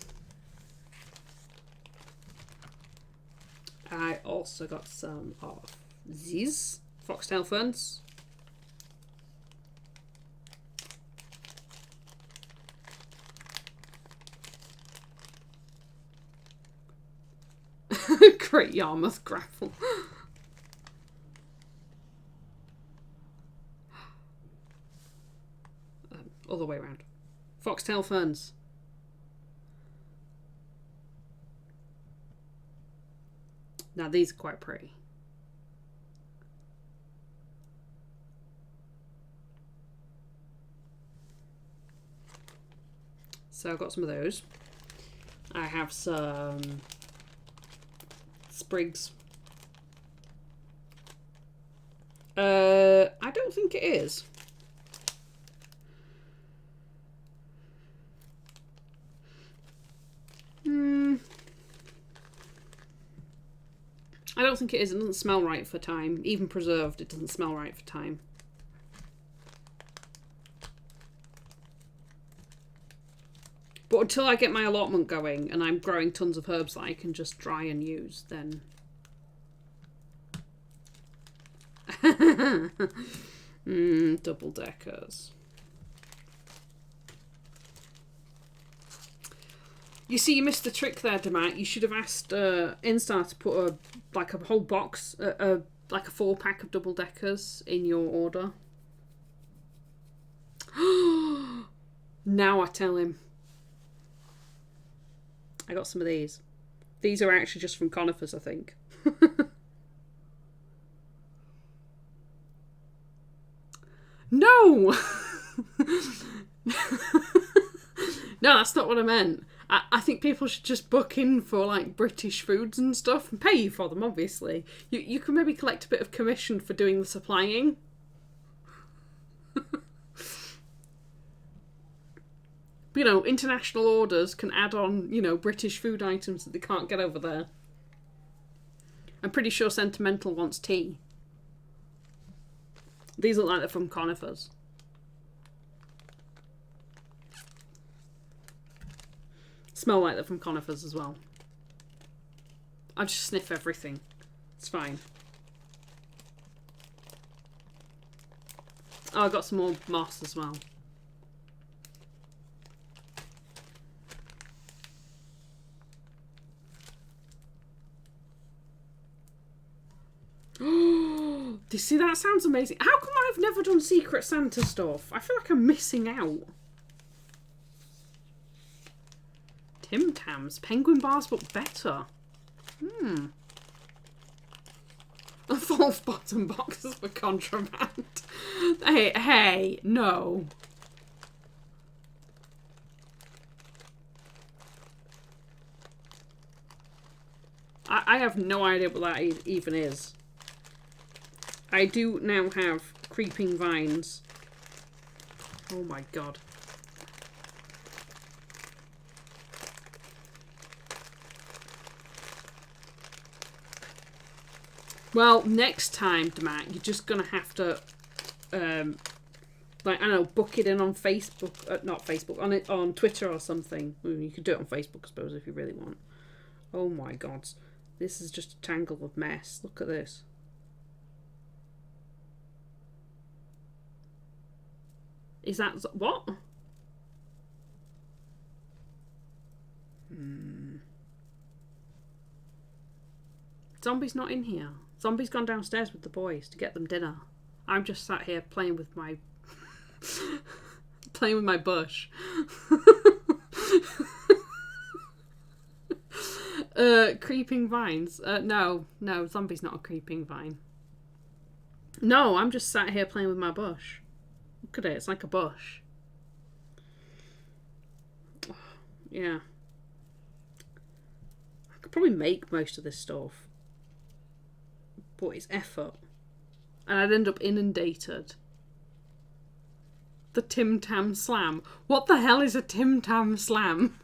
I also got some of These foxtail ferns. Great Yarmouth gravel. Other way around. Foxtail ferns. Now these are quite pretty. So I've got some of those. I have some sprigs. I don't think it is. I don't think it is. It doesn't smell right for thyme. Even preserved, it doesn't smell right for thyme. But until I get my allotment going and I'm growing tons of herbs that I can just dry and use, then... double deckers. You see, you missed the trick there, Demat. You should have asked Instar to put a whole box, like a 4-pack of double deckers in your order. Now I tell him. I got some of these. These are actually just from Conifers, I think. No! No, that's not what I meant. I think people should just book in for like British foods and stuff and pay you for them, obviously. You can maybe collect a bit of commission for doing the supplying. But, you know, international orders can add on, you know, British food items that they can't get over there. I'm pretty sure Sentimental wants tea. These look like they're from Conifers. Smell like they're from Conifers as well. I just sniff everything. It's fine. Oh, I got some more moss as well. Do you see, that sounds amazing. How come I've never done Secret Santa stuff? I feel like I'm missing out. Tim Tams. Penguin bars, but better. A false bottom boxes for contraband. Hey, no. I have no idea what that even is. I do now have creeping vines. Oh my god. Well, next time, Matt, you're just gonna have to, like, I don't know, book it in on Facebook, not Facebook, on Twitter or something. Well, you could do it on Facebook, I suppose, if you really want. Oh my god, this is just a tangle of mess. Look at this. Is that what? Zombie's not in here. Zombie's gone downstairs with the boys to get them dinner. I'm just sat here playing with my bush. Creeping vines. No, Zombie's not a creeping vine. No, I'm just sat here playing with my bush. Look at it, it's like a bush. Yeah. I could probably make most of this stuff. But it's effort. And I'd end up inundated. The Tim Tam Slam. What the hell is a Tim Tam Slam?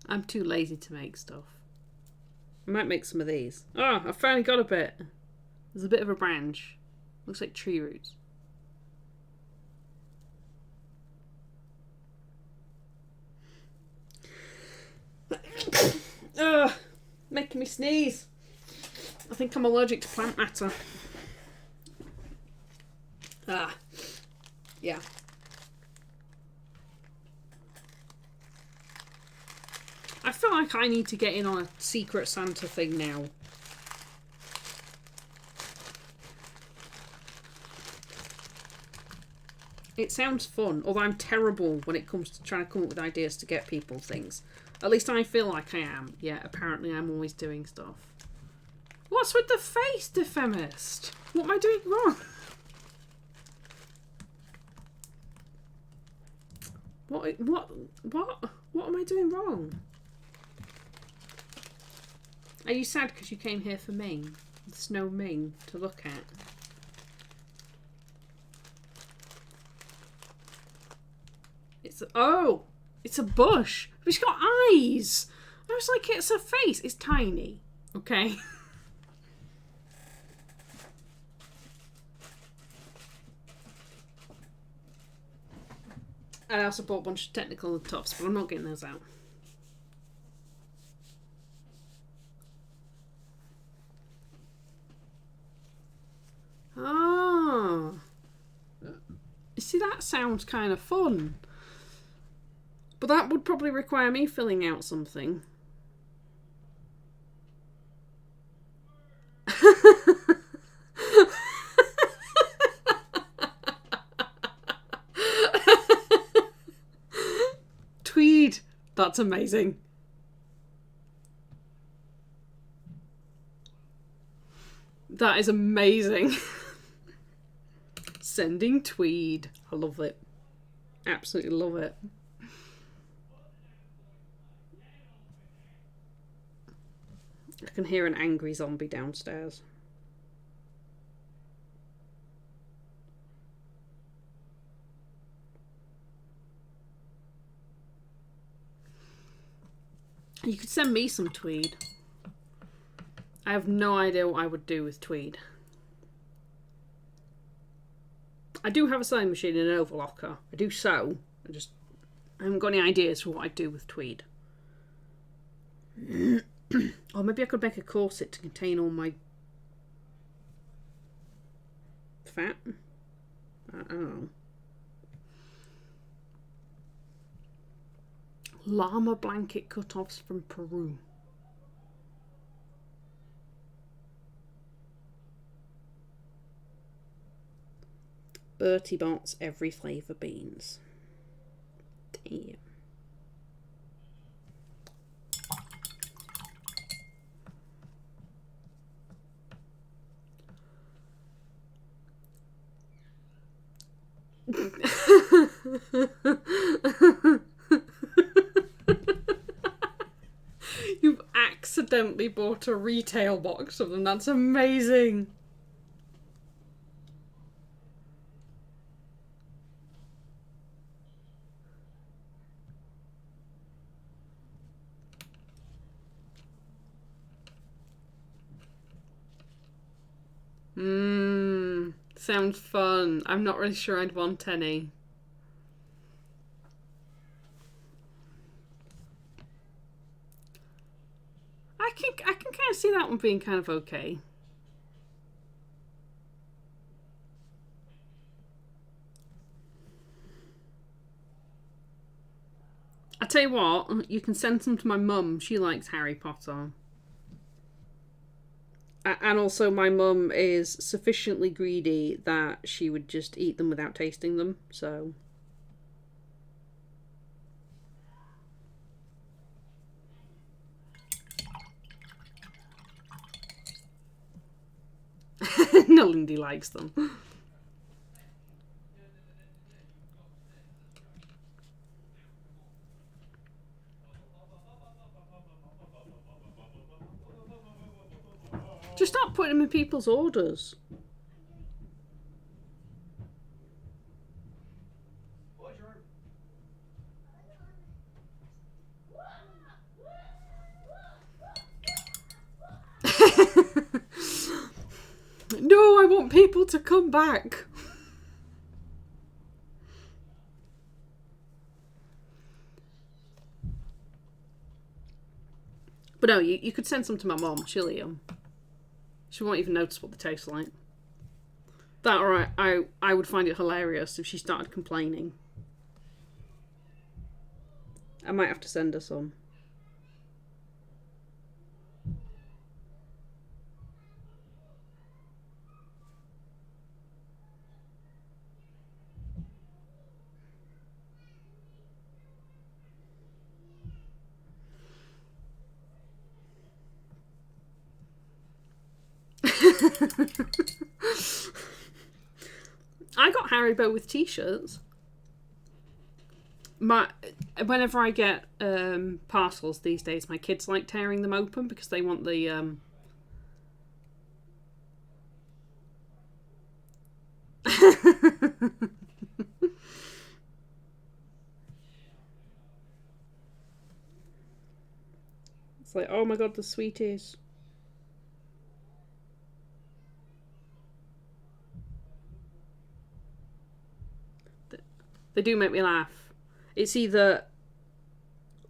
I'm too lazy to make stuff. I might make some of these. Oh, I finally got a bit. There's a bit of a branch. Looks like tree roots. making me sneeze. I think I'm allergic to plant matter. Ah. Yeah. I feel like I need to get in on a Secret Santa thing now. It sounds fun, although I'm terrible when it comes to trying to come up with ideas to get people things. At least I feel like I am. Yeah, apparently I'm always doing stuff. What's with the face, Defemist? What am I doing wrong? What am I doing wrong? Are you sad because you came here for Ming? There's no Ming to look at. It's a bush. But it's got eyes. I was like, it's a face. It's tiny. Okay. I also bought a bunch of technical tops, but I'm not getting those out. Ah. You see, that sounds kind of fun. But that would probably require me filling out something. Tweed. That's amazing. That is amazing. Sending tweed. I love it. Absolutely love it. I can hear an angry zombie downstairs. You could send me some tweed. I have no idea what I would do with tweed. I do have a sewing machine and an overlocker. I do sew. I haven't got any ideas for what I'd do with tweed. Or maybe I could make a corset to contain all my fat. I don't know. Llama blanket cut-offs from Peru. Bertie Bott's every flavour beans. Damn. You've accidentally bought a retail box of them. That's amazing. Sounds fun. I'm not really sure I'd want any. I can kind of see that one being kind of okay. I tell you what, you can send some to my mum. She likes Harry Potter. And also my mum is sufficiently greedy that she would just eat them without tasting them, so... No, Lindy likes them. Just stop putting them in people's orders. No, I want people to come back. But no, you could send some to my mum. She'll eat them. She won't even notice what they taste like. That or I would find it hilarious if she started complaining. I might have to send her some. I got Haribo with t-shirts. Whenever I get parcels these days, my kids like tearing them open because they want the It's like, oh my god, the sweeties. They do make me laugh. It's either,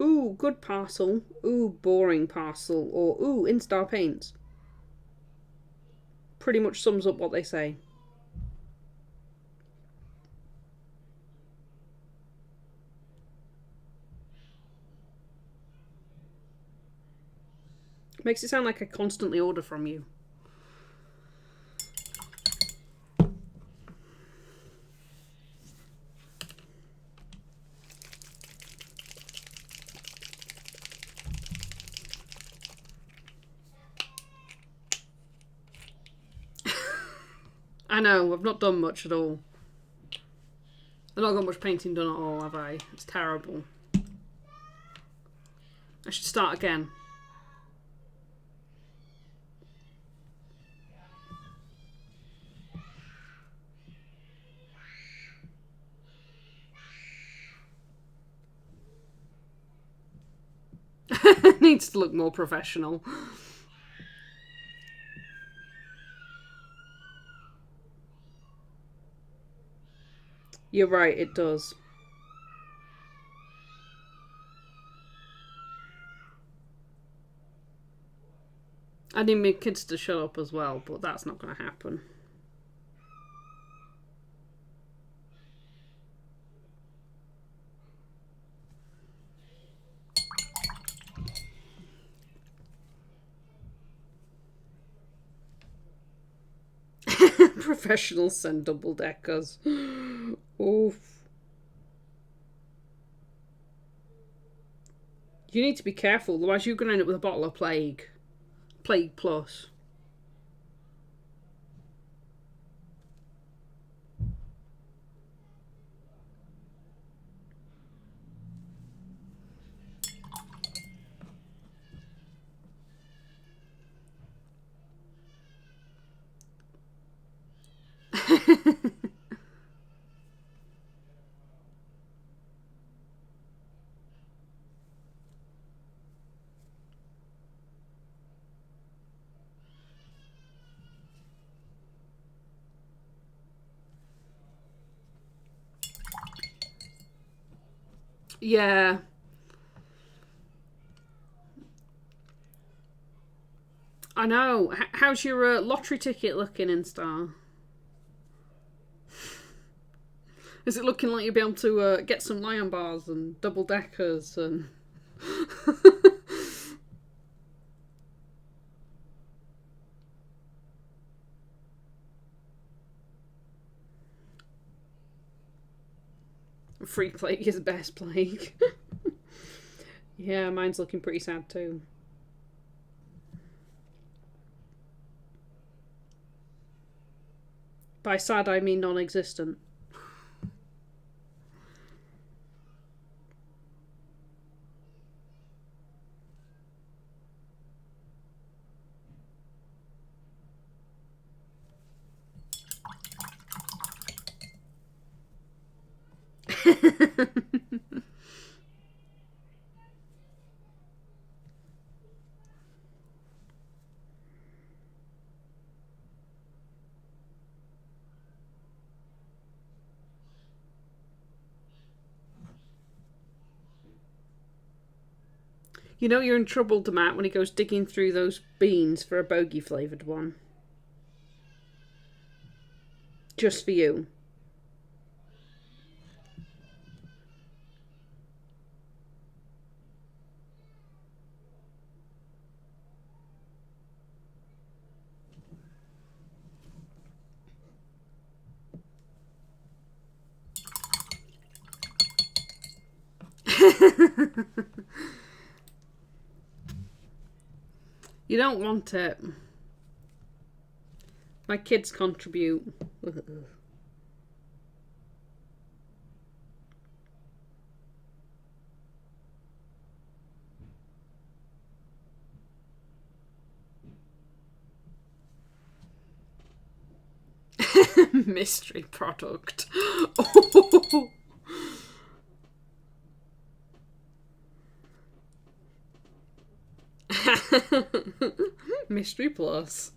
ooh, good parcel, ooh, boring parcel, or ooh, Instar Paints. Pretty much sums up what they say. Makes it sound like I constantly order from you. I know, I've not done much at all. I've not got much painting done at all, have I? It's terrible. I should start again. Needs to look more professional. You're right, it does. I need my kids to shut up as well, but that's not going to happen. Professionals send double deckers. Oof. You need to be careful, otherwise you're going to end up with a bottle of Plague. Plague Plus. Yeah. I know. How's your lottery ticket looking in Star? Is it looking like you'll be able to get some Lion Bars and double deckers and... Free Plague is the best plague. Yeah, mine's looking pretty sad too. By sad, I mean non-existent. You know you're in trouble, Matt, when he goes digging through those beans for a bogey flavoured one. Just for you. You don't want it. My kids contribute. Mystery product. Oh. Mystery Plus.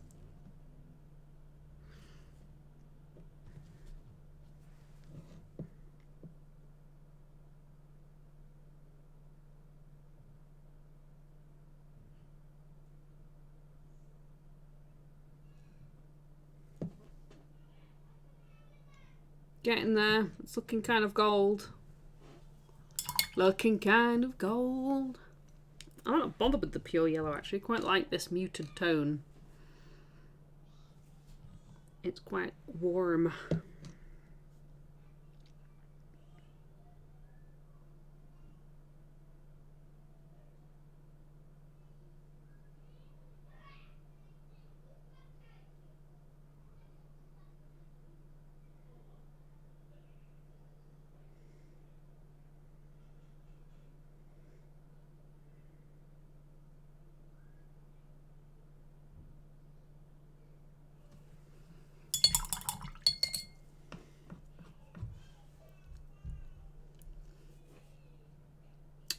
Getting there. It's looking kind of gold. Looking kind of gold. I'm not bothered with the pure yellow actually. Quite like this muted tone. It's quite warm.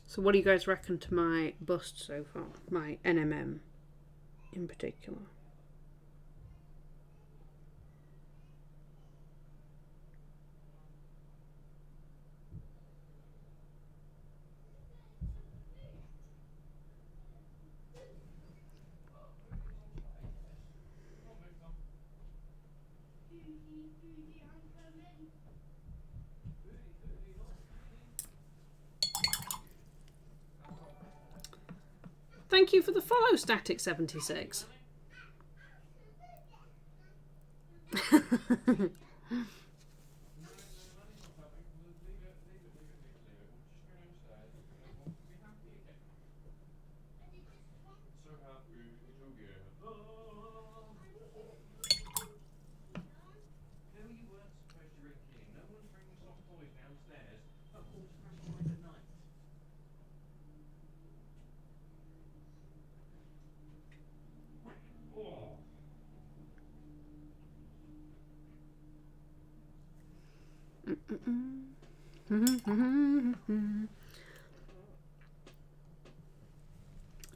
So what do you guys reckon to my bust so far? My NMM in particular. Thank you for the follow, Static76.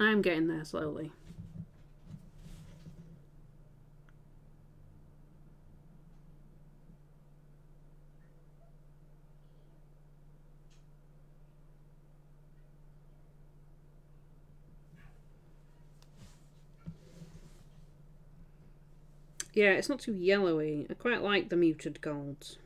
I'm getting there slowly. Yeah, it's not too yellowy. I quite like the muted golds.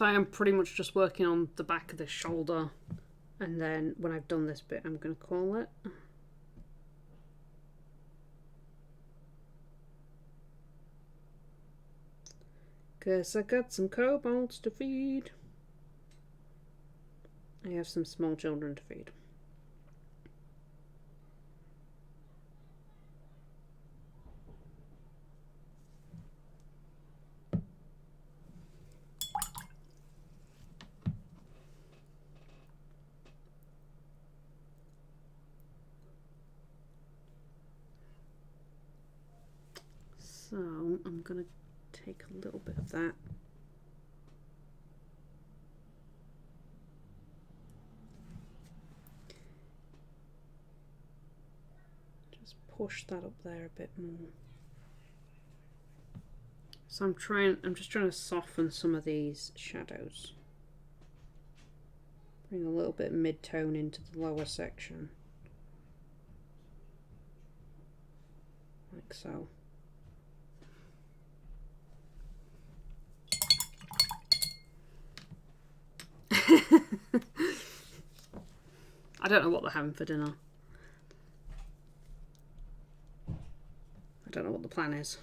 So I am pretty much just working on the back of this shoulder, and then when I've done this bit I'm going to call it. Guess I got some kobolds to feed. I have some small children to feed. So I'm going to take a little bit of that. Just push that up there a bit more. So I'm just trying to soften some of these shadows. Bring a little bit of mid-tone into the lower section. Like so. I don't know what they're having for dinner. I don't know what the plan is.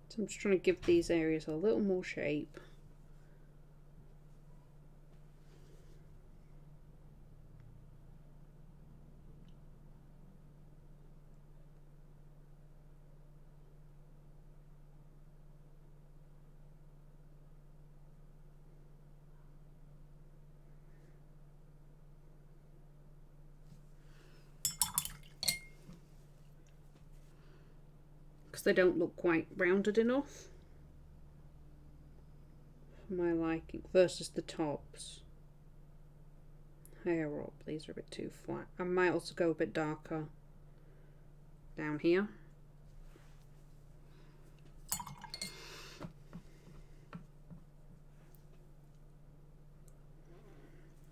So I'm just trying to give these areas a little more shape. Because they don't look quite rounded enough for my liking, versus the tops. Higher up, these are a bit too flat. I might also go a bit darker down here.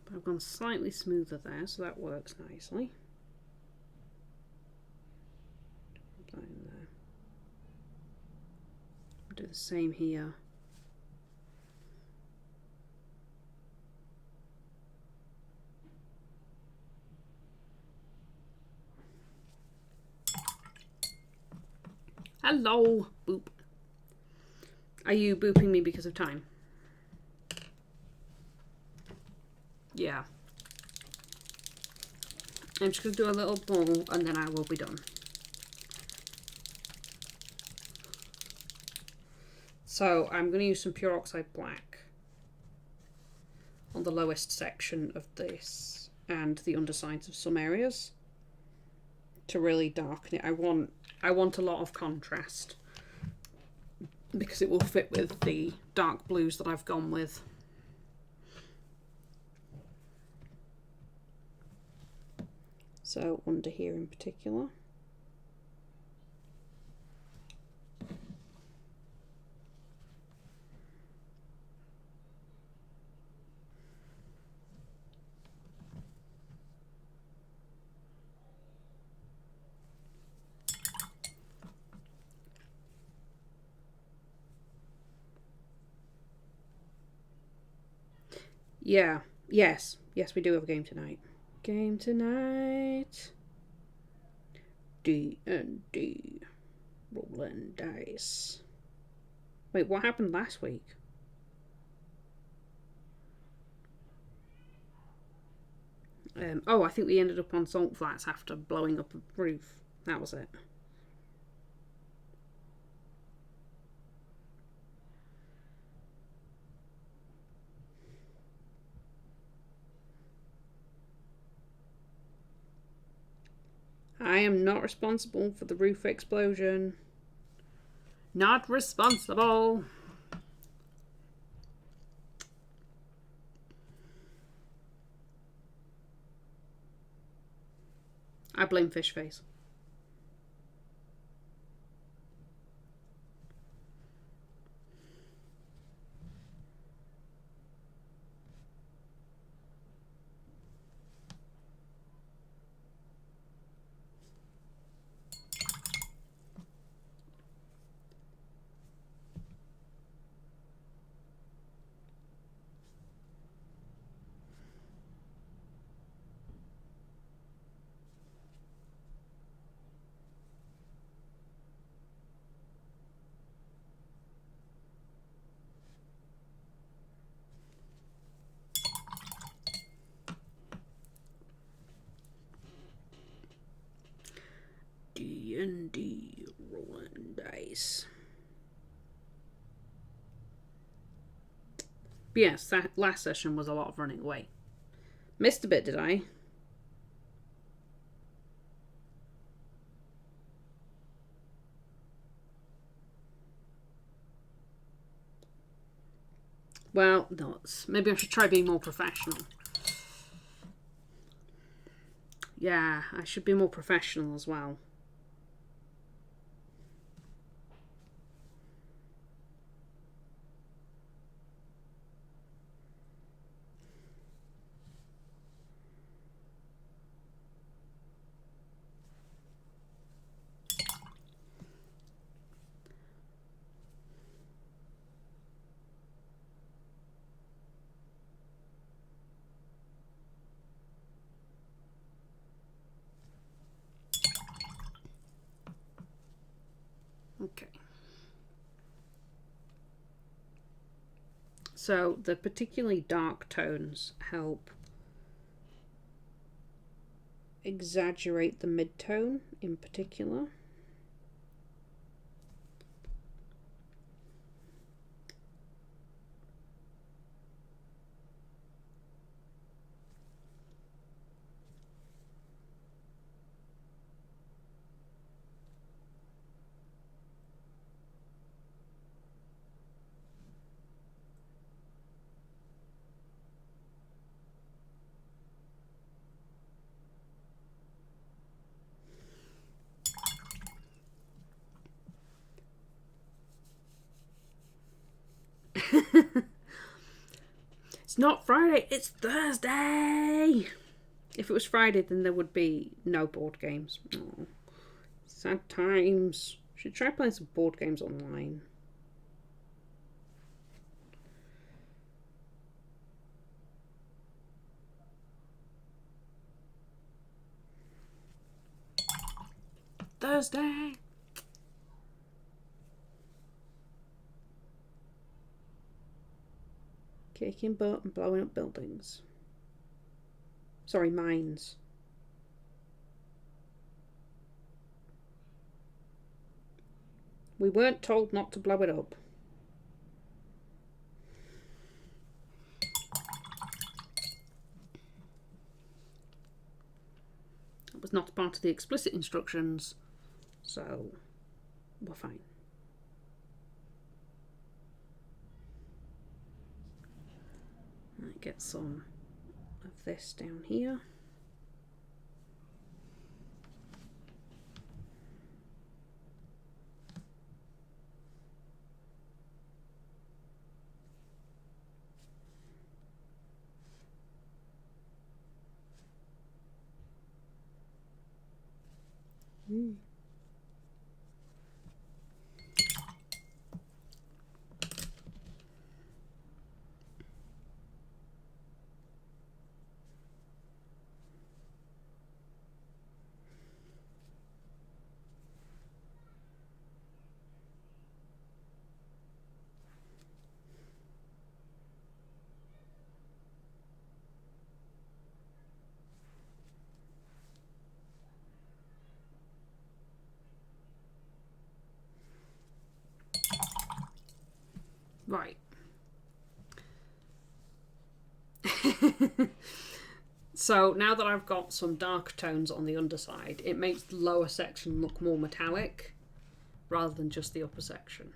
But I've gone slightly smoother there, so that works nicely. Put that in there. I'll do the same here. Hello, boop. Are you booping me because of time? Yeah. I'm just going to do a little ball and then I will be done. So I'm going to use some pure oxide black on the lowest section of this and the undersides of some areas to really darken it. I want a lot of contrast because it will fit with the dark blues that I've gone with. So under here in particular. Yeah, yes, we do have a game tonight. Game tonight. D&D. Rolling dice. Wait, what happened last week? Oh, I think we ended up on salt flats after blowing up a roof. That was it. I am not responsible for the roof explosion. Not responsible. I blame Fishface. D&D rolling dice. But yes, that last session was a lot of running away. Missed a bit, did I? Well, nuts. Maybe I should try being more professional. Yeah, I should be more professional as well. Okay. So the particularly dark tones help exaggerate the mid-tone in particular. It's not Friday, it's Thursday! If it was Friday, then there would be no board games. Oh, sad times. Should try playing some board games online. Thursday! Kicking butt and blowing up buildings. Sorry, mines. We weren't told not to blow it up. That was not part of the explicit instructions, so we're fine. Right, get some of this down here. Right. So now that I've got some dark tones on the underside, it makes the lower section look more metallic rather than just the upper section.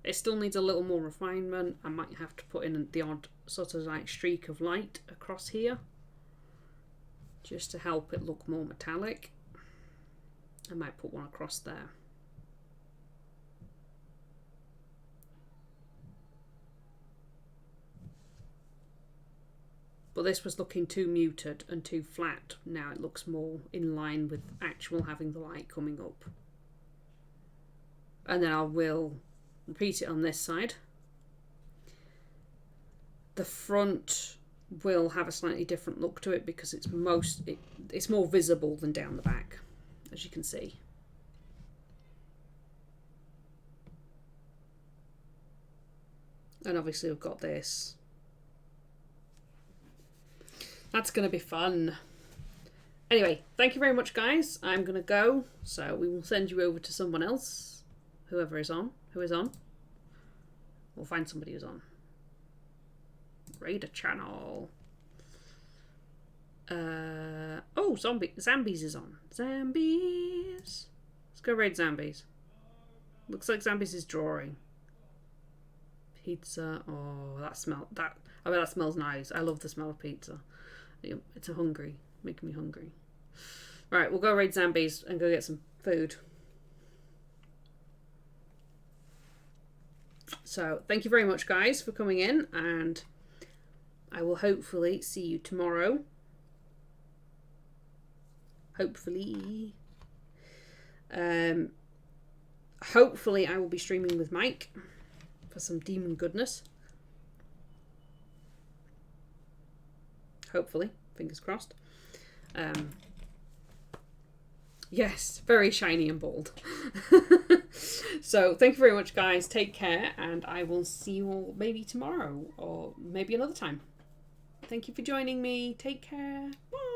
It still needs a little more refinement. I might have to put in the odd sort of like streak of light across here just to help it look more metallic. I might put one across there. But this was looking too muted and too flat. Now it looks more in line with actual having the light coming up. And then I will repeat it on this side. The front will have a slightly different look to it because it's more visible than down the back, as you can see. And obviously we've got this. That's going to be fun. Anyway, thank you very much, guys. I'm going to go, so we will send you over to someone else. Whoever is on. Who is on? We'll find somebody who's on. Raider channel. Oh, Zambies is on. Zambies. Let's go raid Zambies. Looks like Zambies is drawing. Pizza. Oh, that smells nice. I love the smell of pizza. It's making me hungry. Right, we'll go raid Zambies and go get some food. So, thank you very much, guys, for coming in, and I will hopefully see you tomorrow. Hopefully. Hopefully I will be streaming with Mike for some demon goodness. Hopefully. Fingers crossed. Yes, very shiny and bold. So, thank you very much, guys. Take care, and I will see you all maybe tomorrow or maybe another time. Thank you for joining me. Take care. Bye.